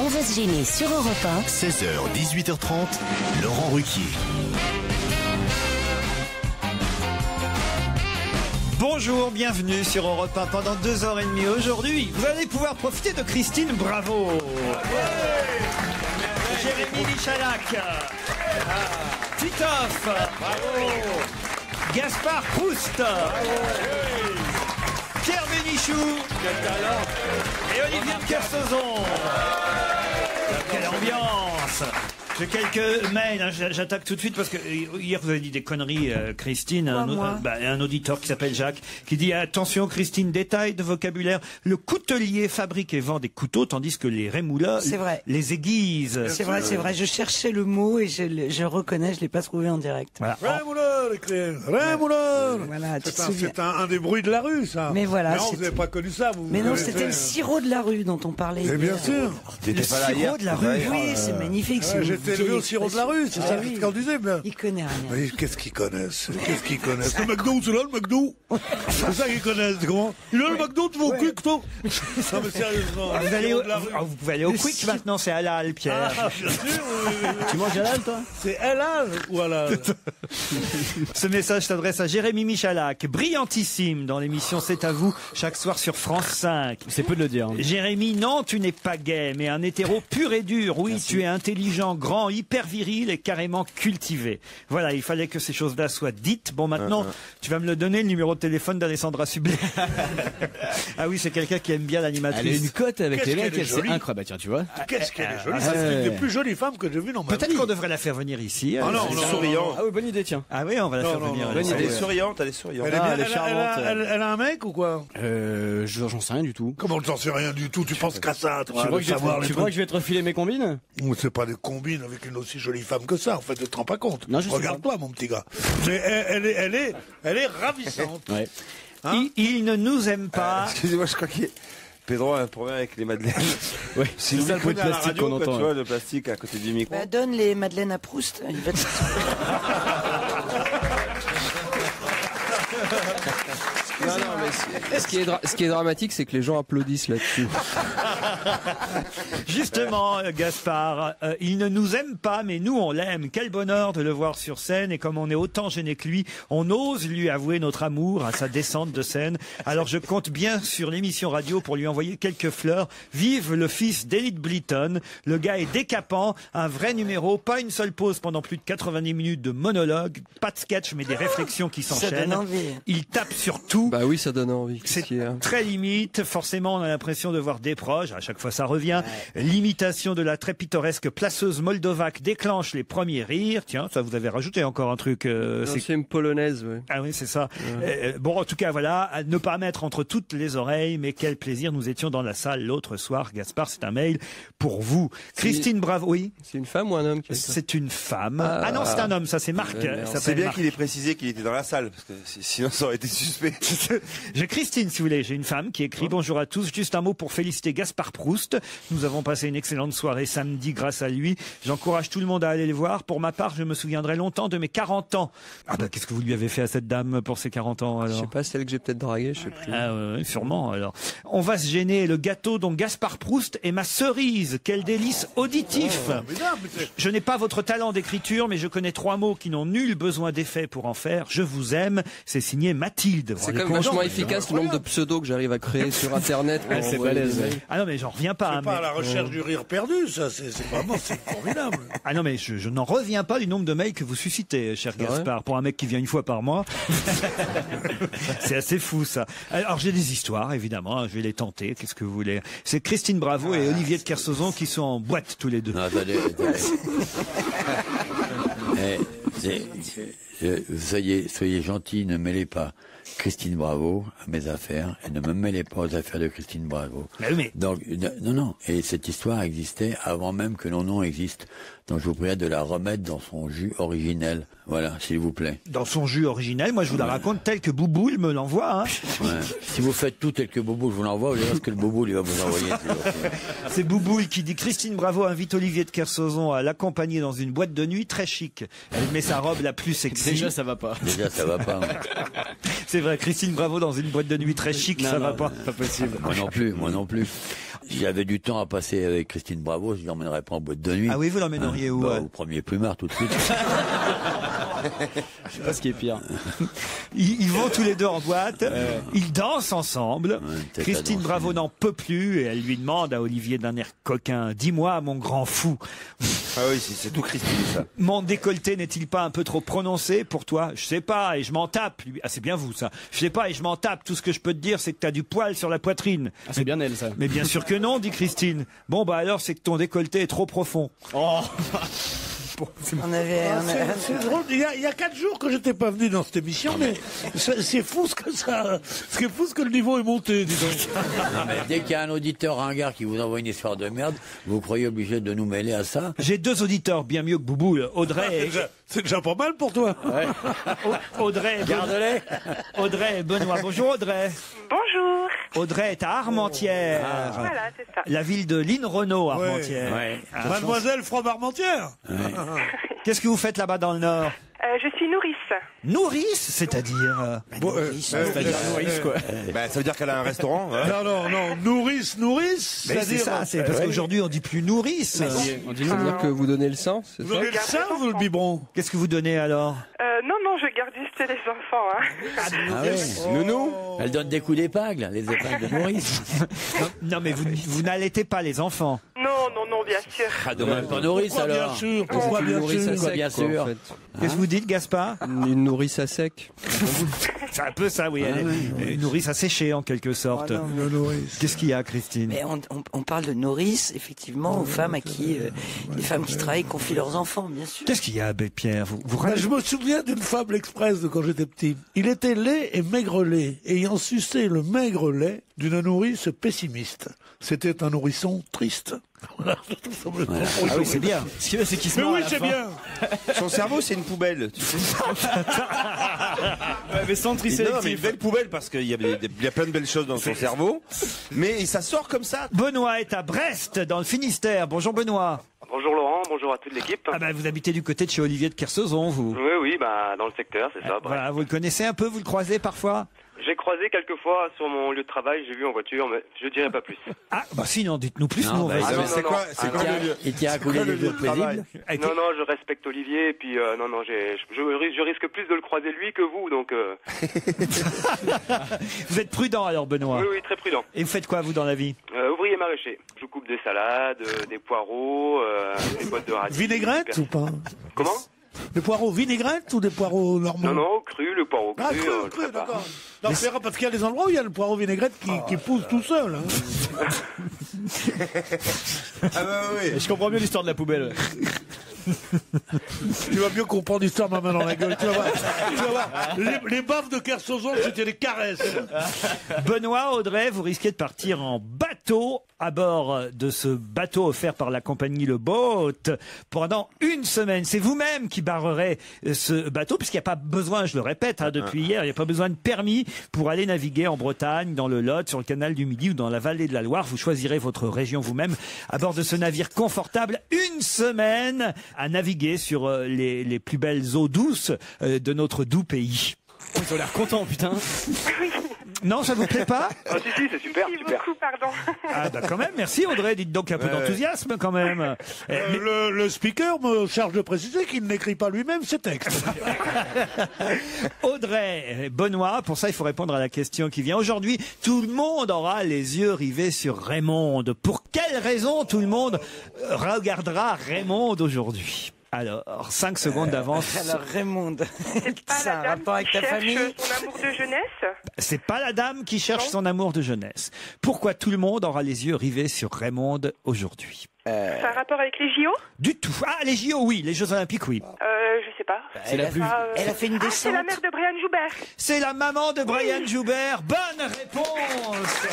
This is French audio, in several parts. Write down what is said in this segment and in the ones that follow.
On va se gêner sur Europe 1. 16h, 18h30, Laurent Ruquier. Bonjour, bienvenue sur Europe 1 pendant 2h30. Aujourd'hui, vous allez pouvoir profiter de Christine Bravo. Jérémy Michalak. Titoff. Gaspard Proust. Pierre Bénichou. Et Olivier de Kersauzon. Quelle ambiance! J'ai quelques mails, hein, j'attaque tout de suite parce que hier vous avez dit des conneries, Christine. Un auditeur qui s'appelle Jacques qui dit attention Christine, détail de vocabulaire. Le coutelier fabrique et vend des couteaux tandis que les rémouleurs les aiguisent. C'est vrai. Je cherchais le mot et je reconnais, je l'ai pas trouvé en direct. Voilà. Rémouleur, Rémouleur. Voilà, C'est un des bruits de la rue, ça. Mais voilà. Non, vous n'avez pas connu ça, vous. Mais non, c'était le sirop de la rue dont on parlait. Mais bien sûr. Le sirop de la rue. Oui, c'est magnifique. J'étais élevé au sirop de la rue, c'est ça qu'on disait. Il connaît rien. Oui, qu'est-ce qu'ils connaissent? Le McDo, c'est là le McDo. C'est ça qu'ils connaissent, comment? Il a le McDo, tu vas au Quick, toi? Non, mais sérieusement. Vous pouvez aller au Quick maintenant, c'est halal, Pierre. Ah, bien sûr, oui. Tu manges halal, toi? C'est halal ou halal? Ce message s'adresse à Jérémy Michalak, brillantissime dans l'émission C'est à vous, chaque soir sur France 5. C'est peu de le dire. Hein. Jérémy, non, tu n'es pas gay, mais un hétéro pur et dur. Oui, merci. Tu es intelligent, grand, hyper viril et carrément cultivé. Voilà, il fallait que ces choses-là soient dites. Bon, maintenant, tu vas me le donner, le numéro de téléphone d'Alessandra Sublet. Ah oui, c'est quelqu'un qui aime bien l'animatrice. Elle a une cote avec les mecs, c'est incroyable. Bah, tiens, tu vois. Qu'est-ce qu'elle est jolie. C'est une des plus jolies femmes que j'ai vues dans ma vie. Peut-être qu'on devrait la faire venir ici. Ah non, souriant. Ah oui, bonne idée, tiens. Ah oui, on va la faire venir. Bonne idée. Elle est souriante. Elle est bien, elle est charmante. Elle a un mec ou quoi? J'en sais rien du tout. Comment tu n'en sais rien du tout? Tu penses qu'à ça, toi? Tu crois que je vais te refiler mes combines? C'est pas des combines avec une aussi jolie femme que ça, en fait, tu te rends pas compte. Non, regarde-toi, mon petit gars. Mais elle est ravissante. Ouais. Hein? Il ne nous aime pas. Excusez-moi, je crois qu'il Pedro a un problème avec les madeleines. Ouais, c'est ça le bruit de plastique qu'on entend. Tu vois, le plastique à côté du micro. Bah, donne les madeleines à Proust. Il va te... Non, mais ce qui est dramatique, c'est que les gens applaudissent là-dessus. Justement, Gaspard, il ne nous aime pas, mais nous, on l'aime. Quel bonheur de le voir sur scène. Et comme on est autant gêné que lui, on ose lui avouer notre amour à sa descente de scène. Alors je compte bien sur l'émission radio pour lui envoyer quelques fleurs. Vive le fils d'Elite Blyton. Le gars est décapant, un vrai numéro, pas une seule pause pendant plus de 90 minutes de monologue, pas de sketch, mais des réflexions qui s'enchaînent. Ça donne envie. Il tape sur tout. Bah oui, ça donne envie. C'est très limite. Forcément, on a l'impression de voir des proches. À chaque fois, ça revient. Ouais. L'imitation de la très pittoresque placeuse moldovaque déclenche les premiers rires. Tiens, ça vous avez rajouté encore un truc. C'est une polonaise, ouais. Ah oui, c'est ça. Ouais. Bon, en tout cas, voilà, à ne pas mettre entre toutes les oreilles, mais quel plaisir. Nous étions dans la salle l'autre soir. Gaspard, c'est un mail pour vous. Christine Bravo, oui. C'est une femme ou un homme? C'est une femme. Ah non, c'est un homme. Ça, c'est Marc. C'est bien qu'il ait précisé qu'il était dans la salle, parce que sinon ça aurait été suspect. J'ai Christine, si vous voulez. J'ai une femme qui écrit bonjour à tous. Juste un mot pour féliciter Gaspard Proust. Nous avons passé une excellente soirée samedi grâce à lui. J'encourage tout le monde à aller le voir. Pour ma part, je me souviendrai longtemps de mes 40 ans. Ah bah, qu'est-ce que vous lui avez fait à cette dame pour ses 40 ans, alors? Je sais pas, celle que j'ai peut-être draguée, je sais plus. Ah sûrement, alors. On va se gêner. Le gâteau dont Gaspard Proust est ma cerise. Quel délice auditif. Je n'ai pas votre talent d'écriture, mais je connais 3 mots qui n'ont nul besoin d'effet pour en faire. Je vous aime. C'est signé Mathilde. C'est quand même vachement efficace le nombre de pseudos que j'arrive à créer sur Internet. C'est balèze. Ah non, mais j'en reviens pas. C'est pas à la recherche du rire perdu, ça. C'est vraiment, c'est formidable. Ah non, mais je n'en reviens pas du nombre de mails que vous suscitez, cher Gaspard, pour un mec qui vient une fois par mois. C'est assez fou, ça. Alors, j'ai des histoires, évidemment. Je vais les tenter. Qu'est-ce que vous voulez? C'est Christine Bravo et Olivier de Kersauzon qui sont en boîte tous les deux. Non, attendez. Soyez gentils, ne mêlez pas Christine Bravo à mes affaires et ne me mêlez pas aux affaires de Christine Bravo. Mais... Donc, non. Et cette histoire existait avant même que nos noms existent. Donc, je vous prie de la remettre dans son jus originel. Voilà, s'il vous plaît. Dans son jus originel, moi je vous la raconte telle que Bouboule me l'envoie. Hein. Ouais. Si vous faites tout tel que Bouboule vous l'envoie, vous verrez ce que le Bouboule il va vous envoyer. C'est Bouboule qui dit Christine Bravo invite Olivier de Kersauzon à l'accompagner dans une boîte de nuit très chic. Elle met sa robe la plus sexy. Déjà ça va pas. C'est vrai, Christine Bravo dans une boîte de nuit très chic, ça va pas. Pas possible. Moi non plus. Si j'avais du temps à passer avec Christine Bravo, je l'emmènerais pas en boîte de nuit. Ah oui, vous l'emmèneriez où Au premier plumard tout de suite. Je sais pas ce qui est pire. Ils vont tous les deux en boîte, ils dansent ensemble. peut-être Christine à danser. Bravo n'en peut plus et elle lui demande à Olivier d'un air coquin, dis-moi mon grand fou, Ah oui, c'est tout Christine, ça. mon décolleté n'est-il pas un peu trop prononcé pour toi? Je sais pas et je m'en tape. Ah c'est bien vous ça. Je sais pas et je m'en tape. Tout ce que je peux te dire c'est que t'as du poil sur la poitrine. Ah, c'est bien elle, ça. Mais bien sûr que non, dit Christine. Bon bah alors c'est que ton décolleté est trop profond. Oh. C'est drôle. Il y a 4 jours que j'étais pas venu dans cette émission, mais c'est fou ce que le niveau est monté, dis donc. Non, mais dès qu'il y a un auditeur ringard qui vous envoie une histoire de merde, vous croyez obligé de nous mêler à ça? J'ai 2 auditeurs bien mieux que Boubou, Audrey et... C'est déjà pas mal pour toi. Ouais. Audrey, Garde-les. Audrey et Benoît. Bonjour Audrey. Bonjour. Audrey est à Armentières. Voilà, c'est ça. La ville de Lynn Renault, Armentières. Ouais. Ah, Mademoiselle From Armentières. qu'est-ce que vous faites là-bas dans le Nord? Je suis nourrice. Nourrice, c'est-à-dire C'est-à-dire nourrice, quoi. Bah, ça veut dire qu'elle a un restaurant. Hein. Non, nourrice, Mais c'est ça, c'est parce qu'aujourd'hui on dit plus nourrice. On dit Ça veut dire que vous donnez le sang, c'est vous ça? donnez le sein ou le biberon? Qu'est-ce que vous donnez alors? Non, je garde juste les enfants. Hein. Ah ouais. Nounou. Elle donne des coups d'épingle, les épingles de nourrice. Non mais vous n'allaitez pas les enfants. Non, bien sûr. Ah, dommage. Pas nourrice Pourquoi alors. bien sûr? C'est Pourquoi une bien nourrice sûr? à sec, bien quoi, sûr. en fait. Qu'est-ce que vous dites, Gaspard? Une nourrice à sec. C'est un peu ça, oui. Une nourrice à sécher en quelque sorte. Oh non. Le nourrice. Qu'est-ce qu'il y a, Christine? Mais on parle de nourrice, effectivement, aux femmes à qui les femmes qui travaillent confient leurs enfants, bien sûr. Qu'est-ce qu'il y a, Abbé Pierre? Vous Ben, je me souviens d'une fable express de quand j'étais petit. Il était laid et maigre-lait, ayant sucé le maigre lait d'une nourrice pessimiste. C'était un nourrisson triste. Voilà. Ah oui, c'est bien. Ce qu'il veut, c'est qu'il se Mais marre à oui, la c'est fin. bien. Son cerveau, c'est une poubelle. Tu sais. Mais sans tri Non, mais une sélectif. belle poubelle parce qu'il y a plein de belles choses dans son cerveau. Mais ça sort comme ça. Benoît est à Brest, dans le Finistère. Bonjour Benoît. Bonjour Laurent, bonjour à toute l'équipe. Ah bah vous habitez du côté de chez Olivier de Kersauzon, vous. Oui, bah dans le secteur, c'est ça. bref. Voilà, vous le connaissez un peu, vous le croisez parfois? J'ai croisé quelques fois sur mon lieu de travail, j'ai vu en voiture, mais je dirais pas plus. Ah bah sinon, dites-nous plus, Non, nous on bah, va Ah, essayer. non, C'est non, quoi, non. c'est quoi le lieu? Il tient à couler les jours paisibles. Non, je respecte Olivier, et puis je risque plus de le croiser lui que vous, donc Vous êtes prudent alors, Benoît. oui, très prudent. Et vous faites quoi, vous, dans la vie? Ouvrier maraîcher. Je coupe des salades, des poireaux, des boîtes de radis. Vinaigrette ou pas? Comment? Des poireaux vinaigrettes ou des poireaux normaux? Non, cru, le poireau cru. Ah, je le cru, prépare. d'accord. Non, c'est rare parce qu'il y a des endroits où il y a le poireau vinaigrette qui pousse tout seul. Hein. Ah bah oui. Je comprends mieux l'histoire de la poubelle. Tu vas mieux comprendre l'histoire de ma main dans la gueule. Tu vas voir. Les baffes de Kersauzon, c'était des caresses. Benoît, Audrey, vous risquez de partir en bateau à bord de ce bateau offert par la compagnie Le Boat pendant une semaine. C'est vous-même qui barrerez ce bateau, puisqu'il n'y a pas besoin, je le répète, depuis hier, il n'y a pas besoin de permis pour aller naviguer en Bretagne, dans le Lot, sur le canal du Midi ou dans la vallée de la Loire. Vous choisirez votre région vous-même à bord de ce navire confortable. Une semaine à naviguer sur les plus belles eaux douces de notre doux pays. Ils ont l'air contents, putain. Non, ça vous plaît pas? Ah si, c'est super, Merci super. beaucoup, pardon. Ah bah quand même, merci Audrey, dites donc un peu d'enthousiasme quand même. Le speaker me charge de préciser qu'il n'écrit pas lui-même ses textes. Audrey, Benoît, pour ça il faut répondre à la question qui vient. Aujourd'hui, tout le monde aura les yeux rivés sur Raymond. Pour quelle raison tout le monde regardera Raymond aujourd'hui? Alors, 5 secondes d'avance. Alors Raymond, C'est pas ça a un la dame rapport avec qui ta cherche famille? son amour de jeunesse. C'est pas la dame qui cherche son amour de jeunesse. Pourquoi tout le monde aura les yeux rivés sur Raymond aujourd'hui? Ça a un rapport avec les JO? Du tout. Ah, les JO, oui. Les Jeux Olympiques, oui. Je sais pas. C'est la plus. Elle a fait une Ah, c'est descente. la mère de Brian Joubert. C'est la maman de Brian Joubert. Bonne réponse.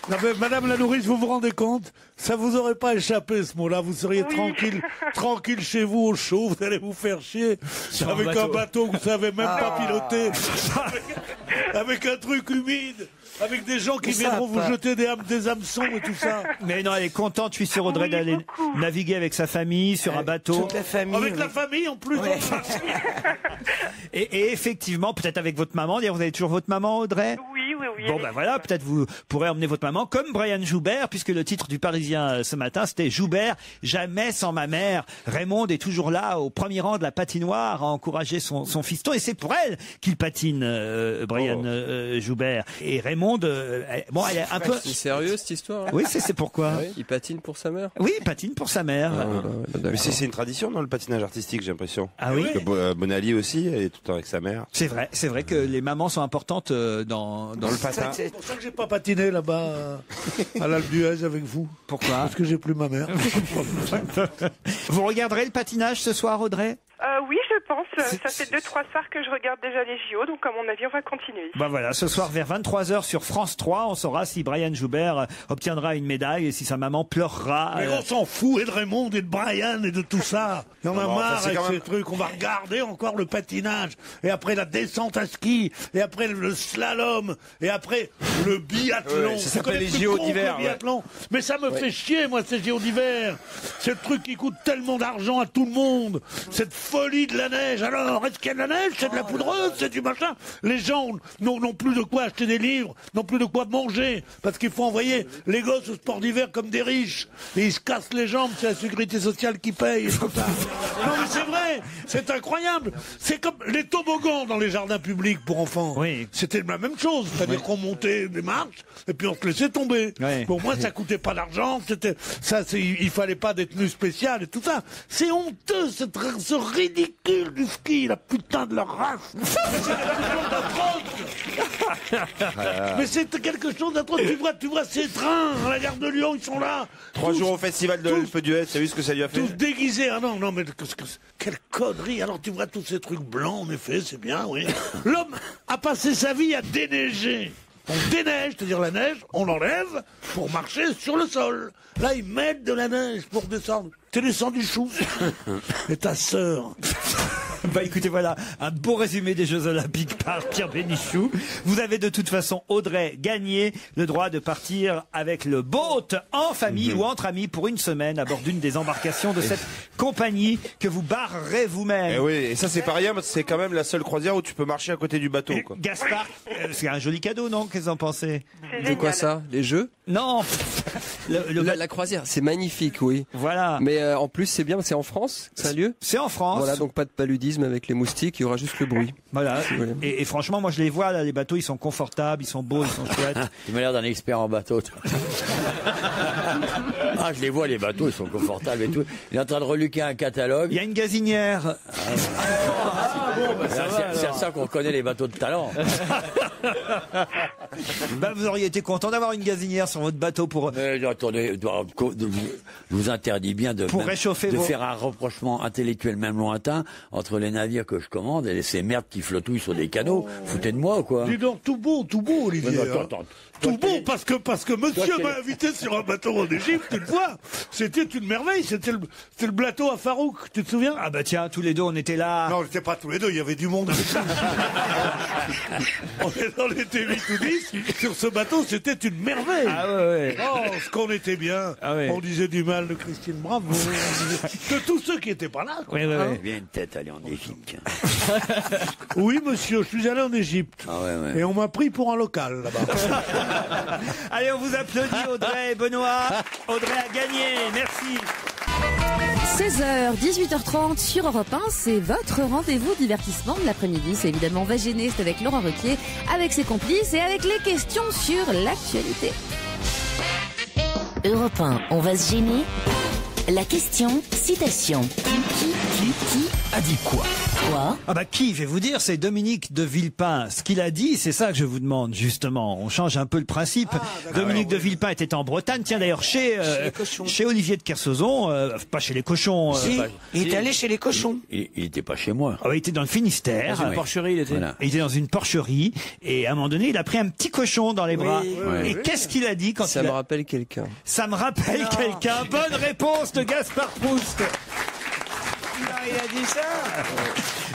Non, mais Madame la nourrice, vous vous rendez compte? Ça vous aurait pas échappé ce mot-là. Vous seriez tranquille chez vous au chaud. Vous allez vous faire chier avec un bateau que vous savez même pas piloter, avec un truc humide, avec des gens qui viendront vous jeter des hameçons et tout ça. Mais non, elle est contente, je suis sûr, Audrey, d'aller naviguer avec sa famille sur un bateau. Toute la famille. Avec la famille en plus. Ouais. Et effectivement, peut-être avec votre maman. D'ailleurs, vous avez toujours votre maman, Audrey? Oui, Oui, Bon, ben voilà, peut-être vous pourrez emmener votre maman comme Brian Joubert, puisque le titre du Parisien ce matin, c'était Joubert, jamais sans ma mère. Raymond est toujours là, au premier rang de la patinoire, à encourager son fiston, et c'est pour elle qu'il patine, Brian Joubert. Et Raymond, bon, elle est un peu... C'est sérieux cette histoire hein? Oui, c'est pourquoi. Oui, il patine pour sa mère. Oui, il patine pour sa mère. Mais c'est une tradition dans le patinage artistique, j'ai l'impression. Ah oui. Bonali aussi, elle est tout le temps avec sa mère. C'est vrai que les mamans sont importantes dans le patin. C'est pour ça que j'ai pas patiné là-bas à l'Alpe d'Huez avec vous. Pourquoi? Parce que j'ai plus ma mère. Vous regarderez le patinage ce soir, Audrey? Oui, je pense. Ça fait 2-3 soirs que je regarde déjà les JO, donc à mon avis, on va continuer. Bah voilà, ce soir vers 23h sur France 3, on saura si Brian Joubert obtiendra une médaille et si sa maman pleurera. Mais on s'en fout, et de Raymond, et de Brian, et de tout ça. Il y en a marre avec quand ces trucs. On va regarder encore le patinage, et après la descente à ski, et après le slalom, et après le biathlon. Ouais, ça s'appelle les JO d'hiver. Ouais. Mais ça me fait chier, moi, ces JO d'hiver. C'est le truc qui coûte tellement d'argent à tout le monde. Cette folie de la neige. Alors, est-ce qu'il y a de la neige? C'est de la poudreuse? C'est du machin? Les gens n'ont plus de quoi acheter des livres, n'ont plus de quoi manger, parce qu'il faut envoyer les gosses au sport d'hiver comme des riches. Et ils se cassent les jambes, c'est la sécurité sociale qui paye. Et tout ça. Non mais c'est vrai, c'est incroyable. C'est comme les toboggans dans les jardins publics pour enfants. Oui. C'était la même chose, c'est-à-dire qu'on montait des marches et puis on se laissait tomber. Oui. Pour moi, ça coûtait pas d'argent, il fallait pas des tenues spéciales et tout ça. C'est honteux, ce ridicule du ski, la putain de leur race. Mais c'est quelque chose d'atroce. Tu vois ces trains à la gare de Lyon, ils sont là. 3 jours au festival de l'Alpe d'Huez, t'as vu ce que ça lui a fait? Tous déguisés. Ah non, mais quelle connerie. Alors tu vois tous ces trucs blancs, en effet, c'est bien, oui. L'homme a passé sa vie à déneiger. On déneige, c'est-à-dire la neige, on l'enlève pour marcher sur le sol. Là, ils mettent de la neige pour descendre. T'es descendu chou. Et ta sœur. Bah écoutez, voilà, un beau résumé des Jeux Olympiques par Pierre Bénichou. Vous avez de toute façon, Audrey, gagné le droit de partir avec le boat en famille ou entre amis pour une semaine à bord d'une des embarcations de cette compagnie que vous barrerez vous-même. Et oui, et ça c'est pas rien, parce que c'est quand même la seule croisière où tu peux marcher à côté du bateau, quoi. Gaspard, c'est un joli cadeau, non? Qu'est-ce que vous en pensez? De quoi ça? Les jeux? Non. La croisière, c'est magnifique, oui. Voilà. Mais en plus, c'est bien, c'est en France, ça a lieu? C'est en France. Voilà, donc pas de paludisme avec les moustiques, il y aura juste le bruit. Voilà. Si vous voulez. Et franchement, moi je les vois là, les bateaux, ils sont confortables, ils sont beaux, ils sont chouettes. Tu m'as l'air d'un expert en bateau, toi. Ah, je les vois, les bateaux, ils sont confortables et tout. Il est en train de reluquer un catalogue. Il y a une gazinière. C'est à ça qu'on reconnaît les bateaux de talent. Bah, vous auriez été content d'avoir une gazinière sur votre bateau pour... Attendez, je vous interdis bien de, Pour réchauffer de vos- faire un rapprochement intellectuel même lointain entre les navires que je commande et ces merdes qui flottouillent sur des canaux. Foutez de moi, quoi. Dis donc, tout beau, Olivier. Mais non, hein. attends. Tout beau, parce que monsieur Toi, m'a invité sur un bateau en Égypte une fois. C'était une merveille, c'était le bateau à Farouk, tu te souviens? Ah bah tiens, tous les deux, on était là. Non, on n'était pas tous les deux, il y avait du monde avec ça. on était 8 ou 10 sur ce bateau, c'était une merveille. Ah ouais. Oh, ce qu'on était bien. Ah ouais. On disait du mal de Christine Bravo, on disait de tous ceux qui n'étaient pas là. quoi. Ouais, ouais, Hein? ouais. Bien une tête aller en Égypte. Oui, monsieur, je suis allé en Égypte. Ah ouais, ouais. Et on m'a pris pour un local là-bas. Allez, on vous applaudit, Audrey et Benoît. Audrey a gagné, merci. 16h, 18h30 sur Europe 1, c'est votre rendez-vous divertissement de l'après-midi. C'est évidemment Va gêner, c'est avec Laurent Ruquier, avec ses complices et avec les questions sur l'actualité. Europe 1, on va se gêner. La question, citation. Qui a dit quoi? Quoi? Ah bah qui, je vais vous dire, c'est Dominique de Villepin. Ce qu'il a dit, c'est ça que je vous demande, justement. On change un peu le principe. Dominique de Villepin était en Bretagne. Tiens, d'ailleurs, chez Olivier de Kersauzon, pas chez les cochons. Si, il est allé chez les cochons. Il était pas chez moi. Il était dans le Finistère. Dans une porcherie, il était. Voilà. Il était dans une porcherie. Et à un moment donné, il a pris un petit cochon dans les bras. oui, Et qu'est-ce qu'il a dit quand Ça il me a... rappelle quelqu'un. Ça me rappelle quelqu'un. Bonne réponse de Gaspard Proust. il a dit ça.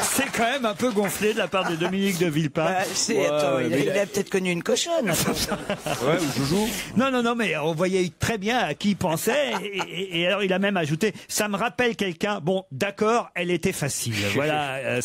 C'est quand même un peu gonflé de la part de Dominique de Villepin. Attends, il a peut-être connu une cochonne. Ouais, ou Joujou. Non, mais on voyait très bien à qui il pensait. Et alors, il a même ajouté, ça me rappelle quelqu'un. Bon, d'accord, elle était facile. Voilà.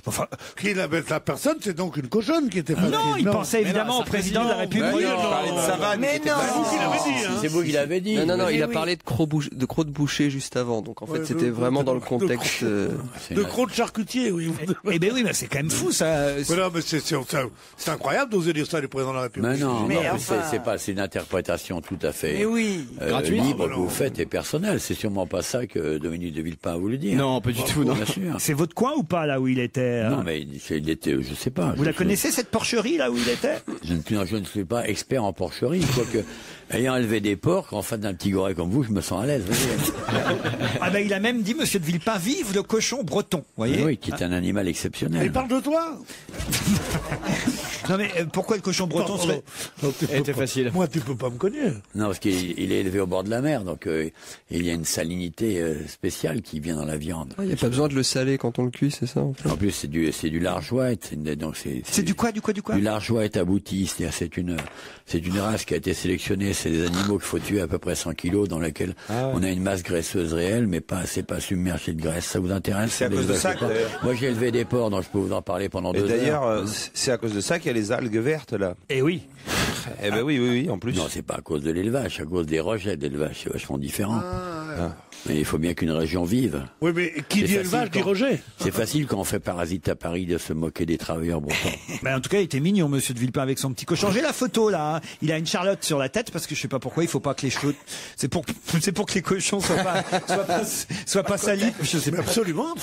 Enfin, la personne, c'est donc une cochonne qui était facile. Non, il pensait évidemment au président de la République. Il parlait de Savane. Mais non. C'est vous qui l'avez dit. Hein. C'est vous qui l'avez dit. Non, il a parlé de crocs de boucher juste avant. Donc en fait, c'était vraiment dans le contexte. De crocs de charcutier, oui. Eh ben oui, mais c'est quand même fou ça. Mais non, mais c'est incroyable d'oser dire ça du président de la République. Mais non, Mais non, enfin- c'est une interprétation tout à fait Mais oui. Gratuite. libre que vous faites et personnelle. C'est sûrement pas ça que Dominique de Villepin a voulu dire. Non, pas du tout, non. Bien sûr. C'est votre coin ou pas là où il était Non, mais il était, je sais pas. Vous la connaissez cette porcherie là où il était? Je ne suis pas expert en porcherie, quoique, ayant élevé des porcs, en face d'un petit goret comme vous, je me sens à l'aise. Ah ben il a même dit, monsieur de Villepin, vive le cochon breton, voyez. Oui, qui est un animal exceptionnel. Il parle de toi. Non mais pourquoi le cochon breton serait... C'était facile. Moi, tu peux pas me connaître. Non, parce qu'il est élevé au bord de la mer, donc il y a une salinité spéciale qui vient dans la viande. Il n'y a pas besoin de le saler quand on le cuit, c'est ça en fait. En plus, c'est du large white, donc C'est du quoi? Du large white abouti, c'est-à-dire c'est une race qui a été sélectionnée, c'est des animaux qu'il faut tuer à peu près 100 kilos, dans lesquels on a une masse graisseuse réelle, mais c'est pas submergé de graisse. Ça vous intéresse? C'est à cause de ça que... Moi, j'ai élevé des porcs, donc je peux vous en parler pendant 2 heures. Et d'ailleurs, c'est à cause de ça qu'il y a les algues vertes, là. Eh oui. Eh ben oui, en plus. Non, c'est pas à cause de l'élevage, c'est à cause des rejets d'élevage, c'est vachement différent. Mais il faut bien qu'une région vive. Oui, mais qui dit élevage dit rejet. C'est facile quand on fait parasite à Paris de se moquer des travailleurs bretons. Mais en tout cas, il était mignon, monsieur de Villepin, avec son petit cochon. J'ai la photo, là. Hein. Il a une charlotte sur la tête, parce que je sais pas pourquoi, il faut pas que les cheveux... C'est pour que les cochons soient pas salis. Je sais Mais pas. absolument.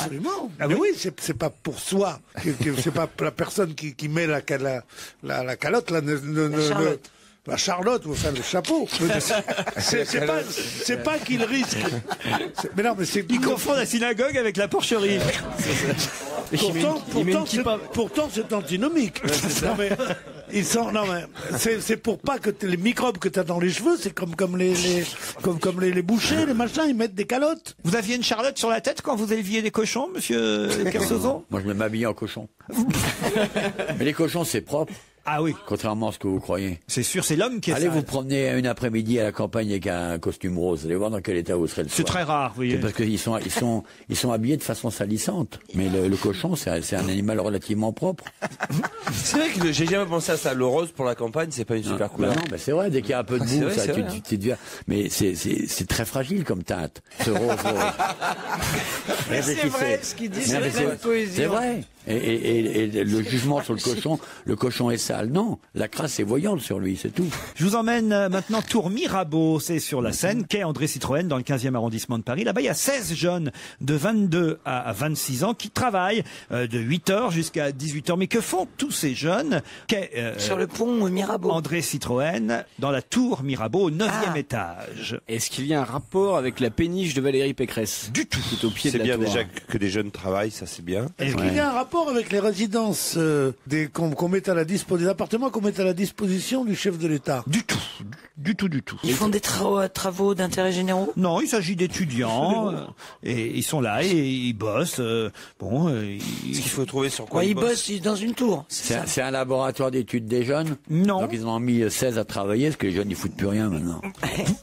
Ah Mais oui? oui, c'est pas pour soi. C'est pas la personne qui met la calotte, là, la Charlotte, enfin le chapeau. C'est pas qu'il risque. Mais non, mais c'est. Il confond la synagogue avec la porcherie. Pourtant, c'est antinomique. Non, mais, c'est pour pas que les microbes que t'as dans les cheveux, c'est comme les bouchers, les machins, ils mettent des calottes. Vous aviez une charlotte sur la tête quand vous éleviez des cochons, monsieur Kersozon? Moi, je me m'habille en cochon. Mais les cochons, c'est propre. Ah oui. Contrairement à ce que vous croyez. C'est sûr, c'est l'homme qui est Allez sale. vous promener une après-midi à la campagne avec un costume rose. Allez voir dans quel état vous serez le soir. C'est très rare, vous voyez. C'est parce qu'ils sont habillés de façon salissante. Mais le cochon, c'est un animal relativement propre. C'est vrai que j'ai jamais pensé à ça. Le rose pour la campagne, c'est pas une super couleur. Non, mais c'est vrai, dès qu'il y a un peu de boue, vrai, ça, c'est tu vrai, deviens... Mais c'est très fragile comme teinte, ce rose. Mais c'est vrai, ce qu'il dit, c'est plein de poésie. C'est vrai. Et le jugement sur le cochon est sale. Non, la crasse est voyante sur lui, c'est tout. Je vous emmène maintenant Tour Mirabeau, c'est sur la Seine, quai André Citroën, dans le 15e arrondissement de Paris. Là-bas, il y a 16 jeunes de 22 à 26 ans qui travaillent de 8h jusqu'à 18h. Mais que font tous ces jeunes? Sur le pont Mirabeau. André Citroën, dans la Tour Mirabeau, au 9e étage. Est-ce qu'il y a un rapport avec la péniche de Valérie Pécresse? Du tout. Qui est au pied de C'est la bien tour. déjà que des jeunes travaillent, ça c'est bien. Est-ce qu'il y a un rapport avec les résidences qu'on met à la disposition, des appartements qu'on met à la disposition du chef de l'État? Du tout. Du tout. Ils font des travaux d'intérêt généraux? Non, il s'agit d'étudiants et ils sont là et ils bossent. Il faut trouver sur quoi Ouais, ils bossent dans une tour. C'est un laboratoire d'études des jeunes. Non. Donc ils en ont mis 16 à travailler, parce que les jeunes ils foutent plus rien maintenant.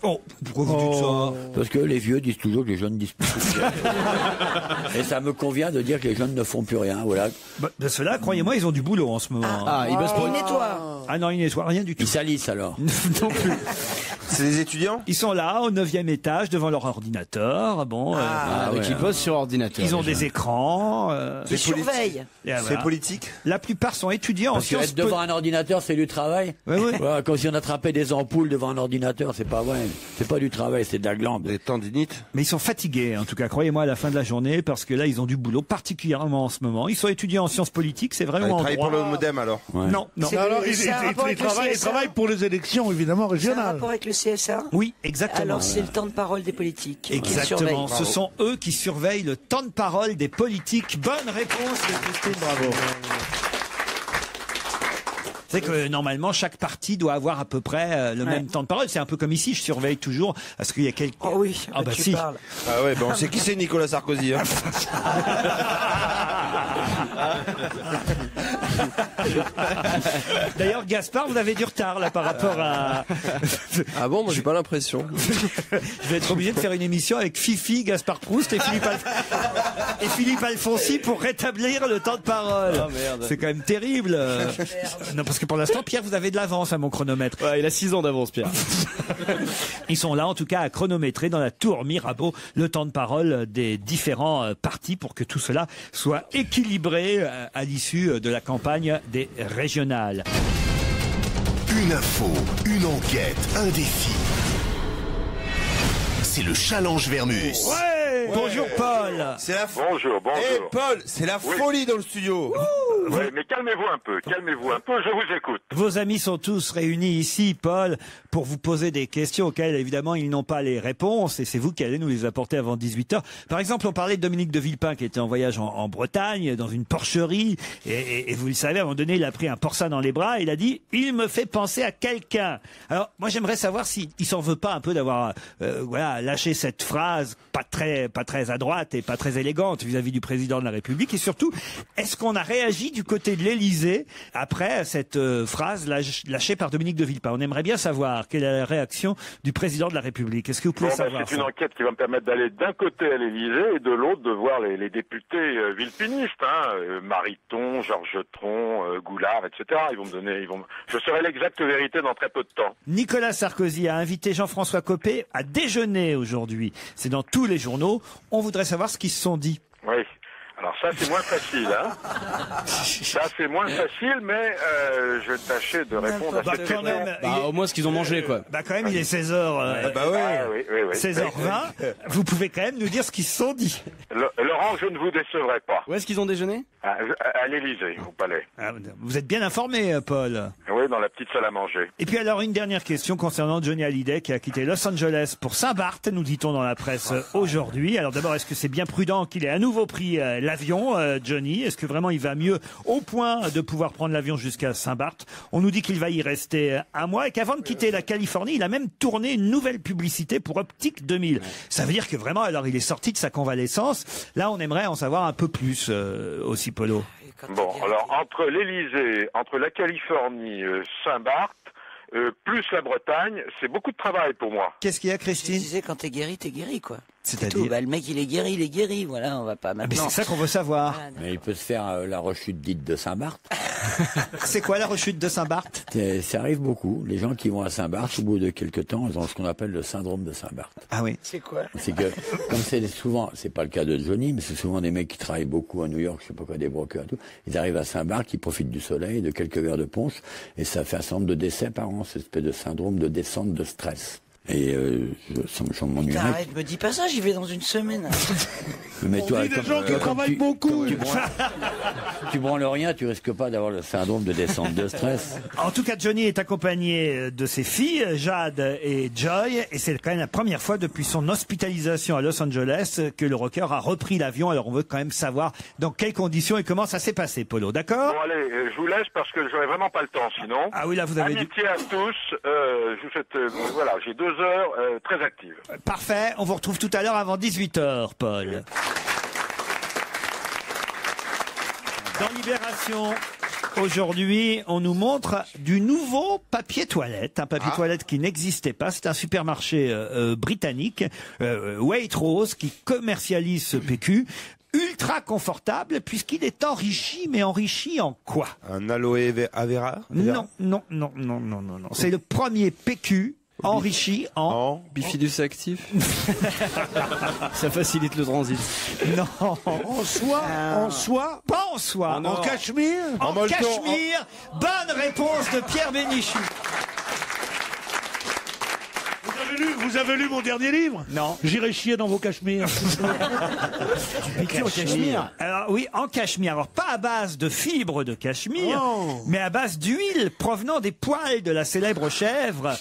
Oh, pourquoi vous dites ça? Parce que les vieux disent toujours que les jeunes disent plus rien. Et ça me convient de dire que les jeunes ne font plus rien, voilà. Ceux-là, croyez-moi, ils ont du boulot en ce moment. Ah, ils bossent pour Ils nettoient. Ah non, ils nettoient rien du tout. Ils salissent alors. Non plus. C'est des étudiants? Ils sont là, au 9e étage, devant leur ordinateur. Bon, Donc ils bossent sur ordinateur. ils ont déjà. des écrans. Ils surveillent. Et C'est voilà. politique? La plupart sont étudiants en Parce sciences qu'être devant un ordinateur, c'est du travail. Ouais. Voilà, comme si on attrapait des ampoules devant un ordinateur, c'est pas vrai. C'est pas du travail, c'est de la glande. Des tendinites? Mais ils sont fatigués, en tout cas, croyez-moi, à la fin de la journée, parce que là, ils ont du boulot, particulièrement en ce moment. Ils sont étudiants en sciences politiques, c'est Ils vraiment en travaillent pour droit. le modem alors? Ouais. Non. Alors, C'est un rapport avec le ils CSA? travaillent pour les élections, évidemment, C'est un régionales. rapport avec le CSA? Oui, exactement. Alors c'est le temps de parole des politiques. qui Exactement. surveillent. Ce sont eux qui surveillent le temps de parole des politiques. Bonne réponse de Christine, bravo. C'est que normalement, chaque parti doit avoir à peu près le même temps de parole. C'est un peu comme ici, je surveille toujours, parce qu'il y a quelqu'un... Oh oui, ah bah tu si. parles. Ah ouais, on sait qui c'est Nicolas Sarkozy. Hein. D'ailleurs, Gaspard, vous avez du retard là par rapport à... Ah bon, moi j'ai pas l'impression. Je vais être obligé de faire une émission avec Fifi, Gaspard Proust et Philippe Alfonsi pour rétablir le temps de parole. Oh, merde. C'est quand même terrible. Non, parce que pour l'instant, Pierre, vous avez de l'avance à mon chronomètre. Ouais, il a 6 ans d'avance, Pierre. Ils sont là, en tout cas, à chronométrer dans la tour Mirabeau le temps de parole des différents partis pour que tout cela soit équilibré à l'issue de la campagne des régionales. Une info, une enquête, un défi. C'est le challenge Vermus. Ouais, bonjour Paul. C'est la Bonjour. Eh Paul, c'est la folie dans le studio. Ouais, mais calmez-vous un peu, je vous écoute. Vos amis sont tous réunis ici, Paul, pour vous poser des questions auxquelles, évidemment, ils n'ont pas les réponses, et c'est vous qui allez nous les apporter avant 18h. Par exemple, on parlait de Dominique de Villepin, qui était en voyage en Bretagne, dans une porcherie, et vous le savez, à un moment donné, il a pris un porcin dans les bras, et il a dit « Il me fait penser à quelqu'un ». Alors, moi, j'aimerais savoir s'il s'en veut pas un peu d'avoir lâché cette phrase pas très à droite et pas très élégante vis-à-vis du président de la République, et surtout, est-ce qu'on a réagi du côté de l'Élysée après cette phrase lâchée par Dominique de Villepin? On aimerait bien savoir quelle est la réaction du président de la République. Est-ce que vous pouvez savoir c'est une ça? enquête qui va me permettre d'aller d'un côté à l'Élysée et de l'autre de voir les députés villepinistes, Mariton, Georges Tron, Goulard, etc. Je saurai l'exacte vérité dans très peu de temps. Nicolas Sarkozy a invité Jean-François Copé à déjeuner aujourd'hui. C'est dans tous les journaux. On voudrait savoir ce qu'ils se sont dit. Oui. Alors ça c'est moins facile, Ça c'est moins facile, mais je vais tâcher de répondre à cette question. Au moins ce qu'ils ont mangé, quoi. Quand même, il est 16h. Oui. 16h20. Vous pouvez quand même nous dire ce qu'ils se sont dit. Laurent, je ne vous décevrai pas. Où est-ce qu'ils ont déjeuné? À l'Élysée, au Palais. Vous êtes bien informé, Paul. Oui, dans la petite salle à manger. Et puis alors, une dernière question concernant Johnny Hallyday qui a quitté Los Angeles pour Saint-Barth, nous dit-on dans la presse aujourd'hui. Alors d'abord, est-ce que c'est bien prudent qu'il ait à nouveau pris l'avion, Johnny? Est-ce que vraiment il va mieux au point de pouvoir prendre l'avion jusqu'à Saint-Barth? On nous dit qu'il va y rester un mois et qu'avant de quitter la Californie, il a même tourné une nouvelle publicité pour Optique 2000. Ça veut dire que vraiment, alors il est sorti de sa convalescence. Là, on aimerait en savoir un peu plus aussi, Polo. Bon, alors entre l'Élysée, entre la Californie, Saint-Barth, plus la Bretagne, c'est beaucoup de travail pour moi. Qu'est-ce qu'il y a, Christine? Je disais, quand t'es guéri, quoi. C'est-à-dire le mec, il est guéri, voilà, on va pas maintenant. Mais c'est ça qu'on veut savoir. Mais il peut se faire la rechute dite de Saint-Barth. C'est quoi la rechute de Saint-Barth? Ça arrive beaucoup. Les gens qui vont à Saint-Barth, au bout de quelques temps, ils ont ce qu'on appelle le syndrome de Saint-Barth. Ah oui. C'est quoi? C'est que, comme c'est souvent, c'est pas le cas de Johnny, mais c'est souvent des mecs qui travaillent beaucoup à New York, je sais pas quoi, des brokers et tout. Ils arrivent à Saint-Barth, ils profitent du soleil, de quelques verres de punch, et ça fait un certain nombre de décès par an, cette espèce de syndrome de descente de stress. Et je m'ennuie. Arrête, me dis pas ça, j'y vais dans une semaine. Mais toi, des gens qui travaillent beaucoup. Tu branles rien, tu risques pas d'avoir le syndrome de descente de stress. En tout cas, Johnny est accompagné de ses filles, Jade et Joy, et c'est quand même la première fois depuis son hospitalisation à Los Angeles que le rocker a repris l'avion. Alors on veut quand même savoir dans quelles conditions et comment ça s'est passé, Polo, d'accord? Bon allez, je vous laisse parce que j'aurai vraiment pas le temps sinon. Ah oui, là vous avez Amitié à tous, je vous souhaite, voilà, j'ai 2 heures très actives. Parfait, on vous retrouve tout à l'heure avant 18h, Paul. Dans Libération, aujourd'hui, on nous montre du nouveau papier toilette, un papier toilette qui n'existait pas. C'est un supermarché britannique, Waitrose, qui commercialise ce PQ. Ultra confortable puisqu'il est enrichi, mais enrichi en quoi? Un aloe vera? Non. C'est le premier PQ enrichi en bifidus actif. Ça facilite le transit. Non. En soie, Pas en soie. en cachemire. En cachemire. Bonne réponse de Pierre Bénichou. Vous avez lu mon dernier livre? Non. J'irai chier dans vos cachemires. Du PQ en cachemire. Alors oui, en cachemire. Alors pas à base de fibres de cachemire, mais à base d'huile provenant des poils de la célèbre chèvre.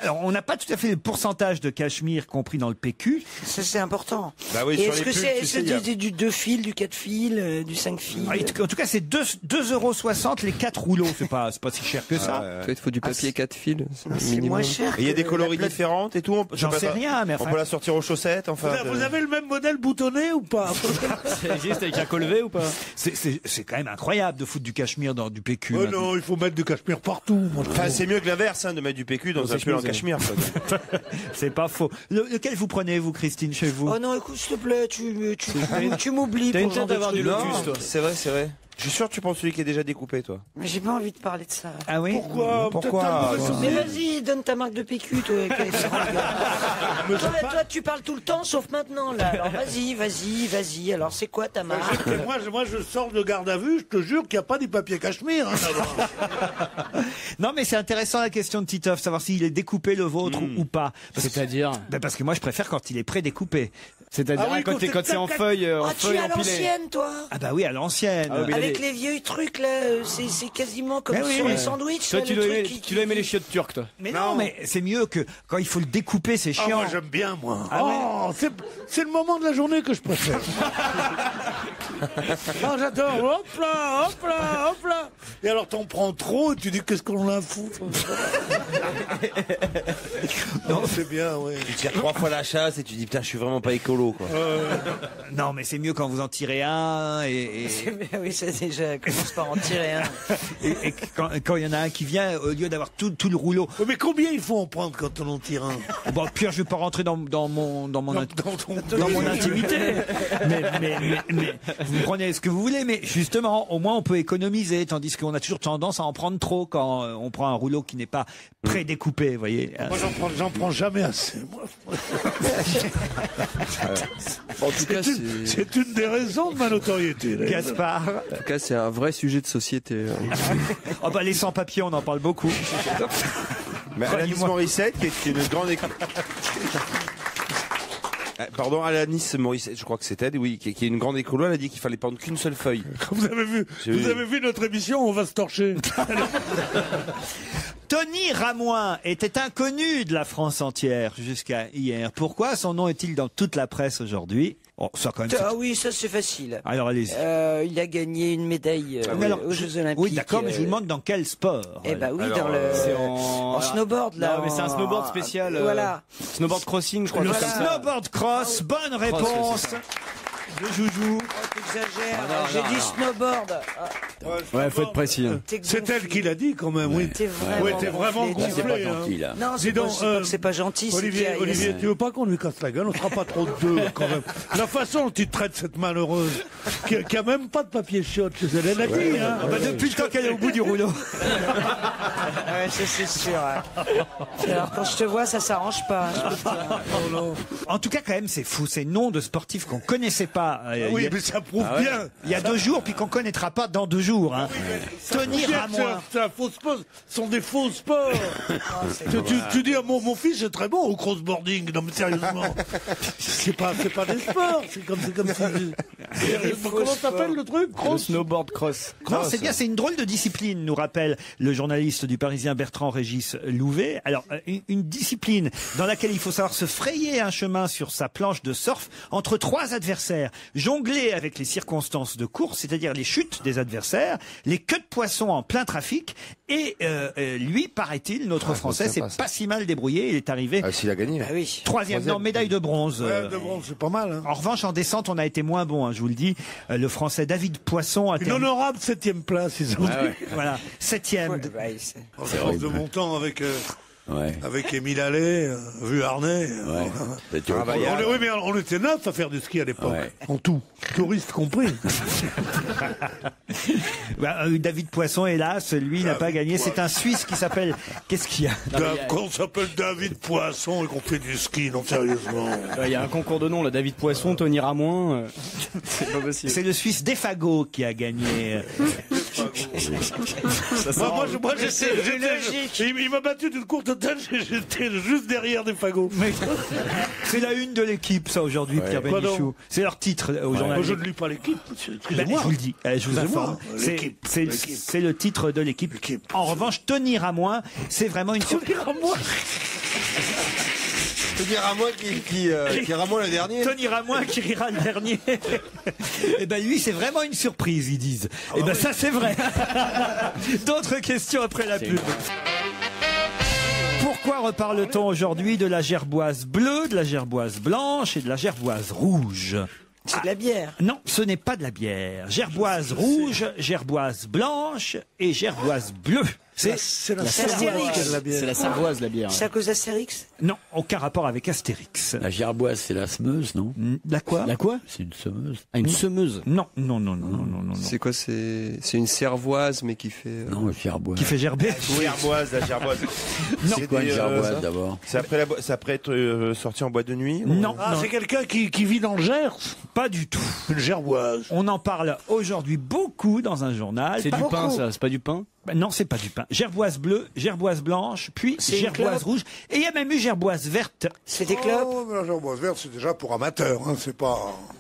Alors on n'a pas tout à fait le pourcentage de cachemire compris dans le PQ. Ça c'est important. Bah oui, Et sur est-ce les que pubs, c'est tu sais, il y a- du 2 fils, du 4 fils, du 5 fils? En tout cas, c'est 2,60 € les 4 rouleaux. C'est pas si cher que ça. Il faut du papier 4 fils. C'est minimum. moins cher. Et il y a des que coloris la plate- différentes et tout. J'en sais rien, mais on enfin- peut la sortir aux chaussettes. Enfin, Vous avez le même modèle boutonné ou pas? Ça existe avec un col V ou pas? C'est quand même incroyable de foutre du cachemire dans du PQ. Oh maintenant. non, il faut mettre du cachemire partout. moi, je Enfin, trouve. c'est mieux que l'inverse, hein, de mettre du PQ dans un pull en cachemire. quoi. C'est pas faux. Lequel vous prenez, vous, Christine, chez vous? Oh non, écoute, s'il te plaît, tu m'oublies. T'as une pour ce genre tête d'avoir de du truc. lotus, toi. C'est vrai, c'est vrai. Je suis sûr que tu prends celui qui est déjà découpé, toi. Mais j'ai pas envie de parler de ça. Ah oui? Pourquoi? Pourquoi? Mais vas-y, donne ta marque de PQ, toi. Toi, tu parles tout le temps, sauf maintenant, là. Alors vas-y. Alors, c'est quoi ta marque? Moi, je sors de garde à vue, je te jure qu'il n'y a pas du papier cachemire. Hein, là-bas. Non, mais c'est intéressant la question de Titoff, savoir s'il est découpé le vôtre ou pas. C'est-à-dire? Parce que moi, je préfère quand il est prédécoupé. C'est-à-dire Ah oui, quand c'est en feuille, Ah, tu es à empilée. l'ancienne, toi? Ah bah oui, à l'ancienne. Ah oui, mais Avec les vieux trucs, là, c'est quasiment comme Mais oui, sur mais- les sandwichs. Toi, là, tu le dois truc aimer, tu dois aimer les chiottes turques, toi. Mais non, mais c'est mieux que quand il faut le découper, c'est Ah, chiant. moi, j'aime bien, moi. Ah ouais. Oh, c'est le moment de la journée que je préfère. Ah, j'adore. Hop là. Et alors, t'en prends trop et tu dis qu'est-ce qu'on en a à foutre. Non, c'est bien, oui. Tu tires 3 fois la chasse et tu dis putain, je suis vraiment pas écolo, quoi. Non, mais c'est mieux quand vous en tirez un Oui, ça déjà, commence par en tirer un. et quand il y en a un qui vient, au lieu d'avoir tout le rouleau. Mais combien il faut en prendre quand on en tire un? Bon, Pierre, je vais pas rentrer dans mon intimité. mais vous prenez ce que vous voulez, mais justement, au moins on peut économiser, tandis qu'on a toujours tendance à en prendre trop quand on prend un rouleau qui n'est pas pré-découpé, vous voyez. Moi, j'en prends jamais assez. Moi. En tout cas, C'est une des raisons de ma notoriété. là. Gaspard. En tout cas, c'est un vrai sujet de société. Oh bah les sans-papiers, on en parle beaucoup. Mais Alanis Morissette, qui est une grande Pardon, Alanis Morissette, je crois que c'était, oui, qui est une grande écolo, elle a dit qu'il fallait prendre qu'une seule feuille. Vous avez vu notre émission, on va se torcher. Tony Ramoin était inconnu de la France entière jusqu'à hier. Pourquoi son nom est-il dans toute la presse aujourd'hui? Oh, ça quand même. Ah oui, ça c'est facile. Alors allez-y. Il a gagné une médaille aux Jeux Olympiques. Oui, d'accord, mais je vous demande dans quel sport? Eh ben oui, Alors, dans le c'est en snowboard là. Non, mais c'est un snowboard spécial. Voilà. Snowboard crossing, je crois. Le comme ça. snowboard cross, bonne réponse de Joujou. T'exagères. J'ai dit snowboard. Ouais, faut être précis. hein. C'est elle qui l'a dit quand même, oui. T'es vraiment, Oui, t'es vraiment gonflé, gonflé. C'est pas hein. gentil, là. Non, c'est Dis pas, donc, c'est pas que c'est pas gentil. c'est qu'il y a- Olivier, tu veux pas qu'on lui casse la gueule? On sera pas trop de deux, quand même. La façon dont il traite cette malheureuse, qui a même pas de papier chiotte chez elle, elle a dit, hein. Ah bah, depuis le temps qu'elle est au bout du rouleau. Ouais, ça, c'est sûr. hein. Alors quand je te vois, ça s'arrange pas. je peux te dire. En tout cas, quand même, c'est fou. Ces noms de sportifs qu'on connaissait pas. Oui, mais ça prouve bien. Il y a 2 jours, puis qu'on connaîtra pas dans 2 jours. Hein. Tony Ramoin. C'est un faux sport. Ce sont des faux sports. Tu dis, mon fils est très bon au crossboarding. Non, mais sérieusement. C'est pas des sports. C'est comme si. Comment t'appelles le truc? Le Cross? snowboard cross. Non, c'est bien, c'est une drôle de discipline, nous rappelle le journaliste du Parisien Bertrand-Régis Louvet. Alors, une discipline dans laquelle il faut savoir se frayer un chemin sur sa planche de surf entre 3 adversaires, jongler avec les circonstances de course, c'est-à-dire les chutes des adversaires, les queues de poisson en plein trafic, et lui, paraît-il, notre Français, c'est pas si mal débrouillé, il est arrivé S'il a gagné. Ah oui. 3e, non, médaille de bronze. Ouais, de bronze, c'est pas mal. Hein. En revanche, en descente, on a été moins bon, hein, je vous le dis. Le Français David Poisson a Une terminé. honorable 7e place, ils ont dit. Voilà, 7e. Ouais, bah, c'est- En France de mon temps avec Ouais. avec Émile Allais, Vuarnet. Ouais. C'était au- Oui, mais on était 9 à faire du ski à l'époque. Ouais. En tout. Touristes compris. David Poisson, hélas, lui, n'a pas gagné. C'est un Suisse qui s'appelle... Qu'est-ce qu'il y a? Quand on s'appelle David Poisson et qu'on fait du ski, non, sérieusement. Il y a un concours de noms, là. David Poisson, Tony Ramoin. C'est pas possible. C'est le Suisse Defago qui a gagné. Moi, il m'a battu d'une courte tête, j'étais juste derrière des fagots. C'est la une de l'équipe, ça, aujourd'hui, Pierre Bénichou. C'est leur titre au journal. Moi, je ne lis pas l'équipe, excusez-moi. Je vous le dis, je vous informe. C'est le titre de l'équipe. En revanche, Tony Ramoin, c'est vraiment une surprise. Tony Ramoin qui Ramoin le dernier. Tony Ramoin qui rira le dernier. Et ben lui, c'est vraiment une surprise, ils disent. Et ben ça, c'est vrai. D'autres questions après la pub. Pourquoi reparle-t-on aujourd'hui de la gerboise bleue, de la gerboise blanche et de la gerboise rouge? C'est de la bière. Non, ce n'est pas de la bière. Gerboise rouge, gerboise blanche et gerboise bleue. C'est la Savoise, la bière. C'est la Savoise, la bière. C'est à cause d'Astérix? Non, aucun rapport avec Astérix. La gerboise, c'est la semeuse, non? La quoi? La quoi? C'est une semeuse. Ah, une semeuse? Non. C'est quoi? C'est une cervoise, mais qui fait... Non, gerboise. Qui fait gerber? Gerboise, la gerboise. C'est quoi une gerboise, d'abord? C'est après être sorti en boîte de nuit? Non. C'est quelqu'un qui vit dans le Gers? Pas du tout. Une gerboise. On en parle aujourd'hui beaucoup dans un journal. C'est du pain, ça? C'est pas du pain? Non, c'est pas du pain. Gerboise bleue, gerboise blanche, puis gerboise rouge. Et il y a même eu gerboise verte. C'est des clopes? Oh, mais la gerboise verte, c'est déjà pour amateurs, hein, c'est pas...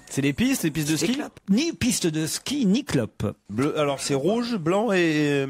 C'est des pistes de ski? Ni piste de ski, ni clope. Bleu, alors c'est rouge, blanc et...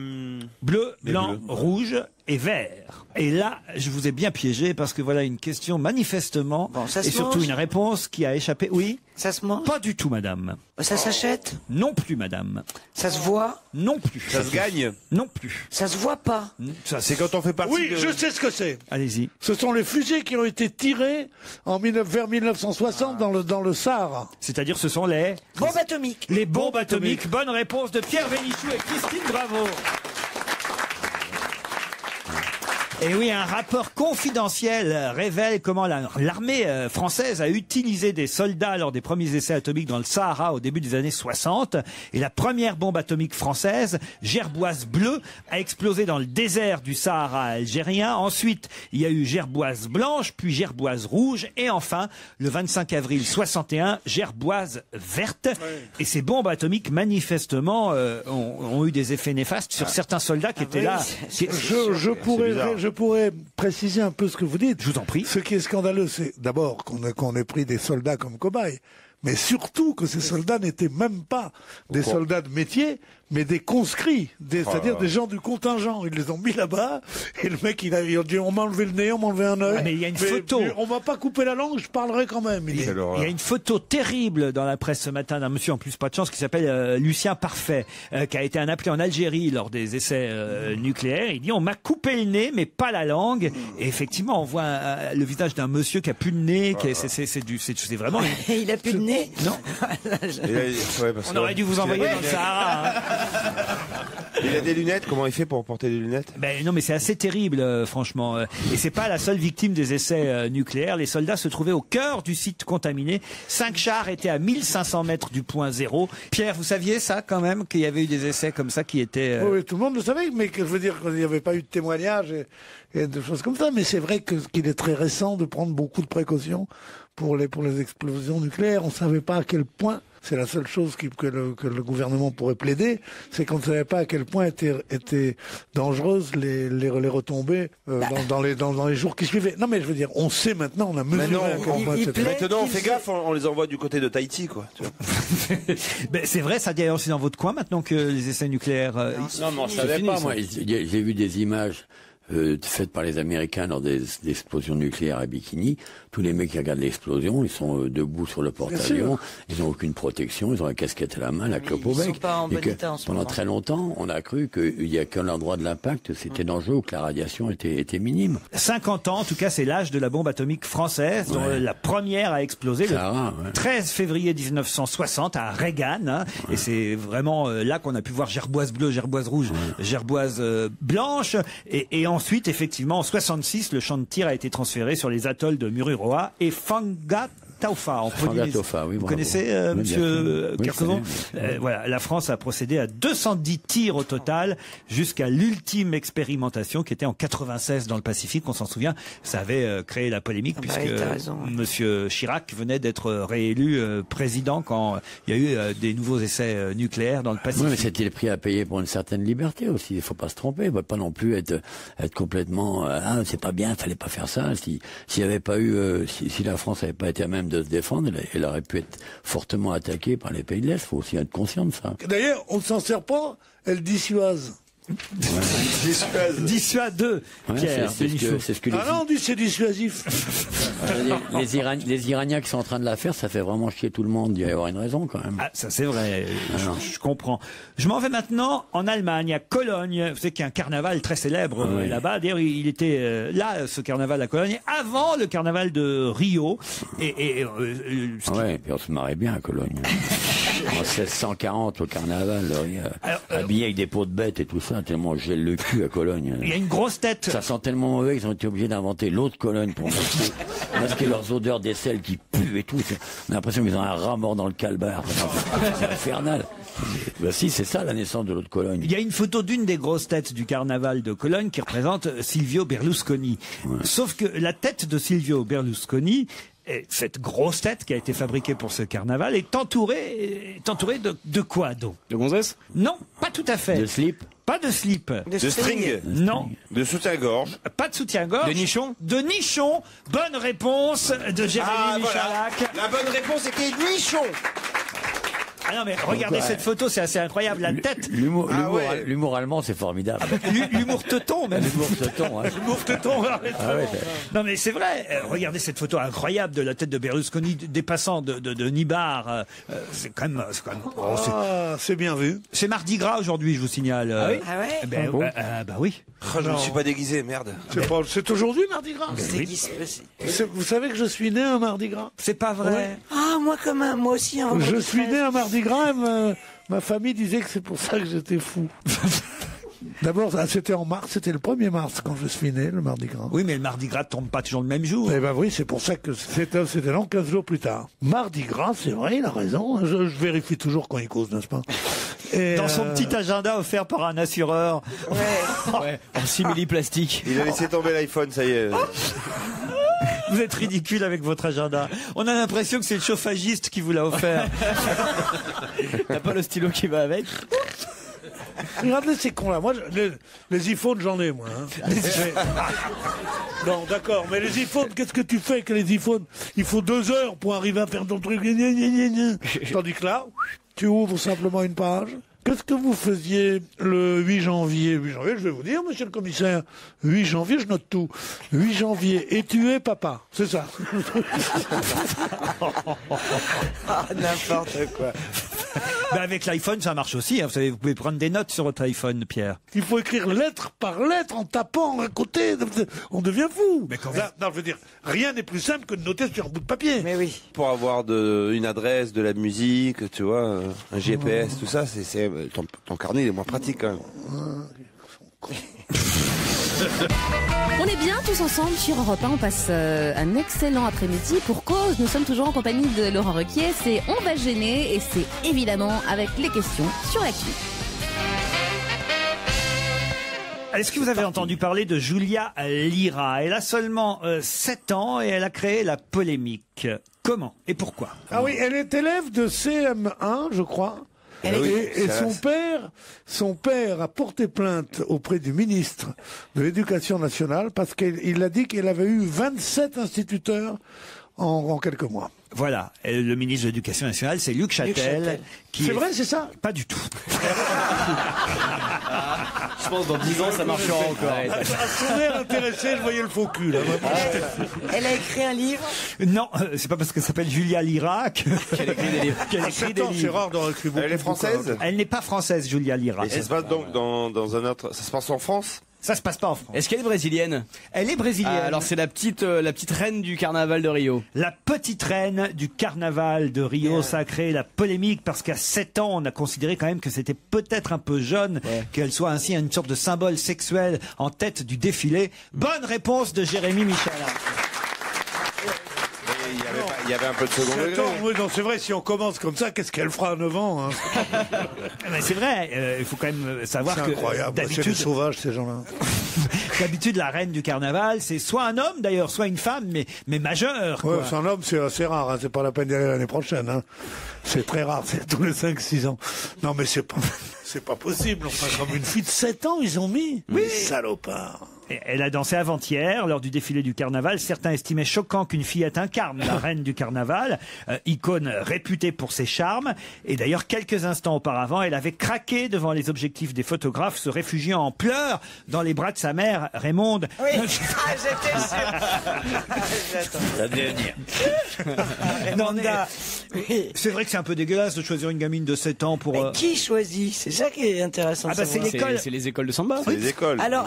Bleu, blanc, rouge et vert. Et là, je vous ai bien piégé parce que voilà une question manifestement et surtout une réponse qui a échappé. Oui? Ça se mange? Pas du tout, madame. Ça s'achète? Non plus, madame. Ça se voit? Non plus. Ça se gagne? Non plus. Ça se voit pas? Ça, c'est quand on fait partie Oui, de... je sais ce que c'est. Allez-y. Ce sont les fusées qui ont été tirées vers 1960 dans le Sahara. C'est-à-dire ce sont les... Bombes atomiques. Les bombes atomiques. Bonne réponse de Pierre Bénichou et Christine Bravo. Et oui, un rapport confidentiel révèle comment l'armée française a utilisé des soldats lors des premiers essais atomiques dans le Sahara au début des années 60. Et la première bombe atomique française, gerboise bleue, a explosé dans le désert du Sahara algérien. Ensuite, il y a eu gerboise blanche, puis gerboise rouge. Et enfin, le 25 avril 61, gerboise verte. Et ces bombes atomiques, manifestement, ont eu des effets néfastes sur certains soldats qui étaient là. Je pourrais préciser un peu ce que vous dites. Je vous en prie. Ce qui est scandaleux, c'est d'abord qu'on ait pris des soldats comme cobayes, mais surtout que ces soldats n'étaient même pas des soldats de métier, mais des conscrits, c'est-à-dire des gens du contingent. Ils les ont mis là-bas, et le mec, il a dit, on m'a enlevé le nez, on m'a enlevé un œil. Mais il y a une photo. Mais on m'a pas coupé la langue, je parlerai quand même. Il y a une photo terrible dans la presse ce matin d'un monsieur, en plus pas de chance, qui s'appelle Lucien Parfait, qui a été appelé en Algérie lors des essais nucléaires. Il dit, on m'a coupé le nez, mais pas la langue. Et effectivement, on voit le visage d'un monsieur qui a plus de nez, c'est vraiment... Il a plus de nez? Non. On aurait dû vous envoyer dans le Sahara. Hein. Il a des lunettes, comment il fait pour porter des lunettes? Non, mais c'est assez terrible, franchement. Et c'est pas la seule victime des essais nucléaires. Les soldats se trouvaient au cœur du site contaminé. 5 chars étaient à 1500 mètres du point zéro. Pierre, vous saviez ça quand même, qu'il y avait eu des essais comme ça qui étaient... Oui, tout le monde le savait, mais que je veux dire qu'il n'y avait pas eu de témoignages et de choses comme ça. Mais c'est vrai qu'il est très récent de prendre beaucoup de précautions pour les explosions nucléaires. On ne savait pas à quel point... C'est la seule chose que le gouvernement pourrait plaider, c'est qu'on ne savait pas à quel point étaient dangereuses les retombées dans les jours qui suivaient. Non mais je veux dire, on sait maintenant, on a mesuré à quel point c'était... Maintenant, on fait gaffe, on les envoie du côté de Tahiti, quoi. C'est vrai, ça d'ailleurs aussi dans votre coin maintenant que les essais nucléaires... Non, mais on savait pas, moi. J'ai vu des images faites par les Américains lors des explosions nucléaires à Bikini. Tous les mecs qui regardent l'explosion, ils sont debout sur le porte-avions, ils n'ont aucune protection, ils ont la casquette à la main, la clope au bec. Ils sont pas en bon état en ce pendant moment. très longtemps, on a cru qu'il n'y a qu'à l'endroit de l'impact, c'était dangereux ou que la radiation était minime. 50 ans, en tout cas, c'est l'âge de la bombe atomique française, dont la première a explosé le 13 février 1960 à Reagan. Hein, et c'est vraiment là qu'on a pu voir gerboise bleue, gerboise rouge, gerboise blanche. Et ensuite, effectivement, en 66, le champ de tir a été transféré sur les atolls de Mururoa et Taufa en Franga Polynésie. Taufa, oui, Vous bravo. connaissez, Oui, bien monsieur sûr. Kersauzon? Oui, Voilà, la France a procédé à 210 tirs au total jusqu'à l'ultime expérimentation qui était en 96 dans le Pacifique. On s'en souvient, ça avait créé la polémique puisque oui, t'as raison. monsieur Chirac venait d'être réélu président quand il y a eu des nouveaux essais nucléaires dans le Pacifique. Oui, mais c'était le prix à payer pour une certaine liberté aussi. Il faut pas se tromper. Il ne faut pas non plus être complètement, c'est pas bien, il fallait pas faire ça. S'il y avait pas eu, si la France n'avait pas été à même de se défendre, elle aurait pu être fortement attaquée par les pays de l'Est. Il faut aussi être conscient de ça. D'ailleurs, on ne s'en sert pas, elle dissuade. Dissuade, Pierre. C'est ce que les, Ah non, on dit c'est dissuasif. les Iraniens qui sont en train de la faire, ça fait vraiment chier tout le monde. Il doit y avoir une raison quand même. Ah, ça c'est vrai, je comprends. Je m'en vais maintenant en Allemagne, à Cologne. Vous savez qu'il y a un carnaval très célèbre là-bas. D'ailleurs, il était là, ce carnaval à Cologne, avant le carnaval de Rio. Ouais, et puis on se marrait bien à Cologne. En 1640 au carnaval, habillé avec des peaux de bêtes et tout ça, tellement je gèle le cul à Cologne. Il y a une grosse tête. Ça sent tellement mauvais qu'ils ont été obligés d'inventer l'autre Cologne pour masquer leurs odeurs d'aisselle qui puent et tout. On a l'impression qu'ils ont un rat mort dans le calbar. C'est infernal. Ben si, c'est ça la naissance de l'autre Cologne. Il y a une photo d'une des grosses têtes du carnaval de Cologne qui représente Silvio Berlusconi. Ouais. Sauf que la tête de Silvio Berlusconi, cette grosse tête qui a été fabriquée pour ce carnaval, est entourée de quoi donc? De gonzesse? Non, pas tout à fait. De slip? Pas de slip. De string? Non. De soutien-gorge? Pas de soutien-gorge. De nichon? De nichon. Bonne réponse de Jérémy Michalak. Voilà. La bonne réponse était nichon. Ah non mais regardez cette photo, c'est assez incroyable, la tête. L'humour allemand, c'est formidable. L'humour teuton même. L'humour teuton, hein. L'humour teuton. Non mais c'est vrai, regardez cette photo incroyable de la tête de Berlusconi dépassant de Nibar. C'est quand même... c'est bien vu. C'est Mardi Gras aujourd'hui, je vous signale. Ah oui? Ah ouais? Bah oui. Oh, je ne suis pas déguisé, merde. C'est aujourd'hui Mardi Gras? Vous savez que je suis né un Mardi Gras? C'est pas vrai. Ouais. Ah, moi aussi. Je suis né un Mardi Gras et ma famille disait que c'est pour ça que j'étais fou. D'abord, c'était en mars, c'était le 1er mars quand je suis né, le Mardi Gras. Oui, mais le Mardi Gras tombe pas toujours le même jour. Eh ben oui, c'est pour ça que c'était long 15 jours plus tard. Mardi Gras, c'est vrai, il a raison. Je vérifie toujours quand il cause, n'est-ce pas? Et dans son petit agenda offert par un assureur. Ouais, en simili-plastique. Il a laissé tomber l'iPhone, ça y est. Vous êtes ridicule avec votre agenda. On a l'impression que c'est le chauffagiste qui vous l'a offert. T'as pas le stylo qui va avec? Regardez ces cons-là. Moi, les iPhones, j'en ai, moi. Hein. Non, d'accord, mais les iPhones, qu'est-ce que tu fais avec les iPhones? Il faut 2 heures pour arriver à faire ton truc. Tandis que là, tu ouvres simplement une page. Qu'est-ce que vous faisiez le 8 janvier? 8 janvier, je vais vous dire, monsieur le commissaire. 8 janvier, je note tout. 8 janvier, et tu es papa. C'est ça. N'importe quoi. Ben avec l'iPhone, ça marche aussi. Hein. Vous savez, vous pouvez prendre des notes sur votre iPhone, Pierre. Il faut écrire lettre par lettre en tapant à côté. On devient fou. Mais quand non, je veux dire, rien n'est plus simple que de noter sur un bout de papier. Mais oui. Pour avoir une adresse, de la musique, tu vois, un GPS, tout ça, ton carnet il est moins pratique quand même. On est bien tous ensemble sur Europe 1, on passe un excellent après-midi. Pour cause, nous sommes toujours en compagnie de Laurent Ruquier, c'est On va gêner et c'est évidemment avec les questions sur l'actu. Est-ce que vous avez entendu parler de Julia Lira? Elle a seulement 7 ans et elle a créé la polémique. Comment et pourquoi? Ah oui, elle est élève de CM1, je crois. Et son père a porté plainte auprès du ministre de l'Éducation nationale parce qu'il a dit qu'elle avait eu 27 instituteurs en quelques mois. Voilà, et le ministre de l'Éducation nationale, c'est Luc Châtel. C'est vrai, c'est ça? Pas du tout. Je pense que dans 10 ans, ça marchera encore. À son air intéressé, je voyais le faux cul. Là. Elle a écrit un livre? Non, c'est pas parce qu'elle s'appelle Julia Lira qu'elle écrit des livres. C'est rare d'en écrire beaucoup. Elle est française? Elle n'est pas française, Julia Lira. Et ça se passe donc dans un autre... Ça se passe en France? Ça se passe pas en France. Est-ce qu'elle est brésilienne? Elle est brésilienne. Alors c'est la petite reine du carnaval de Rio. La petite reine du carnaval de Rio, ça a créé la polémique parce qu'à 7 ans, on a considéré quand même que c'était peut-être un peu jeune qu'elle soit ainsi une sorte de symbole sexuel en tête du défilé. Bonne réponse de Jérémy Michalak. Il il y avait un peu de second degré. Attends, oui, non, c'est vrai, si on commence comme ça, qu'est-ce qu'elle fera à 9 ans hein. Mais c'est vrai, il faut quand même savoir C'est que incroyable, c'est d'habitude, des sauvages, ces gens-là. d'habitude, la reine du carnaval, c'est soit un homme d'ailleurs, soit une femme, mais majeur. Ouais, quoi. c'est un homme, c'est assez rare, hein. C'est pas la peine d'y aller l'année prochaine. Hein. C'est très rare, c'est tous les 5-6 ans. Non, mais c'est pas possible. Enfin, comme une fille de 7 ans, ils ont mis. Oui. Salopard. Et elle a dansé avant-hier lors du défilé du carnaval. Certains estimaient choquant qu'une fillette incarne la reine du carnaval, icône réputée pour ses charmes. Et d'ailleurs, quelques instants auparavant, elle avait craqué devant les objectifs des photographes, se réfugiant en pleurs dans les bras de sa mère, Raymonde. Oui, j'étais sûr. Ça devait venir. Non, mais c'est vrai que c'est un peu dégueulasse de choisir une gamine de 7 ans pour... Mais qui choisit? C'est ça qui est intéressant. Ah bah c'est l'école. C'est les écoles de samba. C'est les écoles. Alors,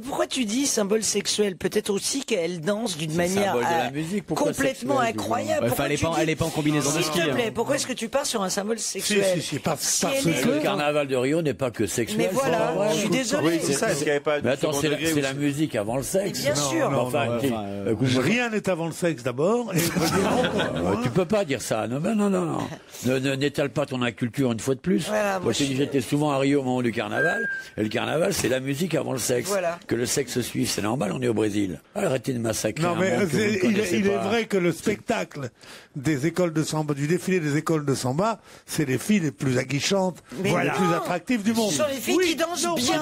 pourquoi tu dis symbole sexuel? Peut-être aussi qu'elle danse d'une manière symbole de la musique, pourquoi complètement sexuel, incroyable. Enfin, elle est pas en combinaison de S'il ski. te plaît, hein. pourquoi est-ce que tu pars sur un symbole sexuel? Si, Le carnaval de Rio n'est pas que sexuel. Mais voilà, c'est pas vrai. je suis désolé. Oui, c'est ça. Est-ce qu'il n'y avait pas Mais du attends, second degré c'est ou la musique avant le sexe. Bien sûr. non, Enfin, non, écoute, Rien n'est avant le sexe d'abord. Et tu peux pas dire ça. Non, non. N'étale pas ton inculture une fois de plus. Voilà, moi, j'étais souvent à Rio au moment du carnaval. Et le carnaval, c'est la musique avant le sexe. Voilà. Que le sexe suive, c'est normal, on est au Brésil. Arrêtez de massacrer. Non, un mais monde que vous ne connaissez il est pas. vrai que le spectacle des écoles de samba, du défilé des écoles de samba, c'est les filles les plus aguichantes, Mais les non. plus attractives du monde. Ce sont les filles qui dansent bien.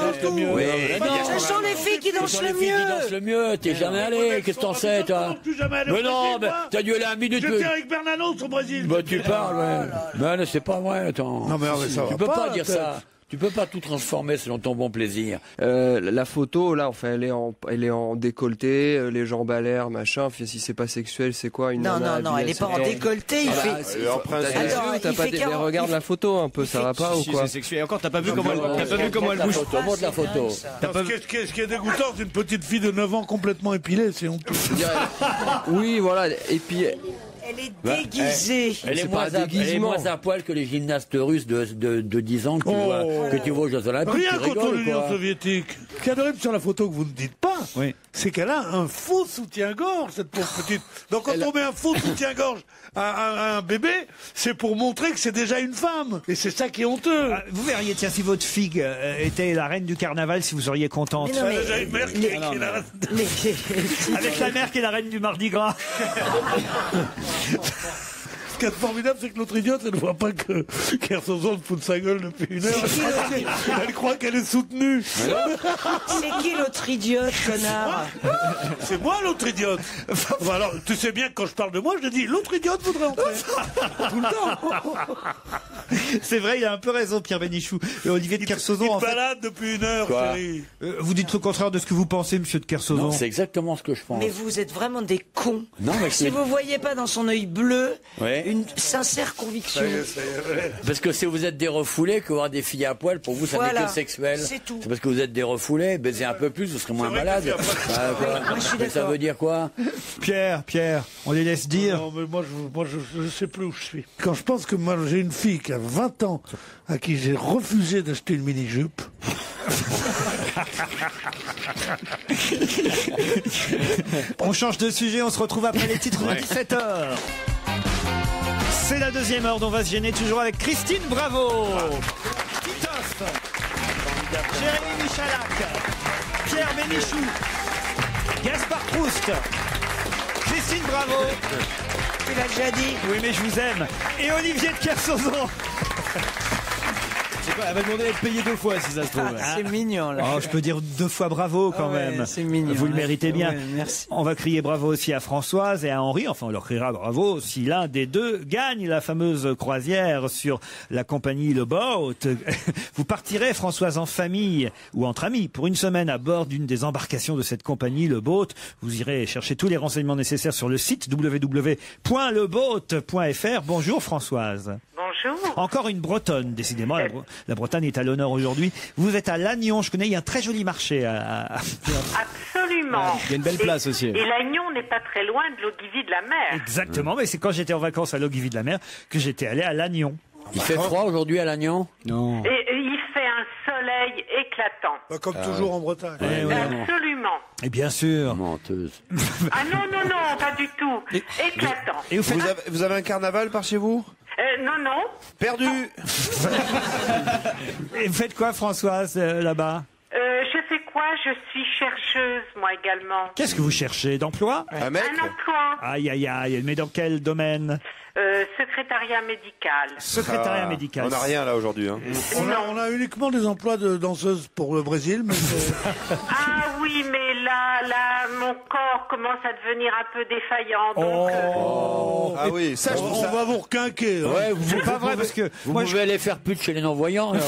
Ce sont les filles qui dansent le qui dansent mieux. le mieux. T'es jamais allé. Qu'est-ce que t'en sais, toi? Je suis jamais allé au Mais non, Brésil, mais moi. t'as dû aller à 1 minute. J'étais avec Bernanos au Brésil. Bah, tu parles, ouais. Mais non, c'est pas vrai, attends. Non, mais ça tu va peux pas, pas dire peut-être. ça. Tu peux pas tout transformer selon ton bon plaisir. La photo, là, enfin, elle est en décolleté, les jambes à l'air, machin. Enfin, si c'est pas sexuel, c'est quoi une Non, nana non, habillée elle à est pas en 7 ans? décolleté. Il fait. En principe. T'as des Alors, yeux, il t'as pas fait des... 40, Mais regarde la photo un peu, ça va pas ou Si, quoi? c'est sexuel. Et encore, t'as pas vu comment elle bouge. Montre la photo. Ce qui est dégoûtant, c'est une petite fille de 9 ans complètement épilée, c'est honteux. Oui, voilà. Et puis, Elle est déguisée. Elle est, C'est pas un elle est déguisement. moins à poil que les gymnastes russes de 10 ans que tu vois aux Jeux Olympiques. Rien Tu contre rigoles, l'Union quoi. soviétique. Ce qui est horrible sur la photo que vous ne dites pas, Oui. c'est qu'elle a un faux soutien-gorge, cette pauvre petite. Donc quand on met un faux soutien-gorge à un bébé, c'est pour montrer que c'est déjà une femme. Et c'est ça qui est honteux. Ah, vous verriez, tiens, si votre fille était la reine du carnaval, si vous seriez contente. Mais non, Elle a déjà une mère qui est la- Avec la mère qui est la reine du Mardi Gras. Ce qui est formidable, c'est que l'autre idiote, elle ne voit pas que Kersozon se fout de sa gueule depuis une heure. Elle croit qu'elle est soutenue. C'est qui l'autre idiote, connard? C'est moi l'autre idiote. Enfin, alors, tu sais bien que quand je parle de moi, je dis l'autre idiote voudrait entrer. Tout le temps. C'est vrai, il a un peu raison, Pierre Bénichou. Olivier de Kersauzon, Il en fait. balade depuis une heure, Quoi chérie. Vous dites le contraire de ce que vous pensez, monsieur de Kersauzon. Non, c'est exactement ce que je pense. Mais vous êtes vraiment des cons. Non, mais Si c'est- vous voyez pas dans son œil bleu Ouais. une sincère conviction. Parce que si vous êtes des refoulés, que voir des filles à poil, pour vous, ça Voilà. n'est que sexuel. C'est tout. C'est parce que vous êtes des refoulés, baisez un peu plus, vous serez moins vrai que malade. les filles à Ah, quoi. Moi, je suis Mais ça d'accord. veut dire quoi? Pierre, on les laisse dire. Non, mais moi, je sais plus où je suis. Quand je pense que moi, j'ai une fille qui a 20 ans, à qui j'ai refusé d'acheter une mini-jupe. On change de sujet, on se retrouve après les titres de 17h. C'est la deuxième heure dont on va se gêner, toujours avec Christine Bravo, Titoff, Jérémy Michalak, Pierre Bénichou, Gaspard Proust, Christine Bravo, Tu l'as déjà dit. oui mais je vous aime, et Olivier de Kersauzon. C'est quoi, elle va demander d'être payée 2 fois si ça se trouve. C'est mignon, là. Oh, je peux dire 2 fois bravo quand Ah ouais, même. c'est mignon, Vous le ouais. méritez bien. Ouais, merci. On va crier bravo aussi à Françoise et à Henri. Enfin, on leur criera bravo si l'un des deux gagne la fameuse croisière sur la compagnie Le Boat. Vous partirez, Françoise, en famille ou entre amis pour une semaine à bord d'une des embarcations de cette compagnie Le Boat. Vous irez chercher tous les renseignements nécessaires sur le site www.leboat.fr. Bonjour Françoise. Bonjour. Encore une Bretonne, décidément. La Bretagne est à l'honneur aujourd'hui. Vous êtes à Lannion, je connais, il y a un très joli marché Absolument. Il y a une belle place aussi. Et Lannion n'est pas très loin de l'Ogivie de la mer. Exactement, mais c'est quand j'étais en vacances à l'Ogivie de la Mer que j'étais allé à Lannion. Il fait froid aujourd'hui à Lannion? Non. Et il fait un soleil éclatant. Comme toujours en Bretagne. Absolument. Et bien sûr. Menteuse. Ah non, pas du tout. Éclatant. Et Vous avez un carnaval par chez vous? Non. Perdu. Et vous faites quoi, Françoise, là-bas? Je fais quoi? Je suis chercheuse, moi également. Qu'est-ce que vous cherchez? D'emploi? Un mec? Un emploi. Aïe, mais dans quel domaine? Secrétariat médical. Secrétariat médical. On n'a rien là aujourd'hui. Hein. On a uniquement des emplois de danseuse pour le Brésil, mais Ah oui, mais là, mon corps commence à devenir un peu défaillant. Donc, Ah oui, ça je trouve on ça. va vous requinquer. Hein. Ouais, C'est pas vrai parce que vous moi pouvez aller faire pute chez les non-voyants. alors.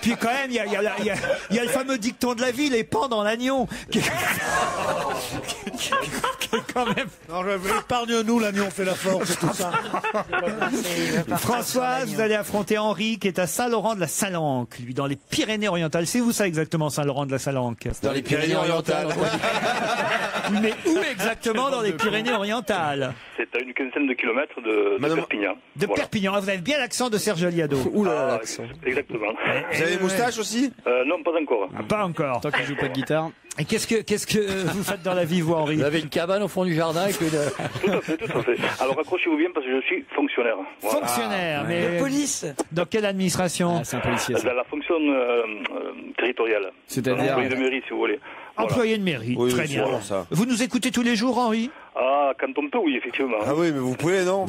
puis quand même il y a le fameux dicton de la vie, les pans dans l'agneau. Quand même. Épargne-nous, l'agneau fait la force et tout ça. Françoise, vous allez affronter Henri qui est à Saint-Laurent-de-la-Salanque, lui dans les Pyrénées-Orientales. C'est où ça exactement, Saint-Laurent-de-la-Salanque? Dans les Pyrénées-Orientales. Mais où exactement dans les Pyrénées-Orientales? C'est à une quinzaine de kilomètres de Perpignan. De Perpignan. Vous avez bien l'accent de Serge Liado. Ouh là, l'accent. Exactement. Vous avez une moustache aussi? Non, pas encore. Pas encore. Tant qu'il joue pas de guitare. Et qu'est-ce que vous faites dans la vie, vous, Henri? Vous avez une cabane au fond du jardin avec une... Tout à fait. Alors accrochez-vous bien parce que je suis fonctionnaire. Voilà. Fonctionnaire, mais... Police. Dans quelle administration? C'est un policier, ça. Dans la fonction territoriale. C'est-à-dire... Employé de mairie, si vous voulez. Voilà. Employé de mairie, Oui, très c'est bien. bon, ça. Vous nous écoutez tous les jours, Henri? Ah, quand on peut, oui, effectivement. Ah oui, mais vous pouvez, non?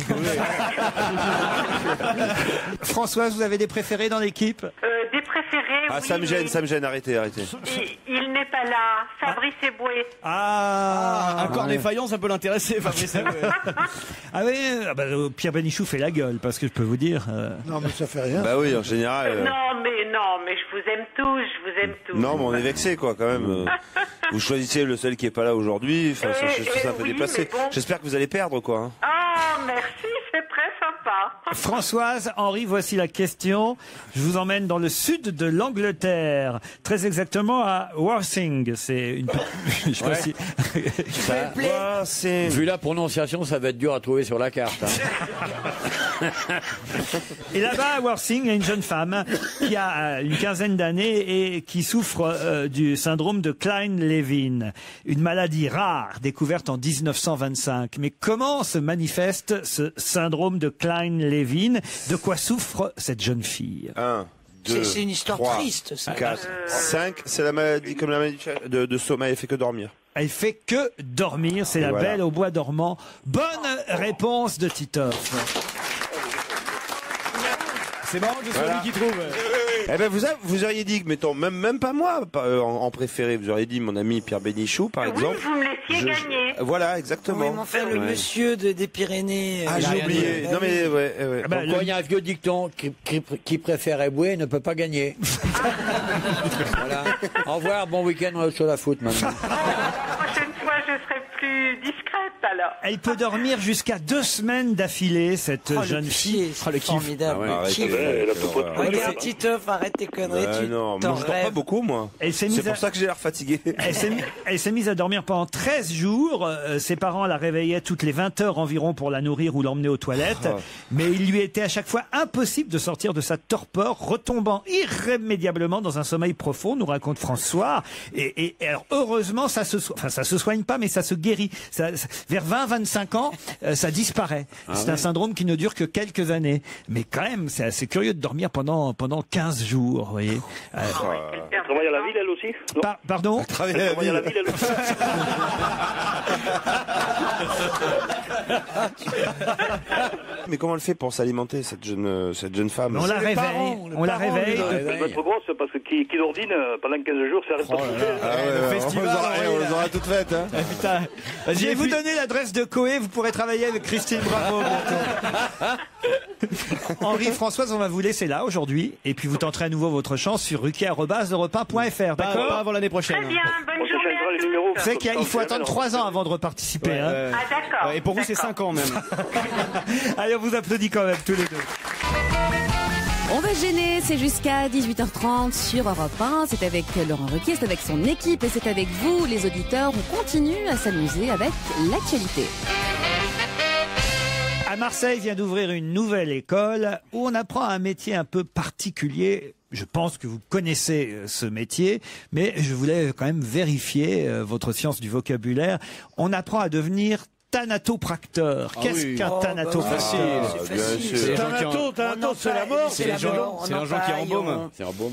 Françoise, vous avez des préférés dans l'équipe? des préférés, Ah, oui, ça me gêne, arrêtez. Il n'est pas là. Fabrice Eboué. Un corps défaillant, ça peut l'intéresser, Fabrice. Ah oui, Pierre Bénichou fait la gueule, parce que je peux vous dire... Non, mais ça fait rien. Bah oui, en général... Non, mais je vous aime tous, Non, mais on est vexé, quoi, quand même. Vous choisissez le seul qui est pas là aujourd'hui. Enfin, je suis un peu déplacé. mais bon. J'espère que vous allez perdre, quoi. Hein. Ah, merci, c'est très sympa. Françoise, Henri, voici la question. Je vous emmène dans le sud de l'Angleterre, très exactement à Worthing. C'est une... je sais pas si... Vu la prononciation, ça va être dur à trouver sur la carte. Hein. Et là-bas, à Worthing, il y a une jeune femme qui a une quinzaine d'années et qui souffre du syndrome de Klein-Levin, une maladie rare découverte en 1925. Mais comment se manifeste ce syndrome de Klein-Levin? De quoi souffre cette jeune fille? 1, 2, C'est une histoire 3, triste, ça. 4, 5, c'est la maladie comme la maladie de sommeil, elle fait que dormir. Elle fait que dormir, c'est Et la voilà. Belle au bois dormant. Bonne réponse de Titoff. C'est marrant que ce soit Voilà. lui qui trouve. Eh ben vous auriez dit, mettons, même pas moi, en préféré, vous auriez dit mon ami Pierre Bénichou, par exemple. vous me laissiez gagner. Voilà, exactement. Oui, mais enfin, le monsieur des Pyrénées. Ah, j'ai oublié. Non mais ouais. Pourquoi il y a un vieux dicton qui préfère Eboué ne peut pas gagner. Voilà. Au revoir, bon week-end sur la foot maintenant. La prochaine fois, je serai plus discrète alors. Elle peut dormir jusqu'à 2 semaines d'affilée, cette jeune fille. C'est formidable. Ah ouais. Kiff. Ouais, Regarde, Titoff, arrête tes conneries. tu non, t'en moi je dors pas rêves. beaucoup moi. Elle s'est C'est mise pour à- ça que j'ai l'air fatigué. Elle s'est mise à dormir pendant 13 jours. Ses parents la réveillaient toutes les 20 heures environ pour la nourrir ou l'emmener aux toilettes. Ah. Mais il lui était à chaque fois impossible de sortir de sa torpeur, retombant irrémédiablement dans un sommeil profond, nous raconte François. Et alors, heureusement, ça se soigne pas, mais ça se guérit. Vers 20-25 ans, ça disparaît. C'est un syndrome qui ne dure que quelques années. Mais quand même, c'est assez curieux de dormir pendant 15 jours, vous voyez. Elle travaille à la ville, elle aussi? Non. Pardon? Elle travaille à la ville, elle aussi? Mais comment elle fait pour s'alimenter cette jeune femme? On la réveille. On la réveille. Elle doit être grosse parce que qui d'ordine pendant 15 jours, ça arrête pas de bouffer. Ah ouais, on les aura toutes faites. Hein. Putain. Je vais vous donner l'adresse de Coé, vous pourrez travailler avec Christine Bravo bientôt. Henri, Françoise, on va vous laisser là aujourd'hui, et puis vous tenterez à nouveau votre chance sur ruquier@europe1.fr, d'accord? Pas avant l'année prochaine. Très bien, bonne On journée s'échangera à les tous. numéros. Vous savez qu'il faut attendre 3 ans avant de reparticiper. Hein. Ah d'accord. Et pour vous, c'est 5 ans même. Allez, on vous applaudit quand même, tous les deux. On va gêner, c'est jusqu'à 18h30 sur Europe 1. C'est avec Laurent Ruquier, c'est avec son équipe et c'est avec vous, les auditeurs. On continue à s'amuser avec l'actualité. À Marseille vient d'ouvrir une nouvelle école où on apprend un métier un peu particulier. Je pense que vous connaissez ce métier, mais je voulais quand même vérifier votre science du vocabulaire. On apprend à devenir thanatopracteur. Qu'est-ce qu'un thanatopracteur? Thanato, c'est la mort. C'est un gens qui embaument.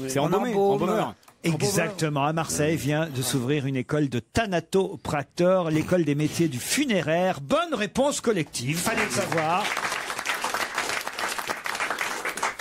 C'est embaumeur. Exactement. À Marseille vient de s'ouvrir une école de thanatopracteur, l'école des métiers du funéraire. Bonne réponse collective. Fallait le savoir.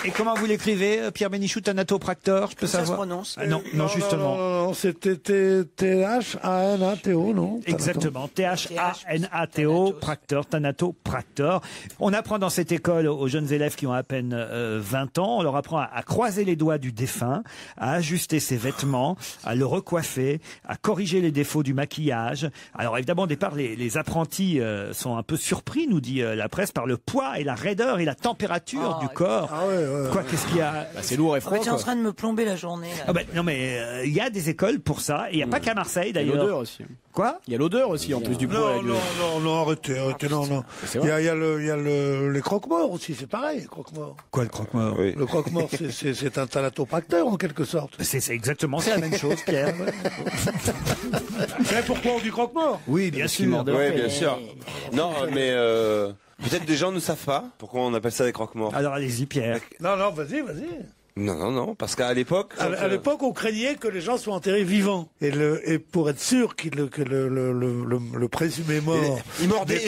Et comment vous l'écrivez, Pierre Bénichou, thanatopracteur, je peux savoir? Ça se prononce? Non, justement. Non, c'était T-H-A-N-A-T-O, non? Exactement, T-H-A-N-A-T-O, practeur, thanatopracteur. On apprend dans cette école aux jeunes élèves qui ont à peine 20 ans, on leur apprend à croiser les doigts du défunt, à ajuster ses vêtements, à le recoiffer, à corriger les défauts du maquillage. Alors évidemment, au départ, les apprentis sont un peu surpris, nous dit la presse, par le poids et la raideur et la température du corps. Ah ouais. Quoi, qu'est-ce qu'il y a? C'est lourd et froid. Tu es en train de me plomber la journée. Là. Non mais il y a des écoles pour ça, et il n'y a pas qu'à Marseille d'ailleurs. Il y a l'odeur aussi. Quoi? Il y a l'odeur aussi en plus du poids. Non, arrêtez, non. Il y a les croque-morts aussi, c'est pareil, croque-morts. Quoi, le croque-mort? Oui. Le croque-mort, c'est un thanatopracteur en quelque sorte. C'est exactement, c'est la même chose, Pierre. Vous savez pourquoi on dit croque-mort? Oui, bien sûr. Oui, bien sûr. Non, mais peut-être des gens ne savent pas pourquoi on appelle ça des croque-morts. Alors allez-y, Pierre. Non, vas-y. Non, parce qu'à l'époque... À l'époque, on craignait que les gens soient enterrés vivants. Et pour être sûr que le présumé mort... Il mordait.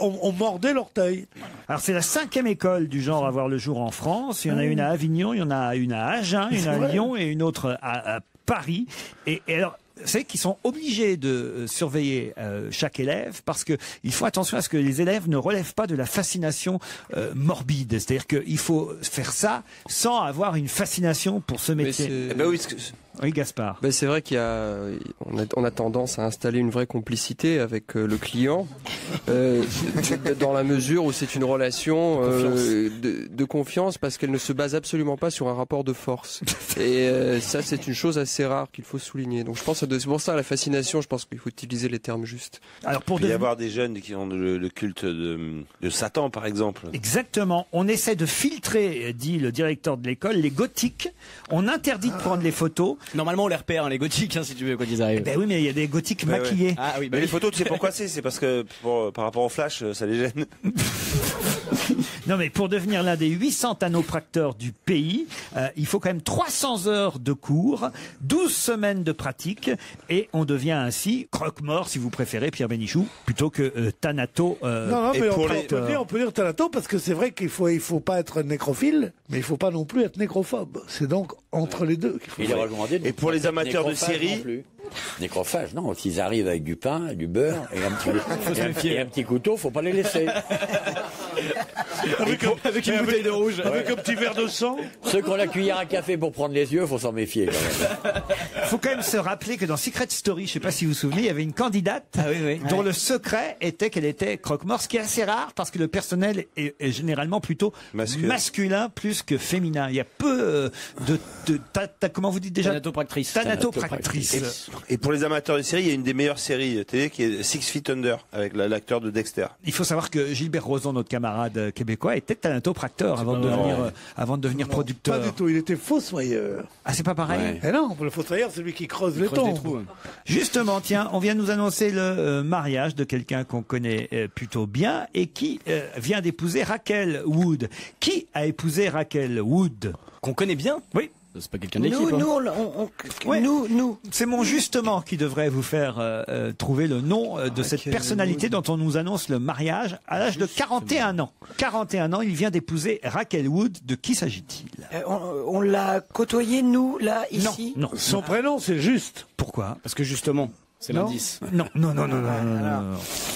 On mordait l'orteil. Alors c'est la 5e école du genre à voir le jour en France. Il y en a une à Avignon, il y en a une à Agen, une à Lyon et une autre à Paris. Et alors... c'est qu'ils sont obligés de surveiller chaque élève parce que il faut attention à ce que les élèves ne relèvent pas de la fascination morbide. C'est-à-dire qu'il faut faire ça sans avoir une fascination pour ce métier. Oui, Gaspard. C'est vrai on a tendance à installer une vraie complicité avec le client, dans la mesure où c'est une relation de confiance parce qu'elle ne se base absolument pas sur un rapport de force. Et ça, c'est une chose assez rare qu'il faut souligner. Donc je pense que c'est pour ça la fascination, je pense qu'il faut utiliser les termes justes. Alors il peut y avoir des jeunes qui ont le culte de Satan, par exemple. Exactement. On essaie de filtrer, dit le directeur de l'école, les gothiques. On interdit de prendre les photos. Normalement, on les repère, les gothiques, si tu veux, quand ils arrivent. Oui, mais il y a des gothiques maquillés. Ouais. Ah oui, mais les photos, tu sais pourquoi c'est parce que par rapport au flash, ça les gêne. Non, mais pour devenir l'un des 800 thanatopracteurs du pays, il faut quand même 300 heures de cours, 12 semaines de pratique, et on devient ainsi croque-mort, si vous préférez, Pierre Bénichou, plutôt que thanato. Non, mais on peut dire thanato parce que c'est vrai qu'il faut pas être nécrophile, mais il faut pas non plus être nécrophobe. C'est donc entre les deux qu'il faut. Et pour les amateurs de série. Nécrophage, non. S'ils arrivent avec du pain, du beurre et un petit couteau, faut pas les laisser. Avec une bouteille de rouge. Avec un petit verre de sang. Ceux qui ont la cuillère à café pour prendre les yeux, faut s'en méfier quand même. Faut quand même se rappeler que dans Secret Story, je sais pas si vous vous souvenez, il y avait une candidate dont le secret était qu'elle était croque-mort, ce qui est assez rare parce que le personnel est généralement plutôt masculin plus que féminin. Il y a peu comment vous dites déjà? Thanatopractrice. Et pour les amateurs de série, il y a une des meilleures séries télé qui est Six Feet Under avec l'acteur de Dexter. Il faut savoir que Gilbert Rozon, notre camarade québécois, était thanatopracteur avant de devenir producteur. Pas du tout, il était fossoyeur. Ah, c'est pas pareil? Eh non, le fossoyeur, c'est lui qui creuse les tombes. Justement, tiens, on vient de nous annoncer le mariage de quelqu'un qu'on connaît plutôt bien et qui vient d'épouser Raquel Wood. Qui a épousé Raquel Wood? Qu'on connaît bien? Oui. C'est pas quelqu'un de l'équipe. Nous. C'est mon justement qui devrait vous faire trouver le nom de cette personnalité dont on nous annonce le mariage à l'âge de 41 ans. 41 ans, il vient d'épouser Raquel Wood. De qui s'agit-il? On l'a côtoyé, nous, là, ici? Non. Son prénom, c'est Juste. Pourquoi? Parce que justement... C'est l'indice. Non.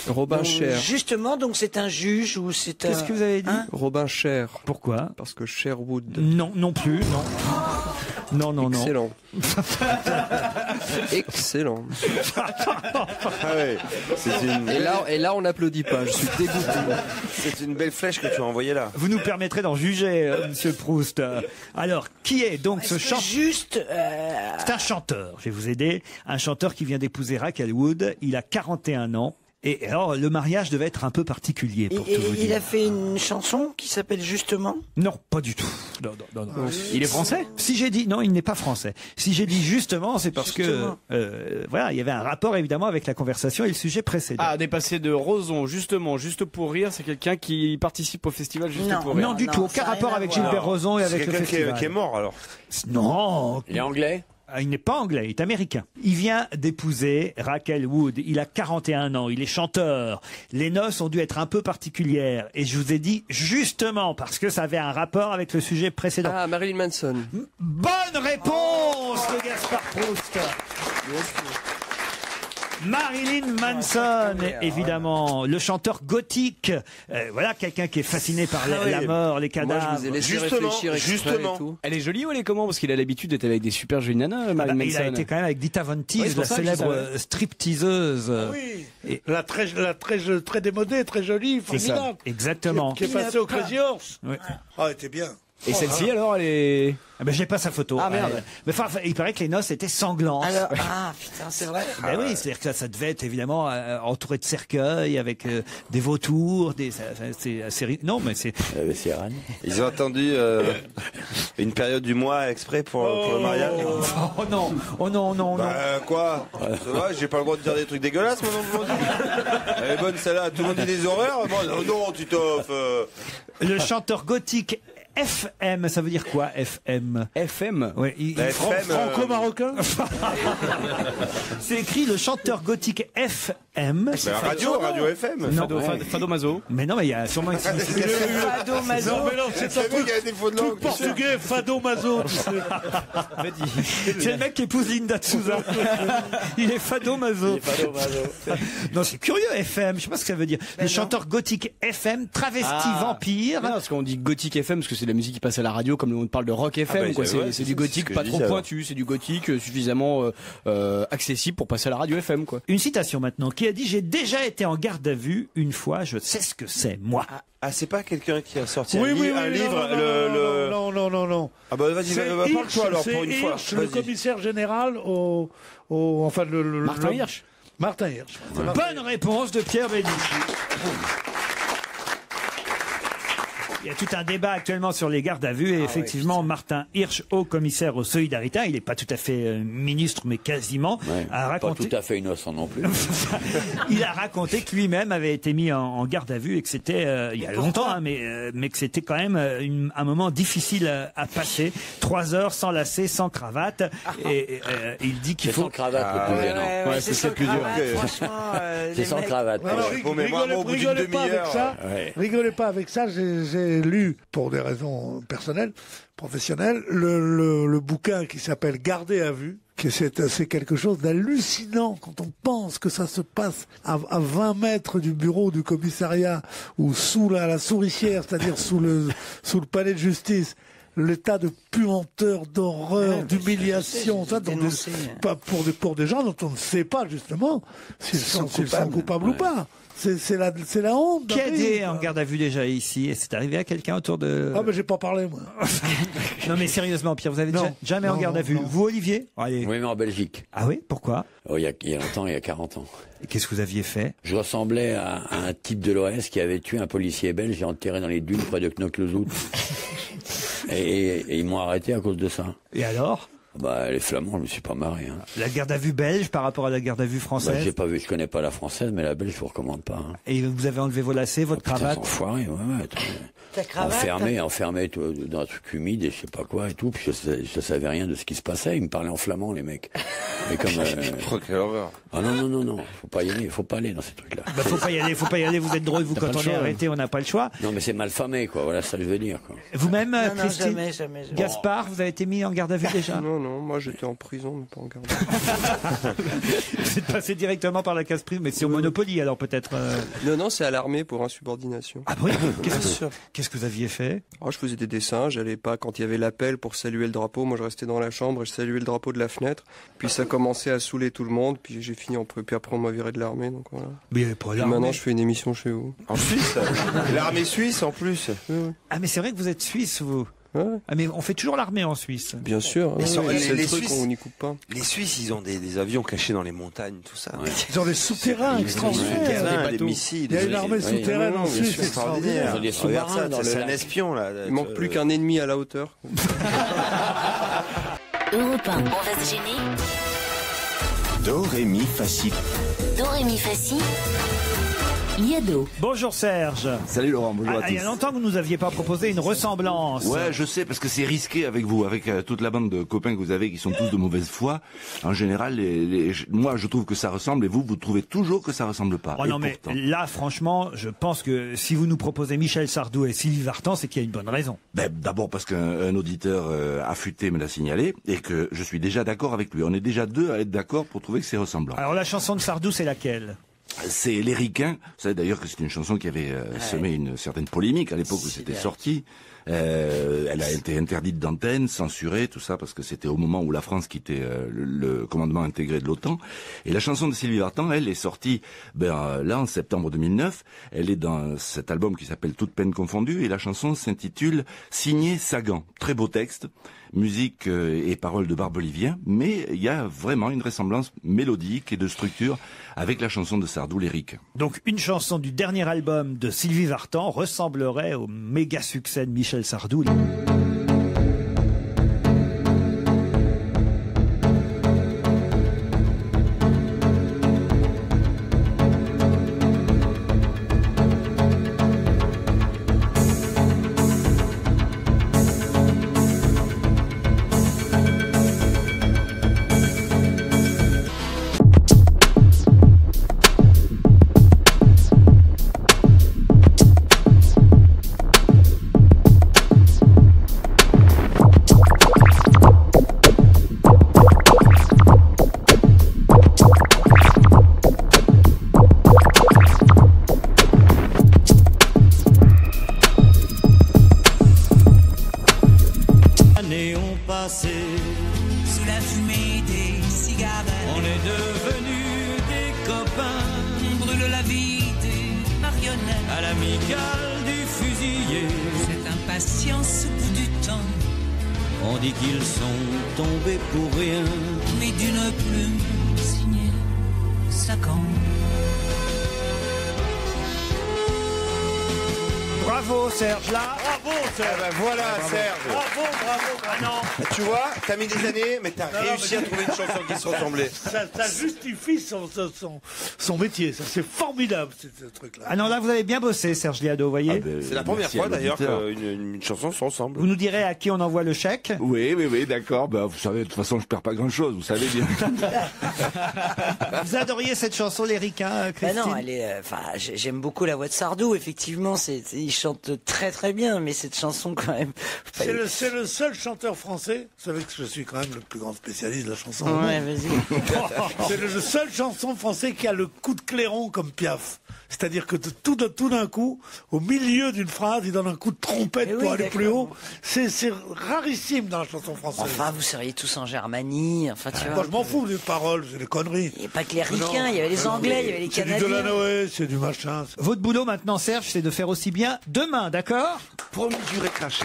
Robin Cher. Justement, donc c'est un juge ou c'est un... Qu'est-ce que vous avez dit? Robin Cher. Pourquoi? Parce que Sherwood. Non plus, non. Non. Excellent. Excellent. Et là, on n'applaudit pas. Je suis dégoûté. C'est une belle flèche que tu as envoyée là. Vous nous permettrez d'en juger, Monsieur Proust. Alors, qui est donc ce chanteur? C'est un chanteur. Je vais vous aider. Un chanteur qui vient d'épouser Raquel Wood. Il a 41 ans. Et alors, le mariage devait être un peu particulier, pour tout vous Il dire. a fait une chanson qui s'appelle Justement. Non, pas du tout. Non. Il est français? Si j'ai dit non, il n'est pas français. Si j'ai dit justement, c'est parce Justement. que voilà, il y avait un rapport évidemment avec la conversation et le sujet précédent. Ah, dépasser de Roson, justement, juste pour rire, c'est quelqu'un qui participe au festival juste pour rire. Non, du tout. Aucun rapport avec Gilbert Rozon et C'est avec le quelqu'un festival. qui est mort alors. Non. Il est anglais? Il n'est pas anglais, il est américain. Il vient d'épouser Raquel Wood. Il a 41 ans, il est chanteur. Les noces ont dû être un peu particulières. Et je vous ai dit justement parce que ça avait un rapport avec le sujet précédent. Ah, Marilyn Manson. Bonne réponse de Gaspard Proust. Marilyn Manson, évidemment, le chanteur gothique. Voilà quelqu'un qui est fasciné par la mort, les cadavres. Moi, je vous ai laissé réfléchir exprès et tout. Elle est jolie ou elle est comment? Parce qu'il a l'habitude d'être avec des super jolies nanas, Marilyn Manson. Il a été quand même avec Dita Von Teese, Oui, c'est la pour ça que je célèbre savais. stripteaseuse. Oui, très démodée, très jolie, C'est ça, formidable. exactement. Qui est passée au Crazy Horse. Oui. Ah, elle était bien. Et celle-ci alors, elle est... Ah ben, j'ai pas sa photo. Ah, merde. Mais enfin, il paraît que les noces étaient sanglantes. Alors, putain, c'est vrai. Ben oui, c'est-à-dire que ça devait être évidemment entouré de cercueils avec des vautours, c'est assez non mais c'est. Ils ont attendu une période du mois exprès pour le mariage. Oh non. Bah quoi? Ça va, j'ai pas le droit de dire des trucs dégueulasses maintenant. Elle est bonne celle-là. Tout le monde dit des horreurs. Bon, non, Titoff. Le chanteur gothique FM, ça veut dire quoi, FM? FM? Oui, Franco-marocain. C'est écrit le chanteur gothique FM. Radio FM. Non, Fado Mazo. Mais non, mais il y a sûrement une signification. Fado Mazo. Non, mais non, c'est un truc tout portugais, Fado Mazo. tu sais. C'est le mec qui épouse Linda de Souza. Il est Fado Mazo. Non, c'est curieux, FM. Je sais pas ce que ça veut dire. Le chanteur gothique FM, travesti vampire. Non, parce qu'on dit gothique FM parce que c'est de la musique qui passe à la radio, comme on parle de rock FM. bah, Quoi. ouais, C'est du gothique ce que pas je trop disais, pointu, c'est du gothique suffisamment accessible pour passer à la radio FM. Quoi. Une citation maintenant qui a dit: j'ai déjà été en garde à vue une fois, je sais ce que c'est, moi. Ah, c'est pas quelqu'un qui a sorti Oui, un oui, livre. Non. Ah bah vas-y, parle-toi alors pour une fois. C'est le commissaire général enfin Martin Hirsch. Martin Hirsch. Bonne réponse de Pierre Bénichou. Il y a tout un débat actuellement sur les gardes à vue et effectivement Martin Hirsch, haut commissaire aux solidarités, il n'est pas tout à fait ministre mais quasiment, a raconté... Pas tout à fait innocent non plus. Il a raconté que lui-même avait été mis en garde à vue et que c'était il y a longtemps, hein, mais que c'était quand même un moment difficile à passer. 3 heures sans lacet, sans cravate. Et il dit qu'il faut... sans cravate le plus gênant. Ouais, c'est ça le plus dur. C'est sans cravate. Rigolez pas avec ça. Rigolez pas avec ça. J'ai lu, pour des raisons personnelles, professionnelles, le bouquin qui s'appelle Garder à vue. C'est quelque chose d'hallucinant quand on pense que ça se passe à 20 mètres du bureau du commissariat ou sous la souricière, c'est-à-dire sous le palais de justice. L'état de puanteur, d'horreur, d'humiliation, ça, pour des gens dont on ne sait pas justement s'ils sont coupables ou pas. C'est la honte. Qui a été en garde à vue déjà ici? Et c'est arrivé à quelqu'un autour de... Ah, mais j'ai pas parlé, moi. Non, mais sérieusement, Pierre, vous avez jamais en garde à vue. Vous, Olivier? Oui, mais en Belgique. Ah oui? Pourquoi? Il y a longtemps, il y a 40 ans. Et qu'est-ce que vous aviez fait? Je ressemblais à un type de l'OS qui avait tué un policier belge et enterré dans les dunes près de Knokke-le-Zout. et ils m'ont arrêté à cause de ça. Et alors? Bah, les Flamands, je me suis pas marré. Hein. La garde à vue belge par rapport à la garde à vue française? J'ai pas vu, je connais pas la française, mais la belge, je vous recommande pas. Hein. Et vous avez enlevé vos lacets, votre cravate? Enfoiré, ouais. Ta cravate? Enfermé dans un truc humide et je sais pas quoi et tout. Puis je savais rien de ce qui se passait. Ils me parlaient en flamand, les mecs. Mais comme. Quelle horreur. Ah non. Faut pas y aller. Faut pas aller dans ces trucs-là. Bah, faut pas y aller. Vous êtes drôle, vous, quand on est arrêté, on n'a pas le choix. Non, mais c'est mal famé, quoi. Voilà, ça que je veux dire, quoi. Vous-même, Christine? Jamais. Gaspard, vous avez été mis en garde à vue déjà? Non, moi j'étais en prison, mais pas en garde à vue. Vous êtes passé directement par la case prime, mais c'est au Monopoly alors peut-être. Non, c'est à l'armée pour insubordination. Ah oui. Qu'est-ce que vous aviez fait? Je faisais des dessins, j'allais pas quand il y avait l'appel pour saluer le drapeau, moi je restais dans la chambre et je saluais le drapeau de la fenêtre. Puis ça commençait à saouler tout le monde, puis j'ai fini puis après on m'a viré de l'armée, donc voilà. Mais pour et maintenant je fais une émission chez vous. En Suisse? L'armée suisse en plus. Ah mais c'est vrai que vous êtes suisse, vous? Ah, mais on fait toujours l'armée en Suisse. Bien sûr. Mais sur c'est le les truc Suisses, qu'on n'y coupe pas. Les Suisses, ils ont des avions cachés dans les montagnes, tout ça. Ils ont des souterrains extraordinaires. Des missiles. Il y a une armée souterraine en Suisse extraordinaire. Regarde ça, c'est un espion là. Il manque plus qu'un ennemi à la hauteur. Europe 1, on va se gêner. Do, ré, mi, fa, si. Do, ré, mi, fa, si. Liado. Bonjour Serge. Salut Laurent, bonjour à Il y a tous. longtemps que vous nous aviez pas proposé une ressemblance. Ouais, je sais, parce que c'est risqué avec vous, avec toute la bande de copains que vous avez qui sont tous de mauvaise foi. En général, moi je trouve que ça ressemble et vous trouvez toujours que ça ressemble pas. Oh Et non, mais pourtant- là, franchement, je pense que si vous nous proposez Michel Sardou et Sylvie Vartan, c'est qu'il y a une bonne raison. Ben, d'abord parce qu'un auditeur affûté me l'a signalé et que je suis déjà d'accord avec lui. On est déjà deux à être d'accord pour trouver que c'est ressemblant. Alors la chanson de Sardou, c'est laquelle? C'est Les Ricains. Vous savez d'ailleurs que c'est une chanson qui avait semé une certaine polémique à l'époque où c'était sorti. Elle a été interdite d'antenne, censurée, tout ça, parce que c'était au moment où la France quittait le commandement intégré de l'OTAN. Et la chanson de Sylvie Vartan, elle est sortie là en septembre 2009. Elle est dans cet album qui s'appelle Toute peine confondue, et la chanson s'intitule Signé Sagan. Très beau texte, musique et paroles de Barbelivien, mais il y a vraiment une ressemblance mélodique et de structure avec la chanson de Sardou, Les Ricains. Donc une chanson du dernier album de Sylvie Vartan ressemblerait au méga succès de Michel Sardou. Années ont passé sous la fumée des cigarettes. On est devenus des copains. On brûle la vie des marionnettes à l'amicale du fusillé. Cette impatience au bout du temps. On dit qu'ils sont tombés pour rien. Mais d'une plume signée Sagan. Bravo Serge, là. Bravo Serge. Ah ben voilà Serge. Bravo. Ah non. Tu vois, t'as mis des années, mais t'as réussi à trouver une chanson qui se ressemblait. Ça justifie son métier. Ça, c'est formidable, ce truc-là. Ah non, là vous avez bien bossé Serge Liado, vous voyez. C'est la première fois d'ailleurs qu'une chanson se ressemble. Vous nous direz à qui on envoie le chèque? Oui, d'accord. Ben, vous savez, de toute façon, je perds pas grand-chose, vous savez bien. Vous adoriez cette chanson, Les Ricains, Christine? Non, elle est. J'aime beaucoup la voix de Sardou. Effectivement, il chante très très bien, mais cette chanson quand même. C'est le seul chanteur français. Vous savez que je suis quand même le plus grand spécialiste de la chanson. Ouais, vas-y. C'est le seul chanson français qui a le coup de clairon comme Piaf. C'est-à-dire que tout d'un coup, au milieu d'une phrase, il donne un coup de trompette pour aller plus haut. C'est rarissime dans la chanson française. Enfin, vous seriez tous en Germanie. Enfin, tu vois. Moi, je m'en fous des paroles, c'est des conneries. Il n'y a pas que les Ricains, il y avait les Anglais, il y avait les Canadiens. C'est du Delanoë, c'est du machin. Votre boulot maintenant, Serge, c'est de faire aussi bien demain, d'accord? Promis, juré, craché.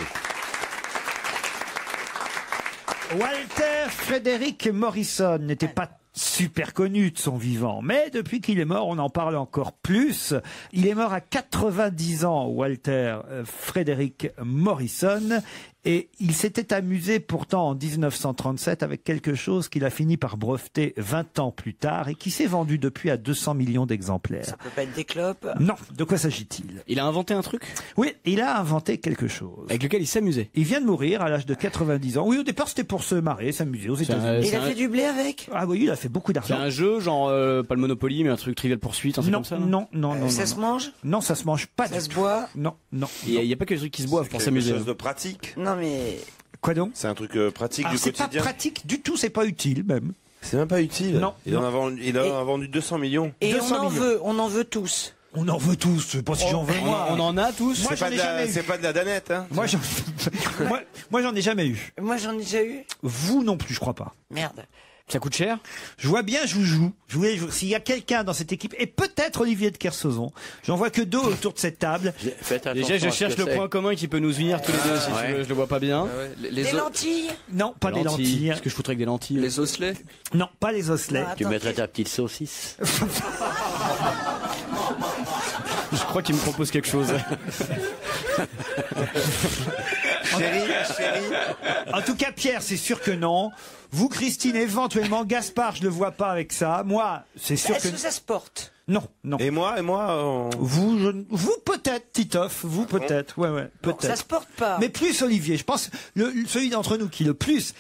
Walter Frédéric Morrison n'était pas super connu de son vivant, mais depuis qu'il est mort, on en parle encore plus. Il est mort à 90 ans, Walter Frédéric Morrison, et il s'était amusé pourtant en 1937 avec quelque chose qu'il a fini par breveter 20 ans plus tard et qui s'est vendu depuis à 200 millions d'exemplaires. Ça peut pas être des clopes? Non, de quoi s'agit-il? Il a inventé un truc? Oui, il a inventé quelque chose. Avec lequel il s'amusait? Il vient de mourir à l'âge de 90 ans. Oui, au départ, c'était pour se marrer, s'amuser aux États-Unis. Il a fait du blé avec? Ah oui, il a fait beaucoup C'est d'argent. un jeu, genre, pas le Monopoly, mais un truc Trivial Poursuite, un truc comme ça? Non. Ça se mange? Non, ça se mange pas. Ça se boit? Non. Il y a pas que les trucs qui se boivent pour Quelque s'amuser. chose de pratique. Non, mais. Quoi donc? C'est un truc pratique Alors, du c'est pas quotidien. pratique du tout, c'est pas utile même. C'est même pas utile. Non. Il en a vendu 200 millions. Et 200 on en veut tous. On en veut tous, je sais pas si j'en veux moi. On en a tous? Moi, j'en ai jamais eu. C'est pas de la danette, hein. Moi, j'en ai jamais eu. Moi, j'en ai déjà eu. Vous non plus, je crois pas. Merde. Ça coûte cher? Je vois bien Joujou. S'il y a quelqu'un dans cette équipe, et peut-être Olivier de Kersauzon, j'en vois que deux autour de cette table. Déjà, je cherche le point commun qui peut nous unir tous les deux, si tu veux, je le vois pas bien. Des lentilles? Non, pas des lentilles. Qu'est-ce que je foutrais avec des lentilles? Les osselets? Non, pas les osselets. Tu mettrais ta petite saucisse. Je crois qu'il me propose quelque chose. Chérie. En tout cas, Pierre, c'est sûr que non. Vous, Christine, éventuellement, Gaspard, je le vois pas avec ça. Moi, c'est sûr Est-ce que... que ça se porte? Non, non. Et moi, Vous peut-être, Titoff, vous peut-être, ouais, peut-être. Ça se porte pas. Mais plus Olivier, je pense, celui d'entre nous qui le plus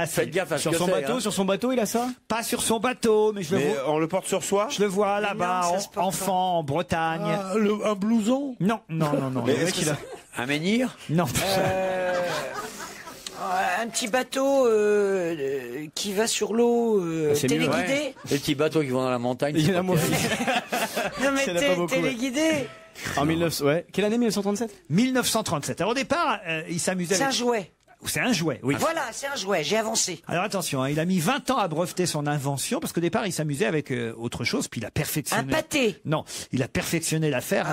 Faites gaffe à ce Sur que son c'est, bateau, hein. sur son bateau, il a ça? Pas sur son bateau, mais je le vois. on le porte sur soi. Je le vois là-bas, non, ça se porte enfant, en Bretagne. Un blouson? Non. Mais Le mec, il a... Un menhir? Non. Un petit bateau qui va sur l'eau, c'est mieux, téléguidé. Les petits bateaux qui vont dans la montagne. Il y en a moins. Non mais Il y en a pas beaucoup, ouais. téléguidé. En 1900, ouais. Quelle année, 1937? 1937. Alors au départ, il s'amusait C'est un avec... jouet. C'est un jouet, oui. Voilà, c'est un jouet, j'ai avancé. Alors attention, hein, il a mis 20 ans à breveter son invention, parce qu'au départ, il s'amusait avec autre chose, puis il a perfectionné... Un pâté. Non, il a perfectionné l'affaire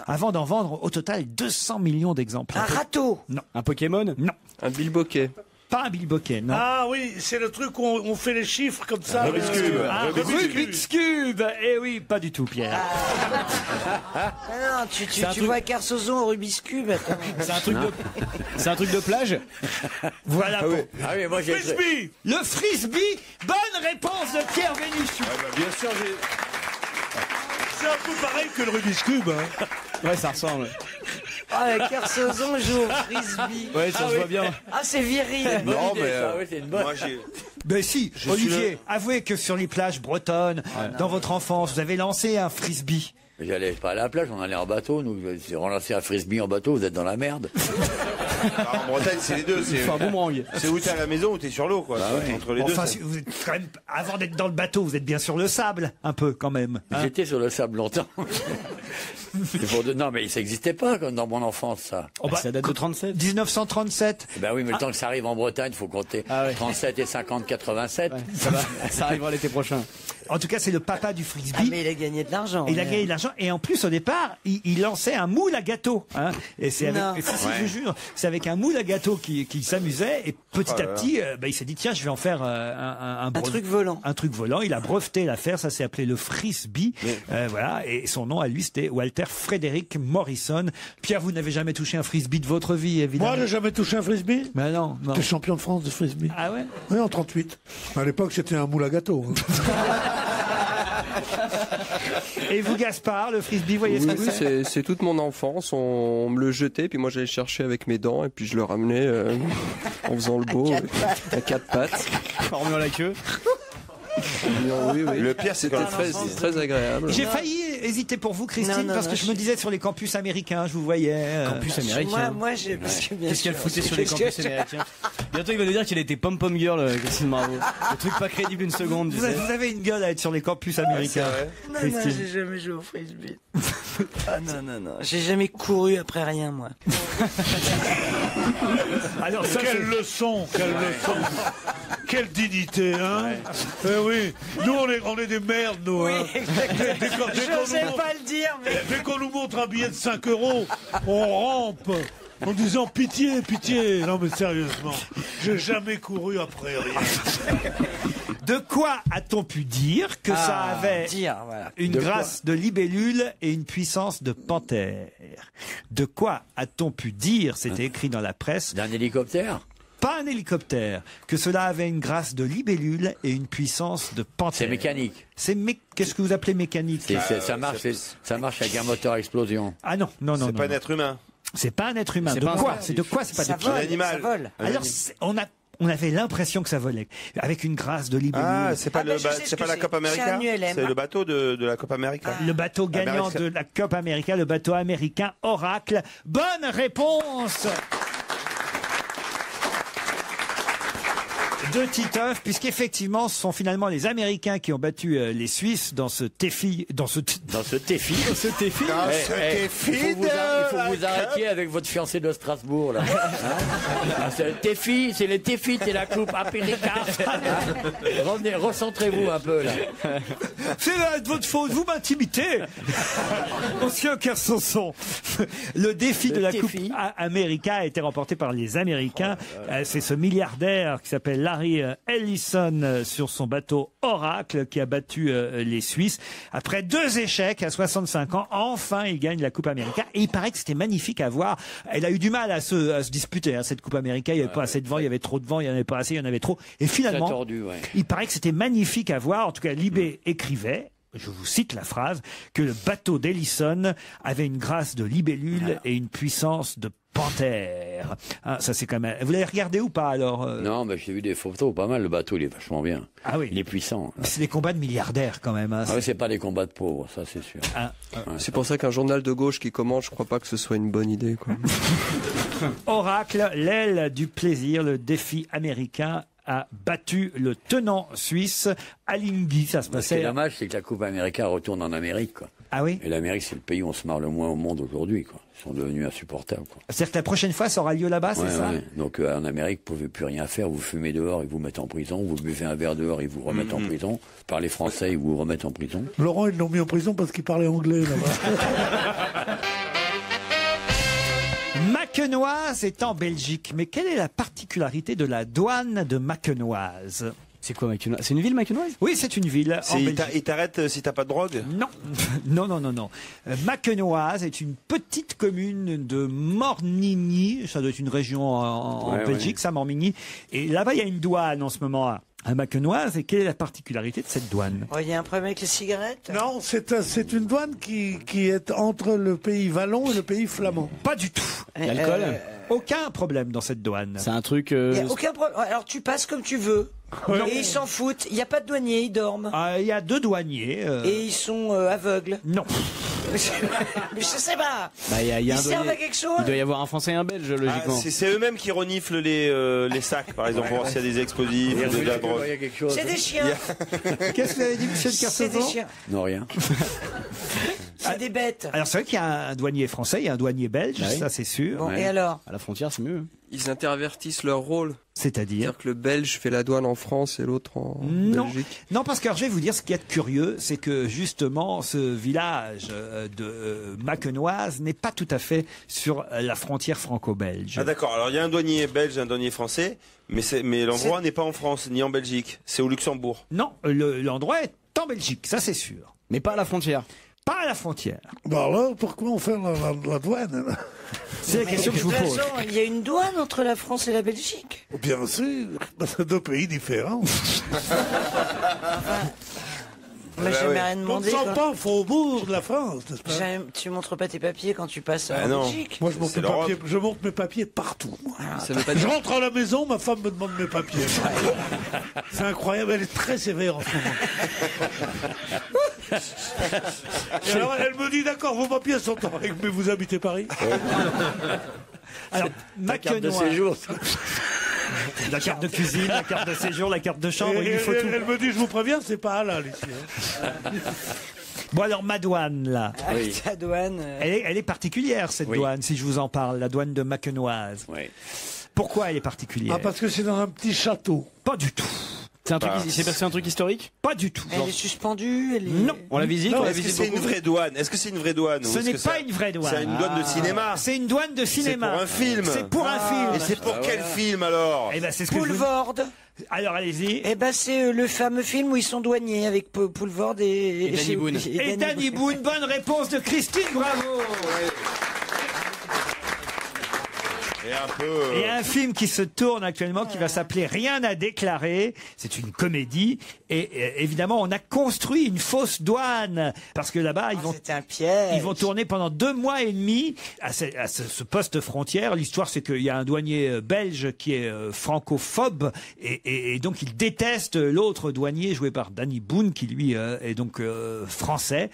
avant d'en vendre au total 200 millions d'exemplaires. Un râteau. Non. Un Pokémon? Non. Un bilboquet? Pas un bilboquet, non. Ah oui, c'est le truc où on fait les chiffres comme ça. Rubik's Cube. Un Rubik's Cube. Eh oui, pas du tout, Pierre. Non, tu vois Kersauzon au Rubik's Cube. C'est un truc de plage? Voilà. Ah oui, moi j'ai... Frisbee. Le frisbee. Bonne réponse de Pierre Bénichou. Bien sûr, C'est un peu pareil que le Rubik's Cube. Hein. Ouais, ça ressemble. Ah, Kersauzon joue au frisbee. Ouais, ça se voit bien. Ah, c'est viril. Non, mais c'est une bonne. moi j'ai. Ben si, Olivier, avouez que sur les plages bretonnes, dans votre enfance, vous avez lancé un frisbee. J'allais pas à la plage, on allait en bateau. Nous, si on lançait un frisbee en bateau, vous êtes dans la merde. En Bretagne, c'est les deux. C'est un boomerang. C'est où t'es à la maison ou t'es sur l'eau, quoi. Entre les deux. Enfin, ça- si vous êtes quand même, avant d'être dans le bateau, vous êtes bien sur le sable, un peu quand même. hein. J'étais sur le sable longtemps. Non, mais ça n'existait pas comme dans mon enfance, ça. Oh bah, Ça date de 37. 1937. Ben oui, mais le temps que ça arrive en Bretagne, il faut compter 37 et 50, 87. Ça arrivera l'été prochain. En tout cas, c'est le papa du Ah, frisbee. mais il a gagné de l'argent. Il a gagné de l'argent et en plus au départ il lançait un moule à gâteau. Hein, et c'est avec, Non. et si, je vous jure, c'est avec un moule à gâteau qu'il s'amusait et petit à petit il s'est dit tiens je vais en faire un truc volant. Un truc volant. Il a breveté l'affaire, ça s'est appelé le frisbee. Voilà et son nom à lui c'était Walter Frederick Morrison. Pierre, vous n'avez jamais touché un frisbee de votre vie évidemment. Moi, j'ai jamais touché un frisbee. Mais non. J'étais champion de France de frisbee. Ah ouais. Oui, en 38. À l'époque, c'était un moule à gâteau. hein. Et vous Gaspard, le frisbee, voyez Oui, ce que oui, c'est c'est toute mon enfance. On me le jetait, puis moi j'allais le chercher avec mes dents, et puis je le ramenais en faisant le beau à quatre pattes. En remuant la queue. Oui, oui. Le pire, c'est C'était quand très agréable. J'ai failli hésiter pour vous, Christine, Non, parce que je me disais sur les campus américains, je vous voyais. Campus américain. Moi, j'ai. parce que bien Qu'est-ce qu'elle sûr, foutait sur les campus américains? Bientôt, il va nous dire qu'il était pom-pom girl, Christine Marot. Le truc pas crédible une seconde, tu sais. Vous avez une gueule à être sur les campus américains. Non, Christine. j'ai jamais joué au frisbee. Ah non. J'ai jamais couru après rien, moi. Alors, ça, Quelle leçon, quelle leçon. Quelle dignité, hein. Eh oui, nous on est des merdes, nous. hein. Dès qu'on Je sais nous montre- pas le dire, mais. dès qu'on nous montre un billet de 5 euros, on rampe en disant pitié, pitié. Non mais sérieusement, j'ai jamais couru après rien. de quoi a-t-on pu dire que ça avait Voilà. une De grâce de libellule et une puissance de panthère? De quoi a-t-on pu dire, c'était écrit dans la presse, D'un hélicoptère? pas un hélicoptère, que cela avait une grâce de libellule et une puissance de panthère? C'est mécanique. Qu'est-ce que vous appelez mécanique? Ça marche avec un moteur à explosion. Ah non. c'est pas un être humain. C'est pas un être humain. C'est De pas un quoi? sportif. C'est de quoi? C'est pas Ça de vole, Un animal. ça vole. Alors, on avait l'impression que ça volait, avec une grâce de libellule. Ah, c'est pas, Ah, bah, je sais ce c'est pas que la c'est. Copa C'est América. un ULM. C'est le bateau de la Copa América. Le bateau gagnant América. de la Coupe América, le bateau américain Oracle. Bonne réponse de Titeuf, puisqu'effectivement, ce sont finalement les Américains qui ont battu les Suisses dans ce TEFI. Dans ce TEFI. Il faut que vous arrêtiez avec votre fiancé de Strasbourg, là. C'est le TEFI, c'est les TEFI, c'est la Coupe América. Revenez, recentrez-vous un peu, là. C'est de votre faute, vous m'intimitez. Monsieur Kersonson, le défi de la Coupe América a été remporté par les Américains. C'est ce milliardaire qui s'appelle Larry Ellison sur son bateau Oracle qui a battu les Suisses. Après 2 échecs à 65 ans, enfin il gagne la Coupe América. Et il paraît que c'était magnifique à voir. Elle a eu du mal à se disputer, cette Coupe América. Il n'y avait pas assez de vent, il y avait trop de vent, il n'y en avait pas assez, il y en avait trop. Et finalement, il paraît que c'était magnifique à voir. En tout cas, Libé écrivait, je vous cite la phrase, que le bateau d'Ellison avait une grâce de libellule et une puissance de panthère. Ah, ça c'est quand même. Vous l'avez regardé ou pas alors Non, mais j'ai vu des photos, pas mal. Le bateau, il est vachement bien. Ah oui. Il est puissant. C'est des combats de milliardaires quand même. Ah oui, c'est pas des combats de pauvres, ça c'est sûr. C'est pour ça qu'un journal de gauche qui commente, je crois pas que ce soit une bonne idée, quoi. Oracle, l'aile du plaisir, le défi américain a battu le tenant suisse Alinghi. Ça se passait. Ce qui est dommage, c'est que la Coupe América retourne en Amérique, quoi. Ah oui. Et l'Amérique, c'est le pays où on se marre le moins au monde aujourd'hui, quoi. Ils sont devenus insupportables, quoi. C'est-à-dire que la prochaine fois, ça aura lieu là-bas, c'est ça? Donc en Amérique, vous pouvez plus rien faire. Vous fumez dehors, ils vous mettent en prison. Vous buvez un verre dehors, ils vous remettent en prison. Parlez français, ils vous remettent en prison. Laurent, ils l'ont mis en prison parce qu'il parlait anglais là-bas. Makenoise est en Belgique, mais quelle est la particularité de la douane de Makenoise? C'est quoi Makenoise? C'est une ville Makenoise? Oui, c'est une ville en Belgique. Il t'arrête si t'as pas de drogue? Non, non. Makenoise est une petite commune de Mornigny, ça doit être une région en Belgique, ça, Mornigny. Et là-bas, il y a une douane en ce moment à Makenoise. Et quelle est la particularité de cette douane? Il y a un problème avec les cigarettes? Non, c'est une douane qui est entre le pays wallon et le pays flamand. Pas du tout. L'alcool? Aucun problème dans cette douane. C'est un truc... Il n'y a aucun problème. Alors tu passes comme tu veux. Et ils s'en foutent. Il n'y a pas de douanier, ils dorment. Il y a 2 douaniers. Et ils sont aveugles. Non. Mais je sais pas. Ils servent à quelque chose. Il doit y avoir un Français et un Belge, logiquement. C'est eux-mêmes qui reniflent les sacs, par exemple, pour voir s'il y a des explosifs, de la drogue. C'est des chiens. Qu'est-ce que vous avez dit, monsieur de C'est Kersauzon? des chiens. Non, rien. C'est des bêtes. Alors c'est vrai qu'il y a un douanier français, il y a un douanier belge, ça c'est sûr. Bon, et alors? À la frontière, c'est mieux. Ils intervertissent leur rôle. C'est-à-dire que le Belge fait la douane en France et l'autre en Belgique. Non, parce que alors, je vais vous dire ce qu'il y a de curieux, c'est que justement ce village de Makenoise n'est pas tout à fait sur la frontière franco-belge. Ah d'accord, alors il y a un douanier belge et un douanier français, mais l'endroit n'est pas en France ni en Belgique, c'est au Luxembourg. Non, l'endroit est en Belgique, ça c'est sûr. Mais pas à la frontière. Pas à la frontière. Bah alors, pourquoi on fait la douane? C'est la question que je vous pose. De toute façon, il y a une douane entre la France et la Belgique. Bien sûr, c'est 2 pays différents. Moi, j'ai rien demandé. On ne sent pas au faubourg de la France, n'est-ce pas? Tu montres pas tes papiers quand tu passes en Belgique? Moi, je montre mes papiers partout. Moi. Je rentre à la maison, ma femme me demande mes papiers. C'est incroyable, elle est très sévère en ce moment. Et alors, elle me dit, d'accord, vos papiers sont en règle, mais vous habitez Paris? Alors, ma carte de séjour. La carte de cuisine, la carte de séjour, la carte de chambre, il faut tout. Elle me dit, je vous préviens, c'est pas halal ici. Bon alors, ma douane, là. Ta douane. Elle est particulière, cette douane, si je vous en parle, la douane de Makenoise. Oui. Pourquoi elle est particulière? Parce que c'est dans un petit château. Pas du tout. C'est un truc historique? Pas du tout. Elle est suspendue, Non. On la visite? Est-ce que c'est une vraie douane? Est-ce que c'est une vraie douane? Ce n'est pas une vraie douane. C'est une douane de cinéma. C'est une douane de cinéma. C'est pour un film. C'est pour un film. Et c'est pour quel film alors? Eh ben, c'est ce que Poulvord. Alors allez-y. Eh ben c'est le fameux film où ils sont douaniers avec Poulvord et Danny Boone. Et Danny Boone. Bonne réponse de Christine, bravo. Il y a un film qui se tourne actuellement qui va s'appeler Rien à déclarer. C'est une comédie et évidemment on a construit une fausse douane parce que là-bas c'était un piège. Ils vont tourner pendant 2 mois et demi à ce poste frontière. L'histoire c'est qu'il y a un douanier belge qui est francophobe et donc il déteste l'autre douanier joué par Danny Boone qui lui est donc français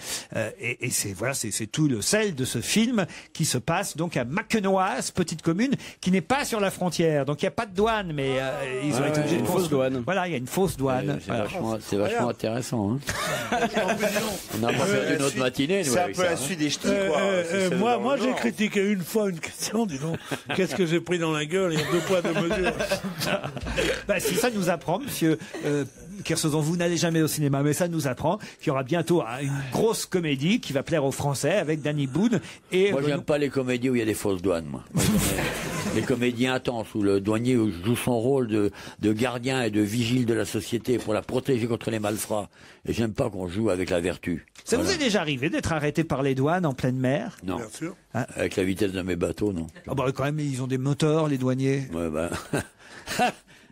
et c'est tout le sel de ce film qui se passe donc à Makenoise, petite commune qui n'est pas sur la frontière. Donc il n'y a pas de douane, mais ils ont été obligés de une fausse douane. Voilà, il y a une fausse douane. C'est vachement intéressant. Hein. On n'a pas perdu notre matinée. C'est un peu la suite des ch'tis, quoi. Moi, j'ai critiqué une fois une question, dis donc. Qu'est-ce que j'ai pris dans la gueule? Il y a 2 poids, 2 mesures. Si ça nous apprend, monsieur Kersozon, vous n'allez jamais au cinéma, mais ça nous apprend qu'il y aura bientôt une grosse comédie qui va plaire aux Français avec Danny Boone. Et moi, j'aime pas les comédies où il y a des fausses douanes. Moi. Les comédies intenses où le douanier joue son rôle de gardien et de vigile de la société pour la protéger contre les malfrats. Et j'aime pas qu'on joue avec la vertu. Ça vous est déjà arrivé d'être arrêté par les douanes en pleine mer? Non. Bien sûr. Avec la vitesse de mes bateaux, non. Quand même, ils ont des moteurs, les douaniers. Ouais,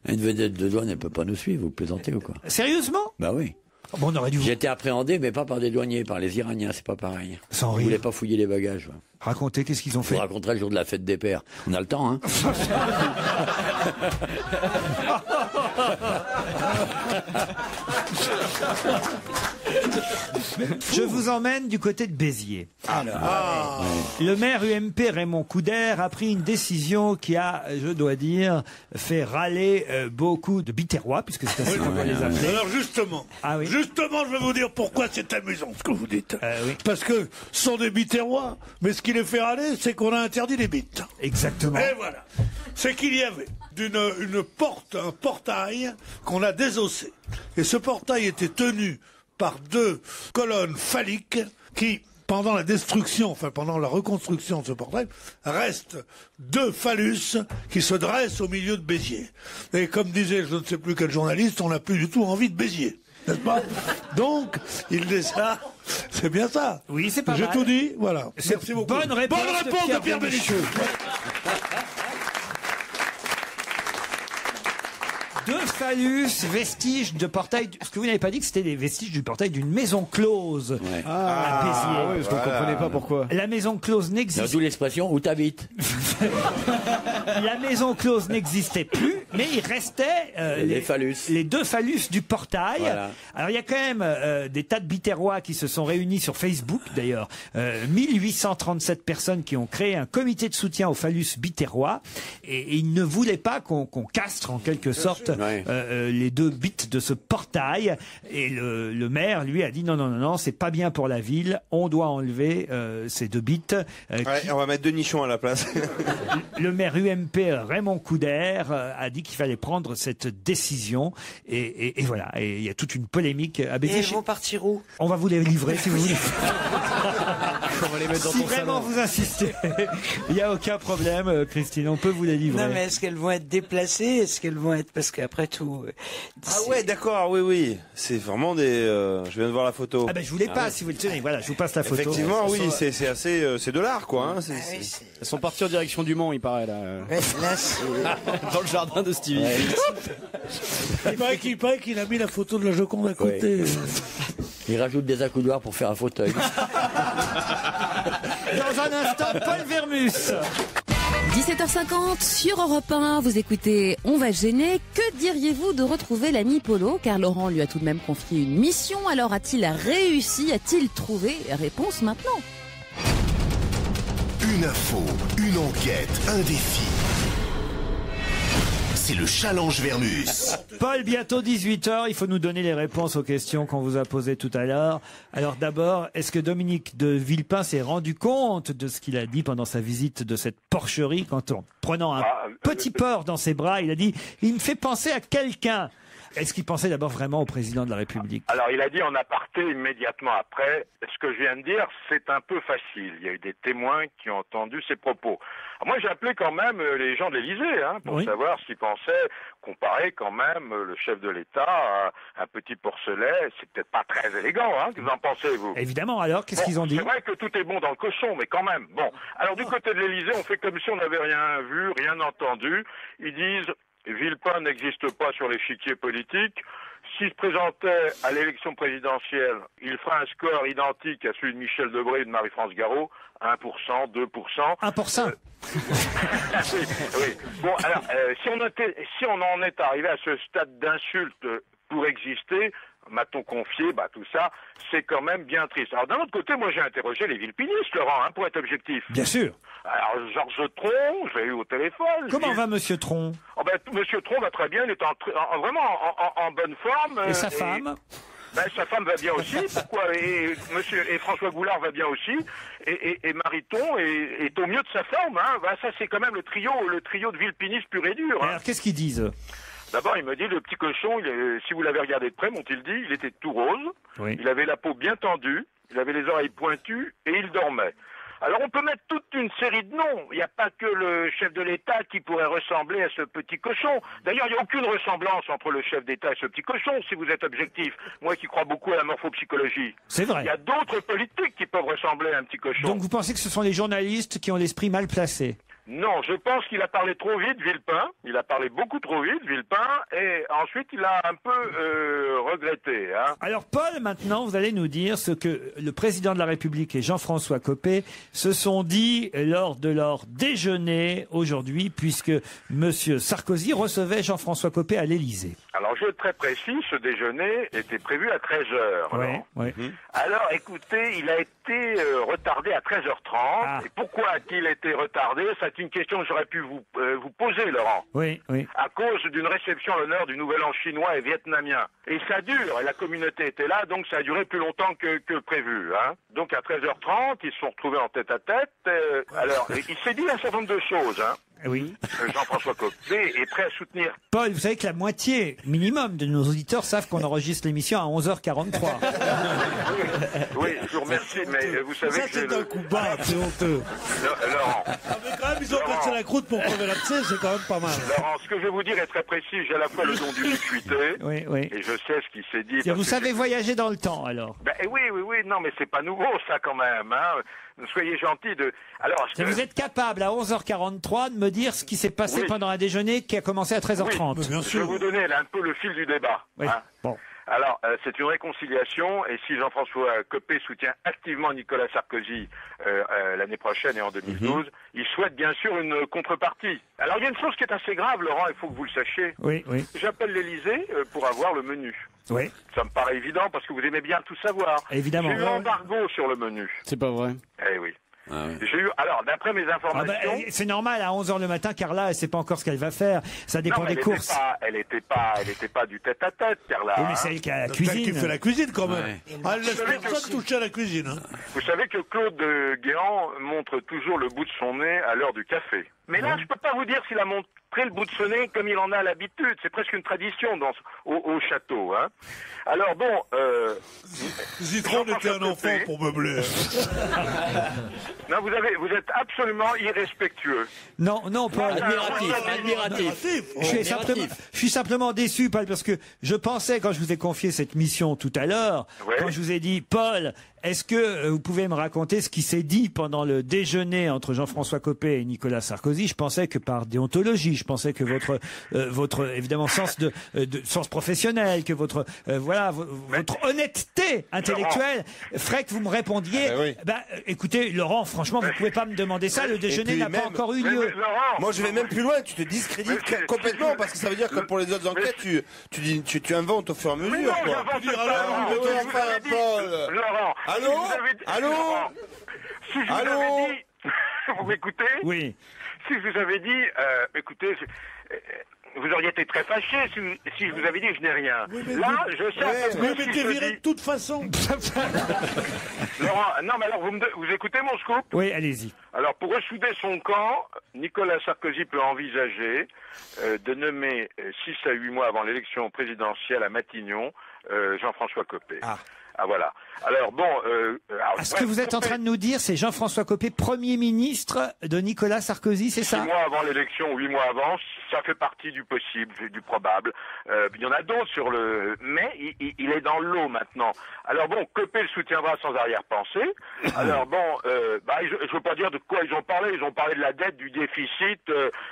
une vedette de douane, elle peut pas nous suivre, vous plaisantez ou quoi? Sérieusement? Bah oui. On aurait dû. J'ai été appréhendé, mais pas par des douaniers, par les Iraniens, c'est pas pareil. Sans Ils rire. voulaient pas fouiller les bagages. Ouais. Racontez, qu'est-ce qu'ils ont fait? Je vous raconterai le jour de la fête des pères. On a le temps, hein? Je vous emmène du côté de Béziers. Le maire UMP Raymond Couder a pris une décision qui a, je dois dire, fait râler beaucoup de Biterrois, puisque c'est ainsi qu'on doit les appeler. Alors justement, je vais vous dire pourquoi c'est amusant ce que vous dites. Parce que ce sont des Biterrois, mais ce qui les fait râler, c'est qu'on a interdit les bites. Exactement. Et voilà. C'est qu'il y avait un portail qu'on a désossé. Et ce portail était tenu par 2 colonnes phalliques qui, pendant la reconstruction de ce portail, restent 2 phallus qui se dressent au milieu de Béziers. Et comme disait je ne sais plus quel journaliste, on n'a plus du tout envie de Béziers. N'est-ce pas? Donc, il les a. C'est bien ça. Oui, c'est pas mal. J'ai tout dit, voilà. Merci beaucoup. Bonne réponse de Pierre Bénichou. 2 phallus, vestiges de portail. Ce que vous n'avez pas dit, que c'était des vestiges du portail d'une maison close à Béziers. Oui, parce qu'on comprenait pas pourquoi. La maison close n'existe. D'où l'expression où t'habites. La maison close n'existait plus, mais il restait les phallus. Les 2 phallus du portail. Voilà. Alors il y a quand même des tas de Biterrois qui se sont réunis sur Facebook, d'ailleurs. 1837 personnes qui ont créé un comité de soutien aux phallus biterrois, et ils ne voulaient pas qu'on castre en quelque sorte les 2 bites de ce portail. Et le maire, lui, a dit non, c'est pas bien pour la ville, on doit enlever ces 2 bites. On va mettre 2 nichons à la place. Le maire UMP Raymond Couder a dit qu'il fallait prendre cette décision, et voilà. Et il y a toute une polémique à Béziers. Et ils vont partir où? On va vous les livrer si vous voulez. On va les mettre dans Si ton vraiment salon. vous insistez, il n'y a aucun problème, Christine, on peut vous les livrer. Non, mais est-ce qu'elles vont être déplacées? Est-ce qu'elles vont être... Parce qu'après tout... D'accord, oui. C'est vraiment des... je viens de voir la photo. Ah ben je vous les passe si vous le tenez. Voilà, je vous passe la photo. Effectivement, oui, c'est assez... c'est de l'art, quoi. Hein. Elles sont parties en direction du Mans, il paraît, là. Dans le jardin de Stevie. Il paraît qu'il a mis la photo de la Joconde à côté. Il rajoute des accoudoirs pour faire un fauteuil. Dans un instant, Paul Vermus. 17h50 sur Europe 1, vous écoutez On va gêner. Que diriez-vous de retrouver l'ami Polo? Car Laurent lui a tout de même confié une mission. Alors a-t-il réussi? A-t-il trouvé? Réponse maintenant. Une info, une enquête, un défi. C'est le challenge Vermus. Paul, bientôt 18h, il faut nous donner les réponses aux questions qu'on vous a posées tout à l'heure. Alors d'abord, est-ce que Dominique de Villepin s'est rendu compte de ce qu'il a dit pendant sa visite de cette porcherie, quand en prenant un petit porc dans ses bras, il a dit « il me fait penser à quelqu'un ». Est-ce qu'il pensait d'abord vraiment au président de la République? Alors il a dit en aparté immédiatement après, ce que je viens de dire, c'est un peu facile. Il y a eu des témoins qui ont entendu ses propos. Alors, moi j'ai appelé quand même les gens de l'Élysée pour savoir s'ils pensaient comparer quand même le chef de l'État à un petit porcelet. C'est peut-être pas très élégant, que vous en pensez vous? Évidemment, alors qu'est-ce qu'ils ont dit? C'est vrai que tout est bon dans le cochon, mais quand même. Bon, alors du côté de l'Élysée, on fait comme si on n'avait rien vu, rien entendu. Ils disent... Villepin n'existe pas sur l'échiquier politique. S'il se présentait à l'élection présidentielle, il ferait un score identique à celui de Michel Debré et de Marie-France Garot, 1%, 2%. 1%. Oui. Bon, alors, si on en est arrivé à ce stade d'insulte pour exister, m'a-t-on confié, tout ça, c'est quand même bien triste. Alors d'un autre côté, moi j'ai interrogé les vilpinistes, Laurent, pour être objectif. Bien sûr. Alors Georges Tron, je l'ai eu au téléphone. Comment va Monsieur Tron? Monsieur Tron va très bien, il est vraiment en bonne forme. Et sa femme? Sa femme va bien aussi. Pourquoi? Et François Goulard va bien aussi. Et Mariton est au mieux de sa forme. Ça, c'est quand même le trio de vilpinistes pur et dur. Alors, qu'est-ce qu'ils disent? D'abord, il me dit, le petit cochon, si vous l'avez regardé de près, m'ont-ils dit, il était tout rose. Oui. Il avait la peau bien tendue. Il avait les oreilles pointues et il dormait. Alors on peut mettre toute une série de noms. Il n'y a pas que le chef de l'État qui pourrait ressembler à ce petit cochon. D'ailleurs, il n'y a aucune ressemblance entre le chef d'État et ce petit cochon, si vous êtes objectif. Moi qui crois beaucoup à la morphopsychologie. C'est vrai. Il y a d'autres politiques qui peuvent ressembler à un petit cochon. Donc vous pensez que ce sont les journalistes qui ont l'esprit mal placé? Non, je pense qu'il a parlé trop vite, Villepin. Il a parlé beaucoup trop vite, Villepin, et ensuite il a un peu regretté. Alors Paul, maintenant, vous allez nous dire ce que le président de la République et Jean-François Copé se sont dit lors de leur déjeuner aujourd'hui, puisque Monsieur Sarkozy recevait Jean-François Copé à l'Élysée. Alors je vais être très précis, ce déjeuner était prévu à 13h. Oui. Alors écoutez, il a été retardé à 13h30. Et pourquoi a-t-il été retardé? C'est une question que j'aurais pu vous poser, Laurent. Oui. À cause d'une réception à l'honneur du Nouvel An chinois et vietnamien. Et ça dure, et la communauté était là, donc ça a duré plus longtemps que prévu. Donc à 13h30, ils se sont retrouvés en tête-à-tête. Alors, il s'est dit un certain nombre de choses. Oui. Jean-François Copé est prêt à soutenir. Paul, vous savez que la moitié minimum de nos auditeurs savent qu'on enregistre l'émission à 11h43. Oui, je vous remercie, mais vous savez que c'est un coup bas, c'est honteux. Laurent. Mais quand même, ils ont cassé la croûte pour crever l'abcès, c'est quand même pas mal. Laurent, ce que je vais vous dire est très précis. J'ai à la fois le don d'ubiquité. Oui. Et je sais ce qui s'est dit. Vous savez voyager dans le temps, alors? Oui. Non, mais c'est pas nouveau, ça, quand même. Soyez gentil de... Alors, vous êtes capable, à 11h43, de me dire ce qui s'est passé pendant un déjeuner qui a commencé à 13h30. Oui, bien sûr. Je vais vous donner un peu le fil du débat. Oui. Bon. Alors, c'est une réconciliation, et si Jean-François Copé soutient activement Nicolas Sarkozy l'année prochaine et en 2012, il souhaite bien sûr une contrepartie. Alors, il y a une chose qui est assez grave, Laurent, il faut que vous le sachiez. Oui. J'appelle l'Élysée pour avoir le menu. Oui. Ça me paraît évident, parce que vous aimez bien tout savoir. Évidemment. J'ai eu embargo sur le menu. C'est pas vrai. Eh oui. J'ai eu, alors, d'après mes informations... c'est normal, à 11h le matin, Carla, elle sait pas encore ce qu'elle va faire. Ça dépend des courses. Elle était pas du tête-à-tête, Carla. Oui, mais c'est elle qui a la cuisine. Qui fait la cuisine, quand même. Elle laisse personne toucher à la cuisine. Vous savez que Claude Guéant montre toujours le bout de son nez à l'heure du café. Mais là, je peux pas vous dire s'il a montré le bout de son nez comme il en a l'habitude. C'est presque une tradition au château. Alors bon... Zitron était un enfant pour meubler. Non, vous êtes absolument irrespectueux. Non, Paul. Admiratif. Je suis simplement déçu, Paul, parce que je pensais, quand je vous ai confié cette mission tout à l'heure, quand je vous ai dit, Paul, est-ce que vous pouvez me raconter ce qui s'est dit pendant le déjeuner entre Jean-François Copé et Nicolas Sarkozy? Je pensais que par déontologie, je pensais que votre évidemment sens sens professionnel, que votre honnêteté intellectuelle ferait que vous me répondiez. Écoutez, Laurent, franchement, vous pouvez pas me demander ça. Le déjeuner n'a pas encore eu lieu. Moi, je vais même plus loin. Tu te discrédites complètement parce que ça veut dire que pour les autres enquêtes, tu inventes au fur et à mesure. Laurent. Allô? Si je vous avais dit... Vous m'écoutez? Oui. Si je vous avais dit... écoutez... Vous auriez été très fâché si je vous avais dit que je n'ai rien. Là, je sais... Mais t'es viré de toute façon. Laurent, non, mais alors vous écoutez mon scoop? Oui, allez-y. Alors, pour ressouder son camp, Nicolas Sarkozy peut envisager de nommer 6 à 8 mois avant l'élection présidentielle à Matignon Jean-François Copé. Ah voilà. Alors bon... ce que vous êtes en train de nous dire, c'est Jean-François Copé, Premier ministre de Nicolas Sarkozy, c'est ça? 6 mois avant l'élection, 8 mois avant, ça fait partie du possible, du probable. Il y en a d'autres sur le... Mais il est dans l'eau maintenant. Alors bon, Copé le soutiendra sans arrière-pensée. Alors bon, je veux pas dire de quoi ils ont parlé. Ils ont parlé de la dette, du déficit.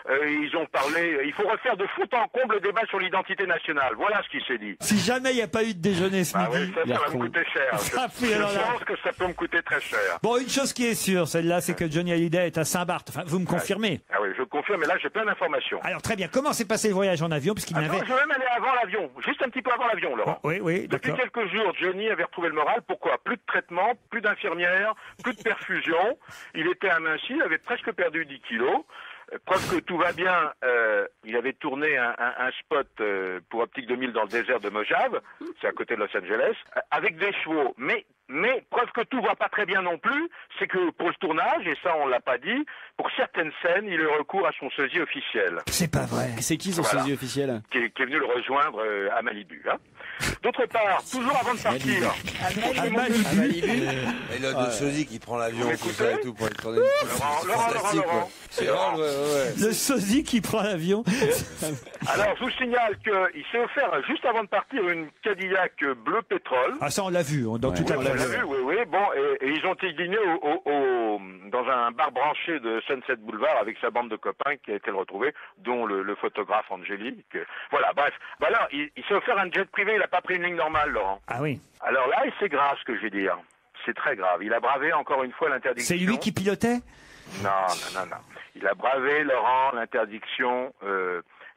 Ils ont parlé... Il faut refaire de fond en comble le débat sur l'identité nationale. Voilà ce qui s'est dit. Si jamais il n'y a pas eu de déjeuner ce midi... ça va me coûter cher. Je pense que ça peut me coûter très cher. Bon, une chose qui est sûre, celle-là, c'est que Johnny Hallyday est à Saint-Barth. Enfin, vous me confirmez? Ah oui, je confirme, mais là, j'ai plein d'informations. Alors, très bien. Comment s'est passé le voyage en avion? Puisqu'il n'avait... Je vais même aller avant l'avion, juste un petit peu avant l'avion, Laurent. Oui, Depuis d'accord. quelques jours, Johnny avait retrouvé le moral. Pourquoi? Plus de traitement, plus d'infirmières, plus de perfusion. Il était aminci, il avait presque perdu 10 kilos. Preuve que tout va bien, il avait tourné un spot pour Optique 2000 dans le désert de Mojave, c'est à côté de Los Angeles, avec des chevaux. Mais preuve que tout va pas très bien non plus, c'est que pour le tournage, et ça on l'a pas dit, pour certaines scènes, il a eu recours à son sosie officiel. C'est pas vrai. C'est qui son sosie officiel? Qui est venu le rejoindre à Malibu. Hein. D'autre part, toujours avant de partir... À Malibu. Et l'autre de sosie qui prend l'avion, tout ça et tout, pour aller tourner une Laurent. C'est drôle, ouais. Le sosie qui prend l'avion. Alors, je vous signale qu'il s'est offert, juste avant de partir, une Cadillac bleu pétrole. Ah, ça, on l'a vu, dans toute la On l'a vu, oui. Bon, et ils ont été dîner dans un bar branché de Sunset Boulevard avec sa bande de copains qui a été retrouvée, dont le photographe Angélique. Voilà, bref. Bah alors, il s'est offert un jet privé, il n'a pas pris une ligne normale, Laurent. Ah oui. Alors là, c'est grave ce que je vais dire. C'est très grave. Il a bravé encore une fois l'interdiction. C'est lui qui pilotait? Non. Il a bravé, Laurent, l'interdiction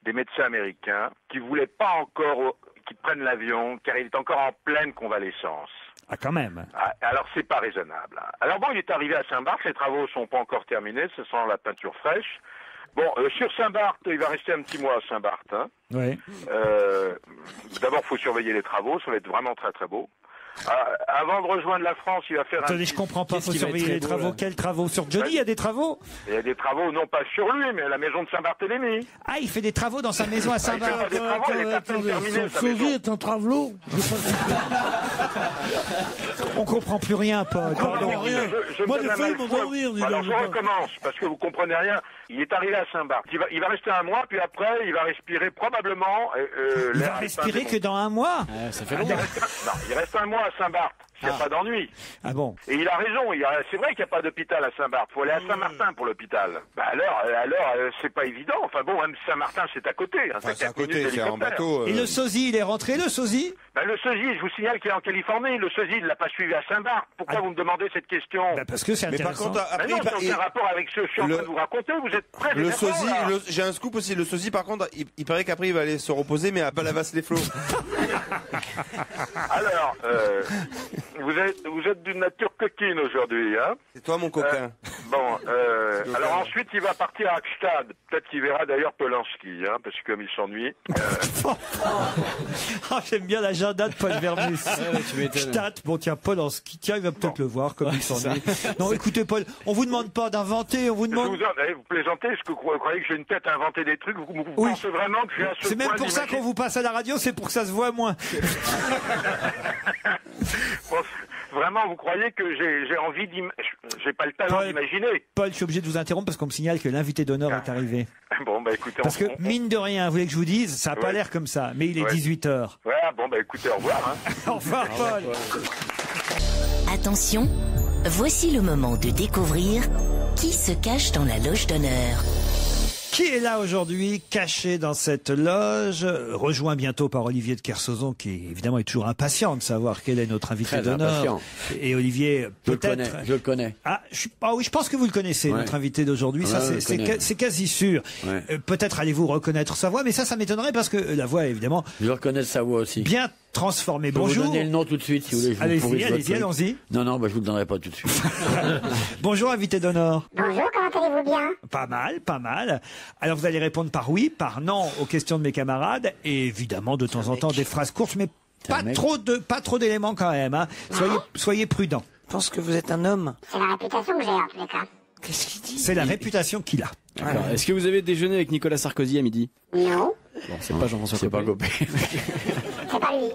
des médecins américains qui voulaient pas encore qu'ils prennent l'avion, car il est encore en pleine convalescence. Ah, quand même. Ah, alors, c'est pas raisonnable. Hein. Alors bon, il est arrivé à Saint-Barth, les travaux sont pas encore terminés, ce sent la peinture fraîche. Bon, sur Saint-Barth, il va rester un petit mois à Saint-Barth. Hein. Oui. D'abord, faut surveiller les travaux, ça va être vraiment très très beau. Avant de rejoindre la France, il va faire Attendez, je comprends pas, faut surveiller les travaux. Quels travaux? Sur Johnny, il y a des travaux? Il y a des travaux, non pas sur lui, mais à la maison de Saint-Barthélemy. Ah, il fait des travaux dans sa maison à Saint-Barth. Son sosie est un travelot. On comprend plus rien, Paul. Pardon. Moi, des fois, ils m'endormir. Alors, je recommence, parce que vous comprenez rien. Il est arrivé à Saint-Barth. Il va rester un mois, puis après, il va respirer probablement... il va respirer que dans un mois? Ça fait longtemps. Non, il reste un mois à Saint-Barth. Il n'y a pas d'ennui. Ah bon? Et il a raison. C'est vrai qu'il n'y a pas d'hôpital à Saint-Barth. Il faut aller à Saint-Martin pour l'hôpital. Bah alors, c'est pas évident. Enfin bon, même Saint-Martin, c'est à côté. Hein, c'est à côté, c'est en bateau. Et le sosie, il est rentré, le sosie? Ben, le sosie, je vous signale qu'il est en Californie. Le sosie, il ne l'a pas suivi à Saint-Barth. Pourquoi vous me demandez cette question? Parce que c'est intéressant. Mais par contre, après, non, ça n'a aucun rapport avec ce que je suis en train de vous raconter. Vous êtes très le sosie, j'ai un scoop aussi. Le sosie, par contre, il paraît qu'après, il va aller se reposer, mais à Palavas-les-Flots. Alors, vous êtes d'une nature coquine aujourd'hui, hein? C'est toi, mon copain. Alors ensuite, il va partir à Gstad. Peut-être qu'il verra d'ailleurs Polanski, hein, parce que comme il s'ennuie. J'aime bien l'agenda de Paul Vermus. Gstad, bon tiens, Polanski, tiens, il va peut-être le voir comme il s'ennuie. Non, écoutez, Paul, on vous demande pas d'inventer, on vous demande... Vous plaisantez, est-ce que vous croyez que j'ai une tête à inventer des trucs? Vous pensez vraiment que j'ai à ce C'est même point pour ça qu'on vous passe à la radio, c'est pour que ça se voit moins. Vraiment, vous croyez que j'ai envie j'ai pas le talent d'imaginer? Paul, je suis obligé de vous interrompre parce qu'on me signale que l'invité d'honneur est arrivé. Bon, bah écoutez... Parce que, mine de rien, vous voulez que je vous dise, ça n'a pas l'air comme ça, mais il est 18h. Ouais, bon, bah écoutez, au revoir. Hein. Au revoir, Paul. Attention, voici le moment de découvrir qui se cache dans la loge d'honneur. Qui est là aujourd'hui, caché dans cette loge, rejoint bientôt par Olivier de Kersauzon, qui évidemment est toujours impatient de savoir quel est notre invité d'honneur. Et Olivier, peut-être... Je le connais. Ah oui, je pense que vous le connaissez, notre invité d'aujourd'hui. Ça, c'est quasi sûr. Ouais. Peut-être allez-vous reconnaître sa voix, mais ça m'étonnerait parce que la voix, évidemment... Je reconnais sa voix aussi. Bien transformée. Bonjour. Je vais vous donner le nom tout de suite, si vous voulez. Allez-y, allons-y. Non, je vous le donnerai pas tout de suite. Bonjour, invité d'honneur. Bonjour, comment allez-vous bien? Pas mal. Alors, vous allez répondre par oui, par non aux questions de mes camarades, et évidemment, de temps en temps, des phrases courtes, mais pas trop d'éléments quand même. Hein. Soyez prudents. Je pense que vous êtes un homme. C'est la réputation que j'ai, en tous les cas. Qu'est-ce qu'il dit? C'est la réputation qu'il a. Alors, est-ce que vous avez déjeuné avec Nicolas Sarkozy à midi? Non. Bon, c'est pas Jean-François Copé. C'est pas lui.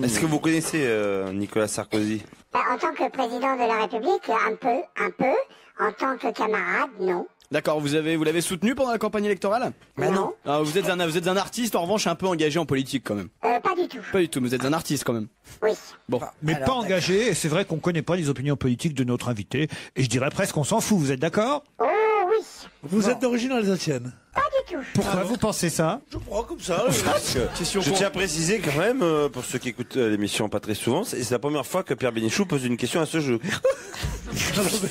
Est-ce que vous connaissez Nicolas Sarkozy? En tant que président de la République, un peu. En tant que camarade, non. D'accord, vous l'avez soutenu pendant la campagne électorale? Non. Alors, vous êtes un artiste, en revanche, un peu engagé en politique quand même. Pas du tout. Pas du tout, mais vous êtes un artiste quand même. Oui. Bon. Mais pas engagé, et c'est vrai qu'on connaît pas les opinions politiques de notre invité, et je dirais presque qu'on s'en fout, vous êtes d'accord? Oh oui. Vous êtes d'origine alsacienne? Pas du du tout. Pourquoi vous pensez ça? Je crois comme ça. Je tiens à préciser quand même, pour ceux qui écoutent l'émission pas très souvent, c'est la première fois que Pierre Bénichou pose une question à ce jeu.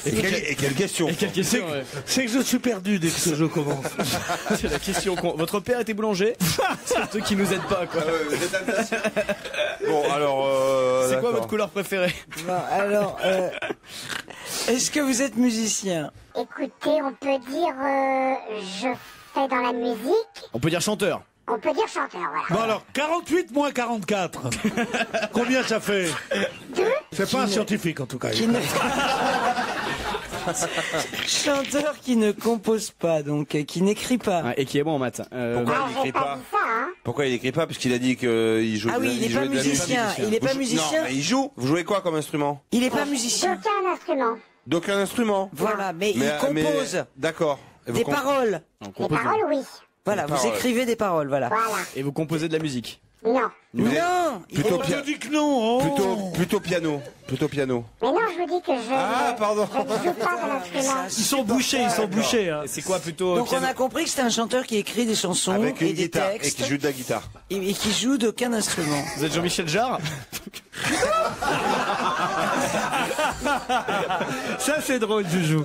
Et quelle question? C'est que je suis perdu dès que ce jeu commence. C'est la question. Votre père était boulanger? C'est un truc qui nous aide pas, quoi. Bon, alors. C'est quoi votre couleur préférée? Bon, alors, est-ce que vous êtes musicien? Écoutez, on peut dire je fais dans la musique. On peut dire chanteur. On peut dire chanteur, voilà. Bon alors, 48 moins 44. Combien ça fait? 2. C'est pas un scientifique en tout cas. Chanteur qui ne compose pas, donc qui n'écrit pas. Ouais, et qui est bon en maths. Pourquoi il n'écrit pas? Pourquoi il n'écrit pas? Parce qu'il a dit qu'il joue. Ah oui, il n'est pas musicien. Il n'est pas musicien. Non, mais il joue. Vous jouez quoi comme instrument? Il n'est pas musicien. D'aucun instrument. D'aucun instrument. Voilà, mais il compose. D'accord. Des paroles. Des paroles, oui. Voilà, vous écrivez des paroles, voilà. Et vous composez de la musique? Non. Non. Plutôt dit que non. Plutôt piano. Plutôt piano. Mais non, je vous dis que pardon. je ne joue pas de l'instrument. Ils sont bouchés. Hein. C'est quoi plutôt? Donc on a compris que c'est un chanteur qui écrit des chansons avec une et des guitare textes. et qui joue de la guitare. Et qui joue d'aucun instrument. Vous êtes Jean-Michel Jarre? Ça c'est drôle, Joujou.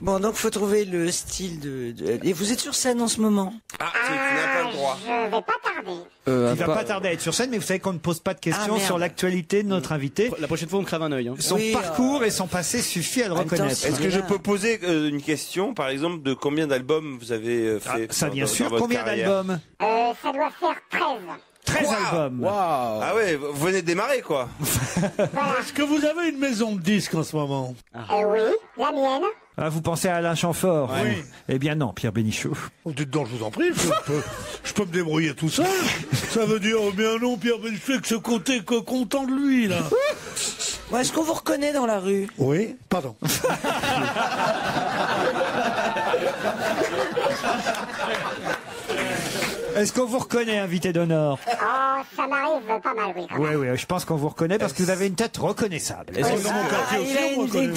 Bon, donc faut trouver le style de... Et vous êtes sur scène en ce moment? Tu n'as pas le droit. Je vais pas tarder. Il va pas tarder à être sur scène, mais vous savez qu'on ne pose pas de questions sur l'actualité de notre invité. La prochaine fois, on crève un œil. Hein. Son parcours et son passé suffit à le reconnaître. Est-ce que je peux poser une question, par exemple, de combien d'albums vous avez fait? Ça, bien sûr. dans votre Combien carrière? d'albums? Ça doit faire 13. 13 albums. Wow. Ah ouais, vous venez de démarrer, quoi. Est-ce que vous avez une maison de disques en ce moment? Oui, la mienne. Ah, vous pensez à Alain Chamfort? Oui. Eh bien non, Pierre Bénichou. Oh, dites donc, je vous en prie, je peux me débrouiller tout seul. Ça veut dire, oh bien non, Pierre Bénichou, que ce côté que content de lui, là. Bon, est-ce qu'on vous reconnaît dans la rue? Oui, pardon. Est-ce qu'on vous reconnaît, invité d'honneur? Oh, ça m'arrive pas mal, oui. Oui, je pense qu'on vous reconnaît parce que vous avez une tête reconnaissable. Il a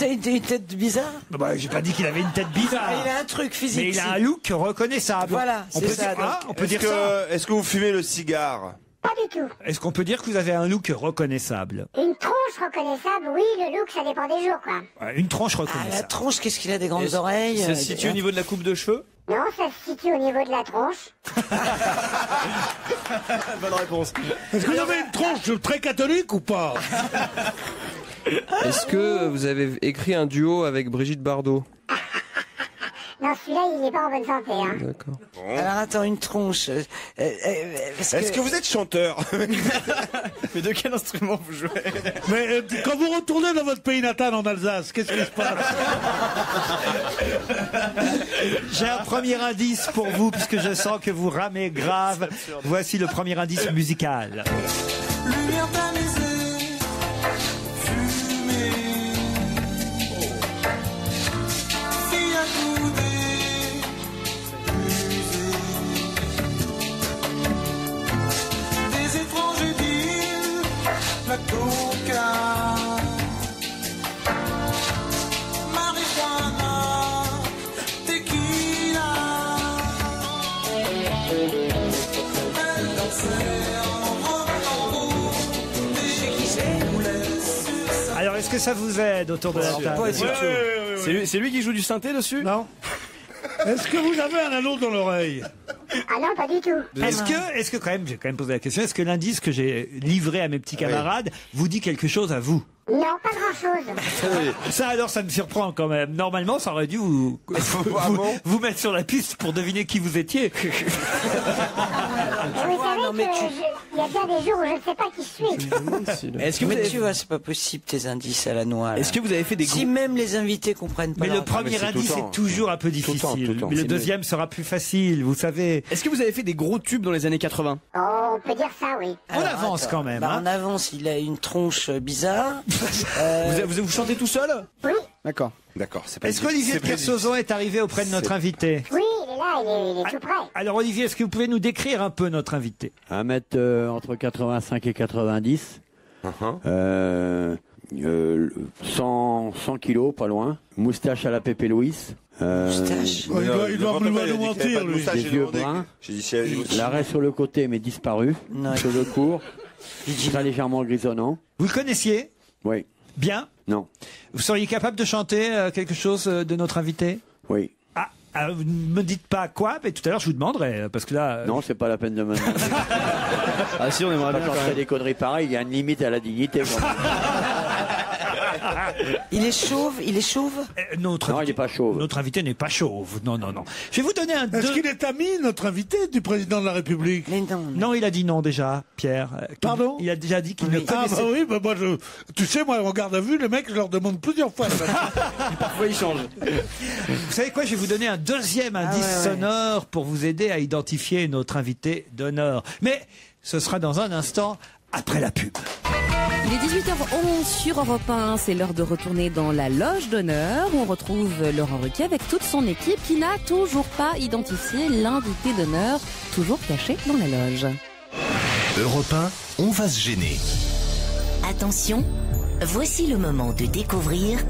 une tête bizarre? Bah, j'ai pas dit qu'il avait une tête bizarre. Il a un truc physique. Mais il a un look reconnaissable. Voilà, on c'est peut ça. dire, on peut dire ça. Est-ce que vous fumez le cigare? Pas du tout. Est-ce qu'on peut dire que vous avez un look reconnaissable? Une tronche reconnaissable, oui, le look, ça dépend des jours, quoi. Une tronche Ah, reconnaissable. la tronche, qu'est-ce qu'il a, des grandes oreilles? Ça se situe au niveau de la coupe de cheveux? Non, ça se situe au niveau de la tronche. Bonne réponse. Est-ce que vous avez une tronche très catholique ou pas? Est-ce que vous avez écrit un duo avec Brigitte Bardot? Non, celui-là, il n'est pas en bonne santé, hein. D'accord. Alors attends, une tronche. Est-ce que vous êtes chanteur? Mais de quel instrument vous jouez? Mais quand vous retournez dans votre pays natal en Alsace, qu'est-ce qui se passe? J'ai un premier indice pour vous puisque je sens que vous ramez grave. Voici le premier indice musical. Lumière tamisée, fumée, fille accoudée, usée, des étrangers d'îles, la coca, marijuana, tequila. Elle dansait en robe. Alors, est-ce que ça vous aide autour de la table? C'est lui qui joue du synthé dessus? Non. Est-ce que vous avez un anneau dans l'oreille? Ah non, pas du tout. Est-ce que quand même, j'ai quand même posé la question, est-ce que l'indice que j'ai livré à mes petits camarades vous dit quelque chose à vous? Non, pas grand-chose. Ça alors, ça me surprend quand même. Normalement, ça aurait dû vous mettre sur la piste pour deviner qui vous étiez. Et vous savez il y a bien des jours où je ne sais pas qui je suis. Est-ce que tu vois, c'est pas possible tes indices à la noix. Est-ce que vous avez fait des Si même les invités comprennent pas. Mais le premier indice est toujours un peu difficile. Mais le deuxième sera plus facile, vous savez. Est-ce que vous avez fait des gros tubes dans les années 80? Oh, on peut dire ça, oui. On avance quand même. On avance, il a une tronche bizarre. Vous chantez tout seul? Oui. D'accord. Est-ce qu'Olivier de Kersauzon est arrivé auprès de notre invité? Oui, il est là, il est tout près. Alors Olivier, est-ce que vous pouvez nous décrire un peu notre invité? 1 mètre entre 85 et 90. 100 kilos, pas loin. Moustache à la Pépé Louis. Il doit nous mentir, lui. Des yeux bruns. J'ai dit, si elle avait des L'arrêt sur le côté mais disparu. Cheveux courts. Très légèrement grisonnant. Vous le connaissiez? Oui. Bien? Non. Vous seriez capable de chanter quelque chose de notre invité? Oui. Vous ne me dites pas quoi, mais tout à l'heure je vous demanderai, parce que là... Non, c'est pas la peine de me demander. Ah si, on aimerait bien quand on fait des conneries pareilles, il y a une limite à la dignité. Il est chauve, Non, il n'est pas chauve. Notre invité n'est pas chauve. Non. Je vais vous donner un... Est-ce qu'il est ami, notre invité, du président de la République? Non, il a dit non déjà, Pierre. Pardon? Il a déjà dit qu'il ne connaissait... Ah bah oui, moi tu sais, moi en garde à vue, les mecs, je leur demande plusieurs fois. Parfois ils changent. Vous savez quoi, je vais vous donner un deuxième indice sonore pour vous aider à identifier notre invité d'honneur. Mais ce sera dans un instant, après la pub. Il est 18h11 sur Europe 1, c'est l'heure de retourner dans la loge d'honneur où on retrouve Laurent Ruquier avec toute son équipe qui n'a toujours pas identifié l'invité d'honneur, toujours caché dans la loge. Europe 1, on va se gêner. Attention, voici le moment de découvrir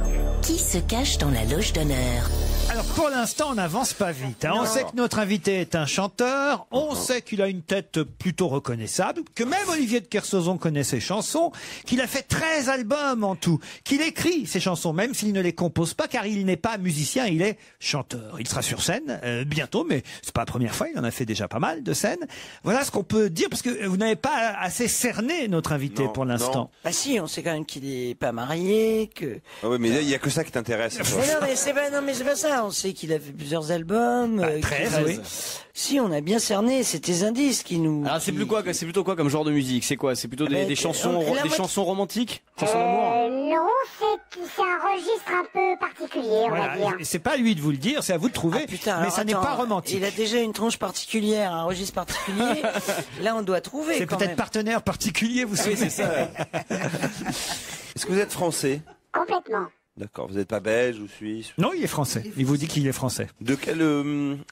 qui se cache dans la loge d'honneur. Alors pour l'instant, on n'avance pas vite. On sait que notre invité est un chanteur, on sait qu'il a une tête plutôt reconnaissable, que même Olivier de Kersauzon connaît ses chansons, qu'il a fait 13 albums en tout, qu'il écrit ses chansons, même s'il ne les compose pas, car il n'est pas musicien, il est chanteur. Il sera sur scène bientôt, mais c'est pas la première fois, il en a fait déjà pas mal de scènes. Voilà ce qu'on peut dire, parce que vous n'avez pas assez cerné notre invité pour l'instant. Bah si, on sait quand même qu'il est pas marié, que... Ah oui, mais il n'y a que ça qui t'intéresse. Mais c'est pas ça. On sait qu'il a fait plusieurs albums. 13, oui. Si, on a bien cerné, c'est tes indices qui nous... Alors c'est plutôt quoi comme genre de musique? C'est quoi? C'est plutôt des chansons chansons romantiques? Chansons d'amour? Non, c'est un registre un peu particulier, on va dire. C'est pas à lui de vous le dire, c'est à vous de trouver. Mais ça n'est pas romantique. Il a déjà une tronche particulière, un registre particulier. Là, on doit trouver. C'est peut-être partenaire particulier, vous savez. C'est ça. Est-ce que vous êtes français? Complètement. D'accord, vous n'êtes pas belge ou suisse? Non, il est français. Il vous dit qu'il est français. De quel...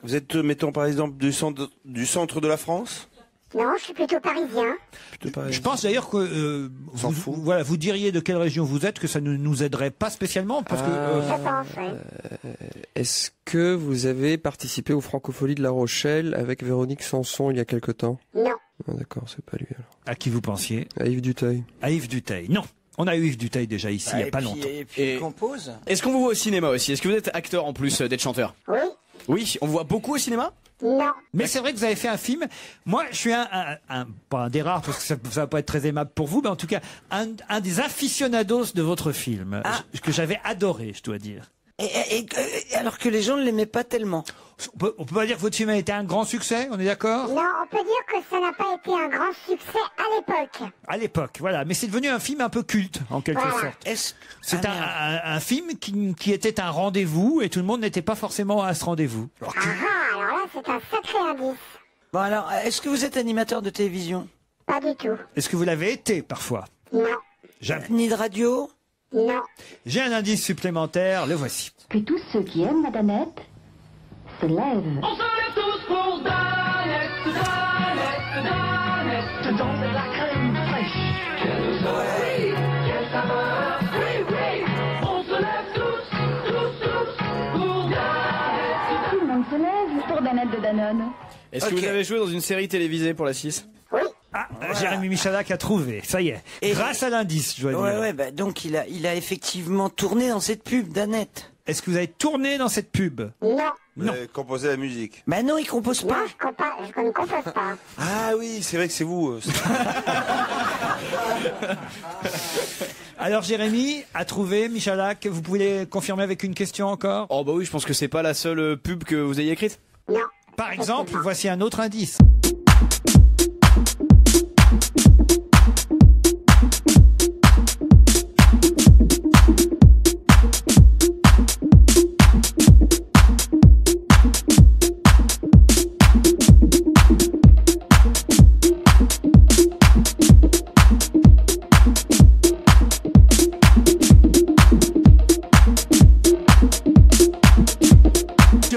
vous êtes, mettons par exemple, du centre de la France? Non, je suis plutôt parisien. Je pense d'ailleurs que vous diriez de quelle région vous êtes, que ça ne nous aiderait pas spécialement. Parce que, est-ce que vous avez participé aux Francopholies de La Rochelle avec Véronique Sanson il y a quelque temps? Non. Ah, d'accord, c'est pas lui alors. À qui vous pensiez? À Yves Duteil. À Yves Duteil, non. On a eu Yves Duteil déjà ici, il n'y a pas longtemps. Et puis il compose. Est-ce qu'on vous voit au cinéma aussi? Est-ce que vous êtes acteur en plus d'être chanteur? Oui. Oui, on vous voit beaucoup au cinéma? Non. Mais c'est vrai que vous avez fait un film. Moi, je suis pas un des rares, parce que ça va pas être très aimable pour vous, mais en tout cas, un des aficionados de votre film, que j'avais adoré, je dois dire. Et alors que les gens ne l'aimaient pas tellement. On peut pas dire que votre film a été un grand succès, on est d'accord? Non, on peut dire que ça n'a pas été un grand succès à l'époque. À l'époque, voilà. Mais c'est devenu un film un peu culte, en quelque sorte. C'est un film qui était un rendez-vous et tout le monde n'était pas forcément à ce rendez-vous. Alors là, c'est un sacré indice. Bon alors, est-ce que vous êtes animateur de télévision? Pas du tout. Est-ce que vous l'avez été parfois? Non. Jamais. Ni de radio? Non. J'ai un indice supplémentaire, le voici. Que tous ceux qui aiment la Danette se lèvent. On se lève tous pour Danette, Danette, Danette, dans de la crème fraîche. Quelle saveur, quelle saveur, oui, oui. On se lève tous pour Danette. Tout le monde se lève pour Danette de Danone. Est-ce que vous avez joué dans une série télévisée pour la 6? Oui. Jérémy Michalak a trouvé, ça y est. Grâce à l'indice, je dois dire. Ouais, bah, donc il a effectivement tourné dans cette pub, Danette. Est-ce que vous avez tourné dans cette pub? Non. Vous avez composé la musique? Bah non, il compose pas. Non, je ne compose pas. Ah oui, c'est vrai que c'est vous. Alors Jérémy a trouvé, Michalak, vous pouvez confirmer avec une question encore? Oh bah oui, je pense que c'est pas la seule pub que vous ayez écrite. Non. Par exemple, voici un autre indice.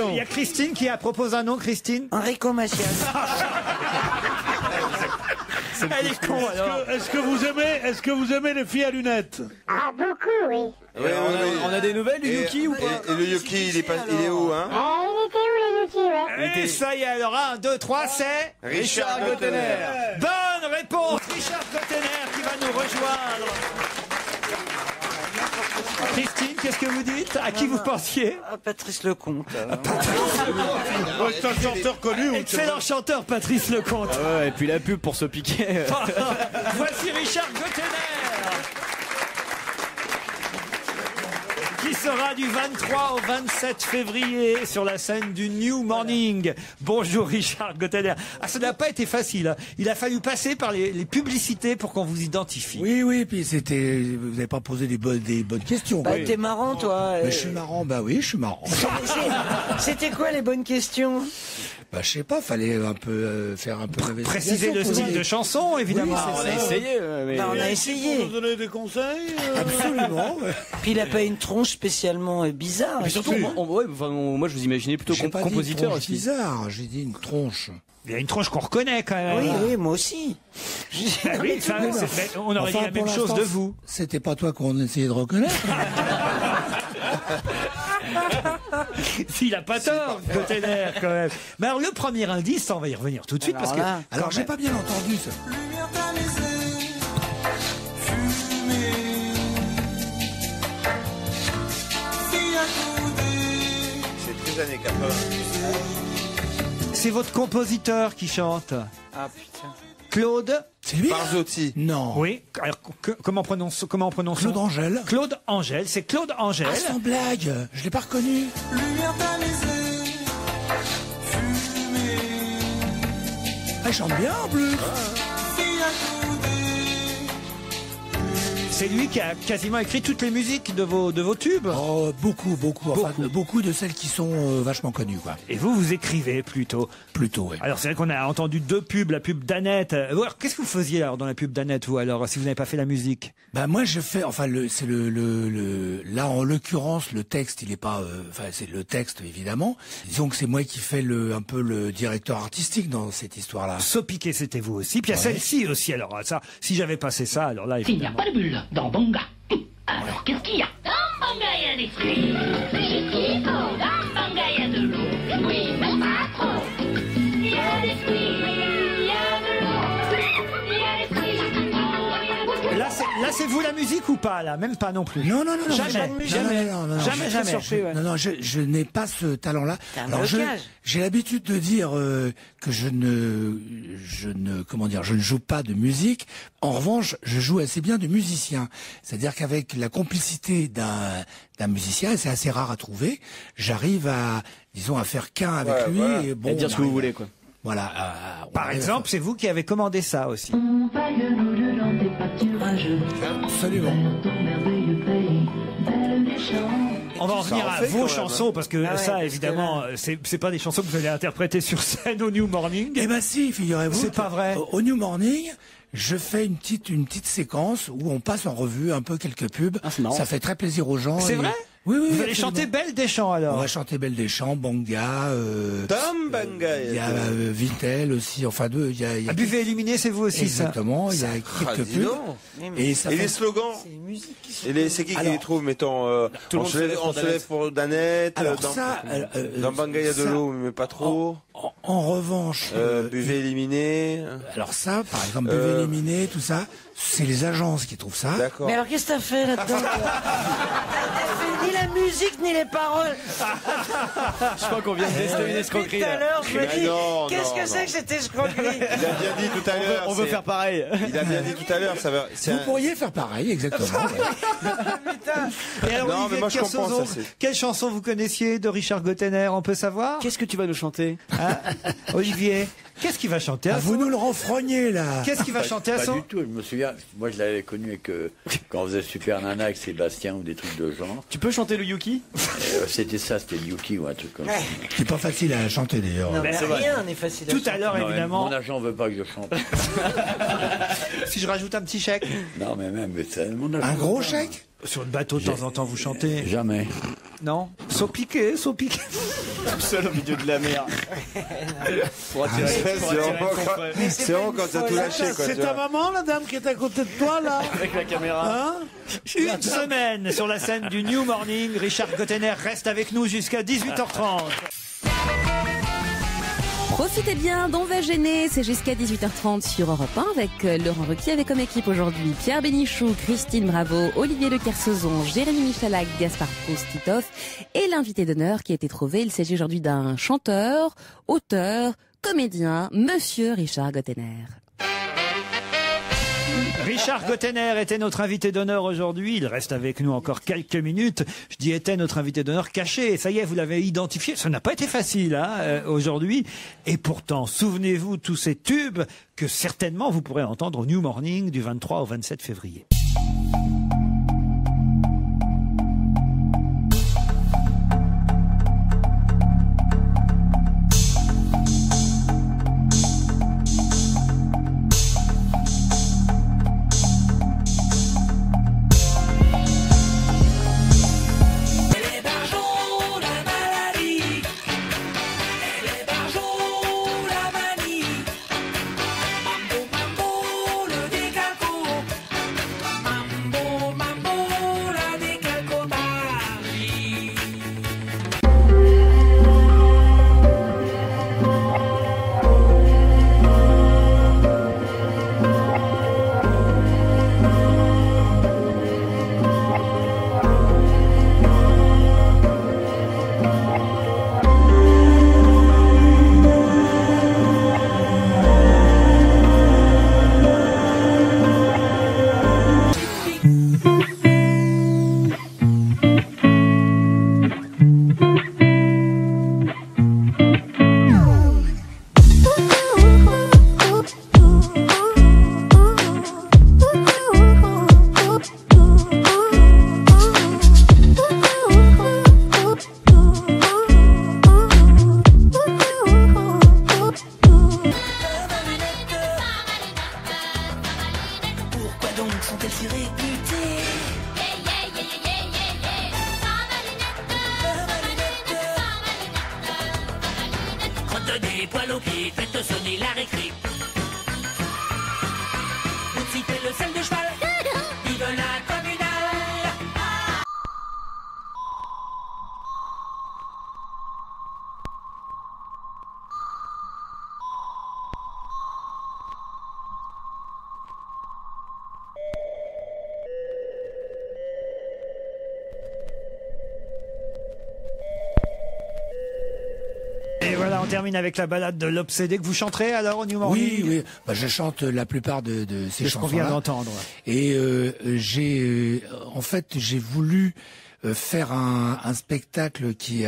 Il y a Christine qui propose un nom, Christine. Enrico Macias. Elle est con, alors. Est-ce que vous aimez les filles à lunettes? Ah, beaucoup, oui. On a des nouvelles, le Yuki ou pas? Et le Yuki, il est où, hein? Il était où, le Yuki, ouais? Et ça y est, alors 1, 2, 3, c'est Richard Gottener. Bonne réponse, Richard Gottener qui va nous rejoindre. Christine, qu'est-ce que vous dites? À qui vous pensiez? Ah, Patrice Lecomte. C'est un chanteur connu. Excellent chanteur, Patrice Lecomte. Ah ouais, et puis la pub pour se piquer. Voici Richard Gottener, qui sera du 23 au 27 février sur la scène du New Morning. Bonjour Richard Gottener. Ah, ça n'a pas été facile, hein. Il a fallu passer par les publicités pour qu'on vous identifie. Oui, puis vous n'avez pas posé des bonnes questions. Bah, t'es marrant, toi. Mais je suis marrant, bah oui, je suis marrant. C'était quoi les bonnes questions? Bah, je sais pas, fallait un peu faire un peu d'investigation. Préciser le style de chanson, évidemment. Oui, On a essayé. On a essayé. Vous donner des conseils? Absolument. Puis il a pas une tronche spécialement bizarre. Mais surtout, moi je vous imaginais plutôt J'ai pas dit compositeur tronche aussi. bizarre, j'ai dit une tronche. Il y a une tronche qu'on reconnaît quand même. Oui, moi aussi. Ah oui, ça, on aurait dit la même chose de vous. C'était pas toi qu'on essayait de reconnaître. S'il a pas tort, Gottener, quand même. Mais alors, le premier indice, ça, on va y revenir tout de suite. Alors parce là, que, Alors j'ai pas bien entendu ça. C'est très années 80. c'est votre compositeur qui chante. Ah putain. Claude C'est lui? Barzotti. Non. Oui. Alors, comment on prononce Claude Angèle. Claude Angèle. C'est Claude Angèle. Ah, sans blague, je l'ai pas reconnu. Ah, il chante bien en plus. C'est lui qui a quasiment écrit toutes les musiques de vos tubes. Oh, beaucoup. Enfin, beaucoup de celles qui sont vachement connues, quoi. Et vous écrivez plutôt. Plutôt, oui. Alors c'est vrai qu'on a entendu deux pubs, la pub d'Annette. Alors qu'est-ce que vous faisiez alors dans la pub d'Annette, vous alors, si vous n'avez pas fait la musique? Bah moi je fais, enfin c'est là en l'occurrence le texte il est pas, enfin c'est le texte évidemment. Disons que c'est moi qui fais un peu le directeur artistique dans cette histoire-là. Sopiquet, c'était vous aussi. Puis il y a celle-ci aussi. Alors ça, si j'avais passé ça, alors là. S'il n'y a pas de bulle dans Bonga, alors qu'est-ce qu'il y a? Dans Bonga, il y a des fruits. C'est chez dans Bonga, il y a de l'eau. Oui, mais pas trop. Il y a des fruits, il y a de l'eau. Il y a des fruits. Là, c'est vous la musique ou pas là? Même pas non plus. Non. Jamais. Non, je n'ai pas ce talent-là. Alors j'ai l'habitude de dire que je ne joue pas de musique. En revanche, je joue assez bien de musicien. C'est-à-dire qu'avec la complicité d'un musicien, et c'est assez rare à trouver, j'arrive à faire qu'un avec lui. Voilà. Et bon, et dire ce que vous voulez, quoi. Voilà. Par exemple, c'est vous qui avez commandé ça aussi. Absolument. On va en venir à vos chansons parce que ça, évidemment, c'est pas des chansons que vous allez interpréter sur scène au New Morning. Eh ben si, figurez-vous. C'est pas vrai. Au New Morning, je fais une petite séquence où on passe en revue un peu quelques pubs. Ah, c'est marrant. Ça fait très plaisir aux gens. C'est vrai? Oui. Vous allez chanter Belle Deschamps alors? On va chanter Belle Deschamps, Bonga, Tom Banga. il y a Vintel aussi, enfin deux. Il y a Buvez éliminé, c'est vous aussi. Exactement. Il y a quelques pubs. Et les slogans? C'est qui les trouve, mettons, on se lève pour Danette, dans Banga il y a de l'eau, mais pas trop. En revanche, buvez éliminé. Alors ça, par exemple, buvez éliminé, tout ça, c'est les agences qui trouvent ça. D'accord. Mais alors qu'est-ce que t'as fait là-dedans? T'as fait ni la musique ni les paroles. Je crois qu'on vient de tester une escroquerie. Tout à l'heure, je me dis, non, qu'est-ce que c'est que cette escroquerie? Il a bien dit tout à l'heure. On veut faire pareil. Il a bien dit tout à l'heure. Vous pourriez faire pareil, exactement. Et alors, Non, Olivier mais moi, je Kersauzon, comprends, ça, c'est- quelle chanson vous connaissiez de Richard Gottener? On peut savoir? Qu'est-ce que tu vas nous chanter? Hein Olivier, qu'est-ce qu'il va chanter? Vous nous le renfrognez là. Qu'est-ce qu'il va chanter à Pas son? du tout, je me souviens, moi je l'avais connu avec, quand on faisait Super Nana avec Sébastien ou des trucs de genre. Tu peux chanter le Yuki? C'était le Yuki ou un truc comme ça. C'est pas facile à chanter d'ailleurs. Non, mais c'est vrai. rien n'est facile à Tout à l'heure, Non, mais évidemment. mon agent veut pas que je chante. Si je rajoute un petit chèque. Non, mais même, mon agent Un veut gros pas. chèque? Sur le bateau, de temps en temps, vous chantez. Jamais. Non. Saut piqué. Tout seul au milieu de la mer. Pour attirer C'est vraiment quand t'as tout lâché, quoi. C'est tu ta vois. maman, la dame qui est à côté de toi, là? Avec la caméra. Hein? Une semaine sur la scène du New Morning. Richard Gottener reste avec nous jusqu'à 18h30. Profitez bien d'On va gêner, c'est jusqu'à 18h30 sur Europe 1 avec Laurent Ruquier avec comme équipe aujourd'hui Pierre Bénichou, Christine Bravo, Olivier Le Kersauzon, Jérémy Michalak, Gaspard Proust-Titoff et l'invité d'honneur qui a été trouvé. Il s'agit aujourd'hui d'un chanteur, auteur, comédien, Monsieur Richard Gottener. Richard Gottener était notre invité d'honneur aujourd'hui. Il reste avec nous encore quelques minutes. Je dis était notre invité d'honneur caché. Ça y est, vous l'avez identifié. Ça n'a pas été facile aujourd'hui. Et pourtant, souvenez-vous tous ces tubes que certainement vous pourrez entendre au New Morning du 23 au 27 février. Des poils aux pieds, faites sonner la récré. Vous citez le sel de cheval, vive la communale. Et voilà, on termine avec la balade de l'obsédé que vous chanterez alors au New Morning. Oui. Bah, je chante la plupart de ces C'est ce qu'on chansons-là. vient d'entendre. Et en fait, j'ai voulu faire un spectacle qui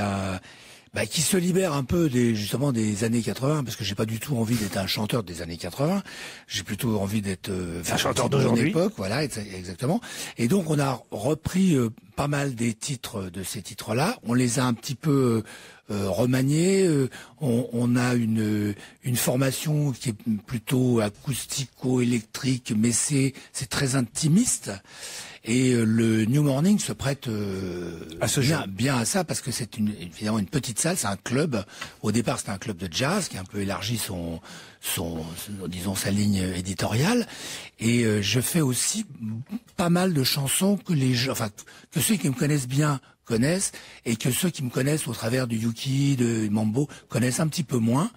se libère un peu justement des années 80, parce que j'ai pas du tout envie d'être un chanteur des années 80. J'ai plutôt envie d'être un chanteur de mon d'aujourd'hui. époque, voilà, exactement. Et donc on a repris pas mal des titres de ces titres-là. On les a un petit peu remaniés. On a une formation qui est plutôt acoustico-électrique, mais c'est très intimiste. Et le New Morning se prête bien à ça, parce que c'est évidemment une petite salle, c'est un club. Au départ, c'était un club de jazz qui a un peu élargi disons sa ligne éditoriale. Et je fais aussi pas mal de chansons que que ceux qui me connaissent bien connaissent, et que ceux qui me connaissent au travers du Yuki, de Mambo, connaissent un petit peu moins.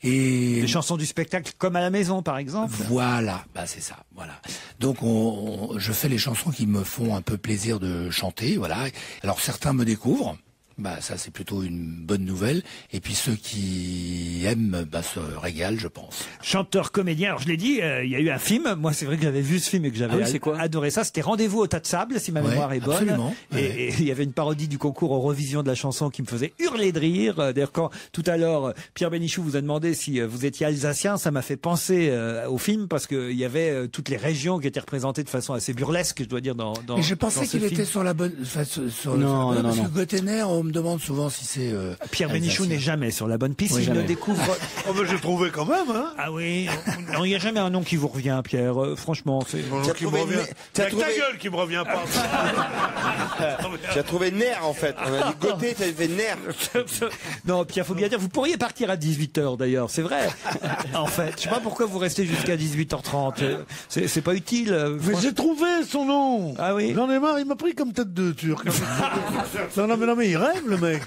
Et des chansons du spectacle comme à la maison, par exemple. Voilà, c'est ça. Voilà. Donc je fais les chansons qui me font un peu plaisir de chanter. Voilà. Alors certains me découvrent. Ça c'est plutôt une bonne nouvelle. Et puis ceux qui aiment se régalent, je pense. Chanteur, comédien. Alors je l'ai dit, il y a eu un film. Moi c'est vrai que j'avais vu ce film et que j'avais adoré ça. C'était Rendez-vous au tas de sable, si ma mémoire est bonne. Absolument. Et il y avait une parodie du concours Eurovision de la chanson qui me faisait hurler de rire. D'ailleurs quand tout à l'heure Pierre Bénichou vous a demandé si vous étiez alsacien, ça m'a fait penser au film, parce qu'il y avait toutes les régions qui étaient représentées de façon assez burlesque, je dois dire, dans Et je pensais qu'il était sur la bonne... Non. Parce que Gottener, on me me demande souvent si c'est... Pierre Bénichou n'est jamais sur la bonne piste. Oui, Il jamais. le découvre. Oh, mais j'ai trouvé quand même, hein. Ah oui. Non, il n'y a jamais un nom qui vous revient, Pierre. Franchement, c'est. Mon nom qui me revient. C'est ta gueule qui me revient pas. Tu as trouvé nerf en fait. On a dit Gauthier, tu as fait nerf. Non, Pierre, faut bien dire, vous pourriez partir à 18h d'ailleurs, c'est vrai. En fait, je sais pas pourquoi vous restez jusqu'à 18h30. C'est pas utile. Mais j'ai trouvé son nom. Ah oui. J'en ai marre, il m'a pris comme tête de turc. non, mais il rêve le mec.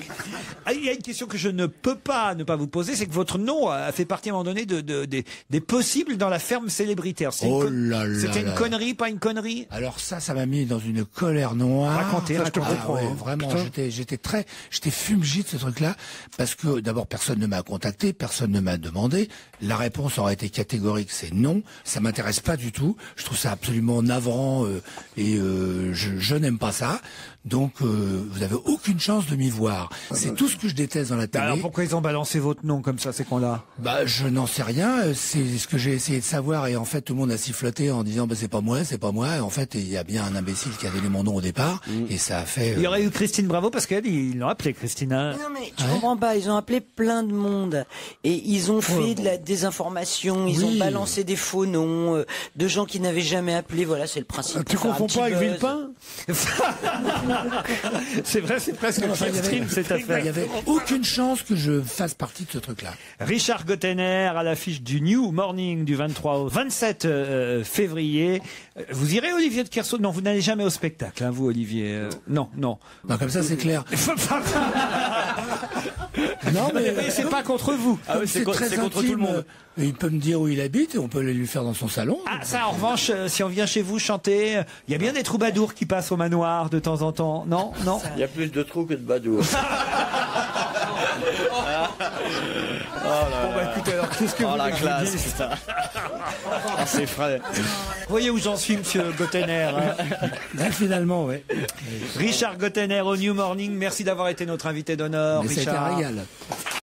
Ah, il y a une question que je ne peux pas ne pas vous poser, c'est que votre nom a fait partie à un moment donné des possibles dans la ferme célébritaire. Oh là là C'était une là. connerie, pas une connerie? Alors ça m'a mis dans une colère noire. Racontez, Ah, racontez. ouais, vraiment, j'étais fumegé de ce truc-là, parce que d'abord personne ne m'a contacté, personne ne m'a demandé. La réponse aurait été catégorique, c'est non. Ça m'intéresse pas du tout. Je trouve ça absolument navrant et je n'aime pas ça. Donc vous avez aucune chance de m'y voir. C'est tout ce que je déteste dans la télé. Alors pourquoi ils ont balancé votre nom comme ça, ces cons-là? Bah je n'en sais rien. C'est ce que j'ai essayé de savoir et en fait tout le monde a siffloté en disant bah c'est pas moi, c'est pas moi. Et en fait il y a bien un imbécile qui a donné mon nom au départ et ça a fait. Il y aurait eu Christine Bravo parce qu'elle, ils l'ont appelée Christine. Hein. Non mais tu comprends pas, ils ont appelé plein de monde et ils ont fait de la désinformation, ils ont balancé des faux noms de gens qui n'avaient jamais appelé. Voilà, c'est le principe. Tu confonds pas avec Villepin? C'est vrai, c'est presque extrême cette affaire. Il n'y avait aucune chance que je fasse partie de ce truc-là. Richard Gottener à l'affiche du New Morning du 23 au 27 février. Vous irez, Olivier de Kersauzon? Non, vous n'allez jamais au spectacle, hein, vous, Olivier. Non. Bah, comme ça, c'est clair. Non, mais c'est pas contre vous. Ah oui, c'est contre tout le monde. Il peut me dire où il habite et on peut aller lui faire dans son salon. Ah, ça, en revanche, si on vient chez vous chanter, il y a bien des troubadours qui passent au manoir de temps en temps. Non. Il y a plus de trous que de badours. Bon, bah écoutez, alors qu'est-ce que vous la voulez que je vous classe, dise putain. Ah, c'est frais. Vous voyez où j'en suis, monsieur Gottener, hein. Finalement, ouais. Richard Gottener au New Morning, merci d'avoir été notre invité d'honneur, Mais Richard. c'était un régal.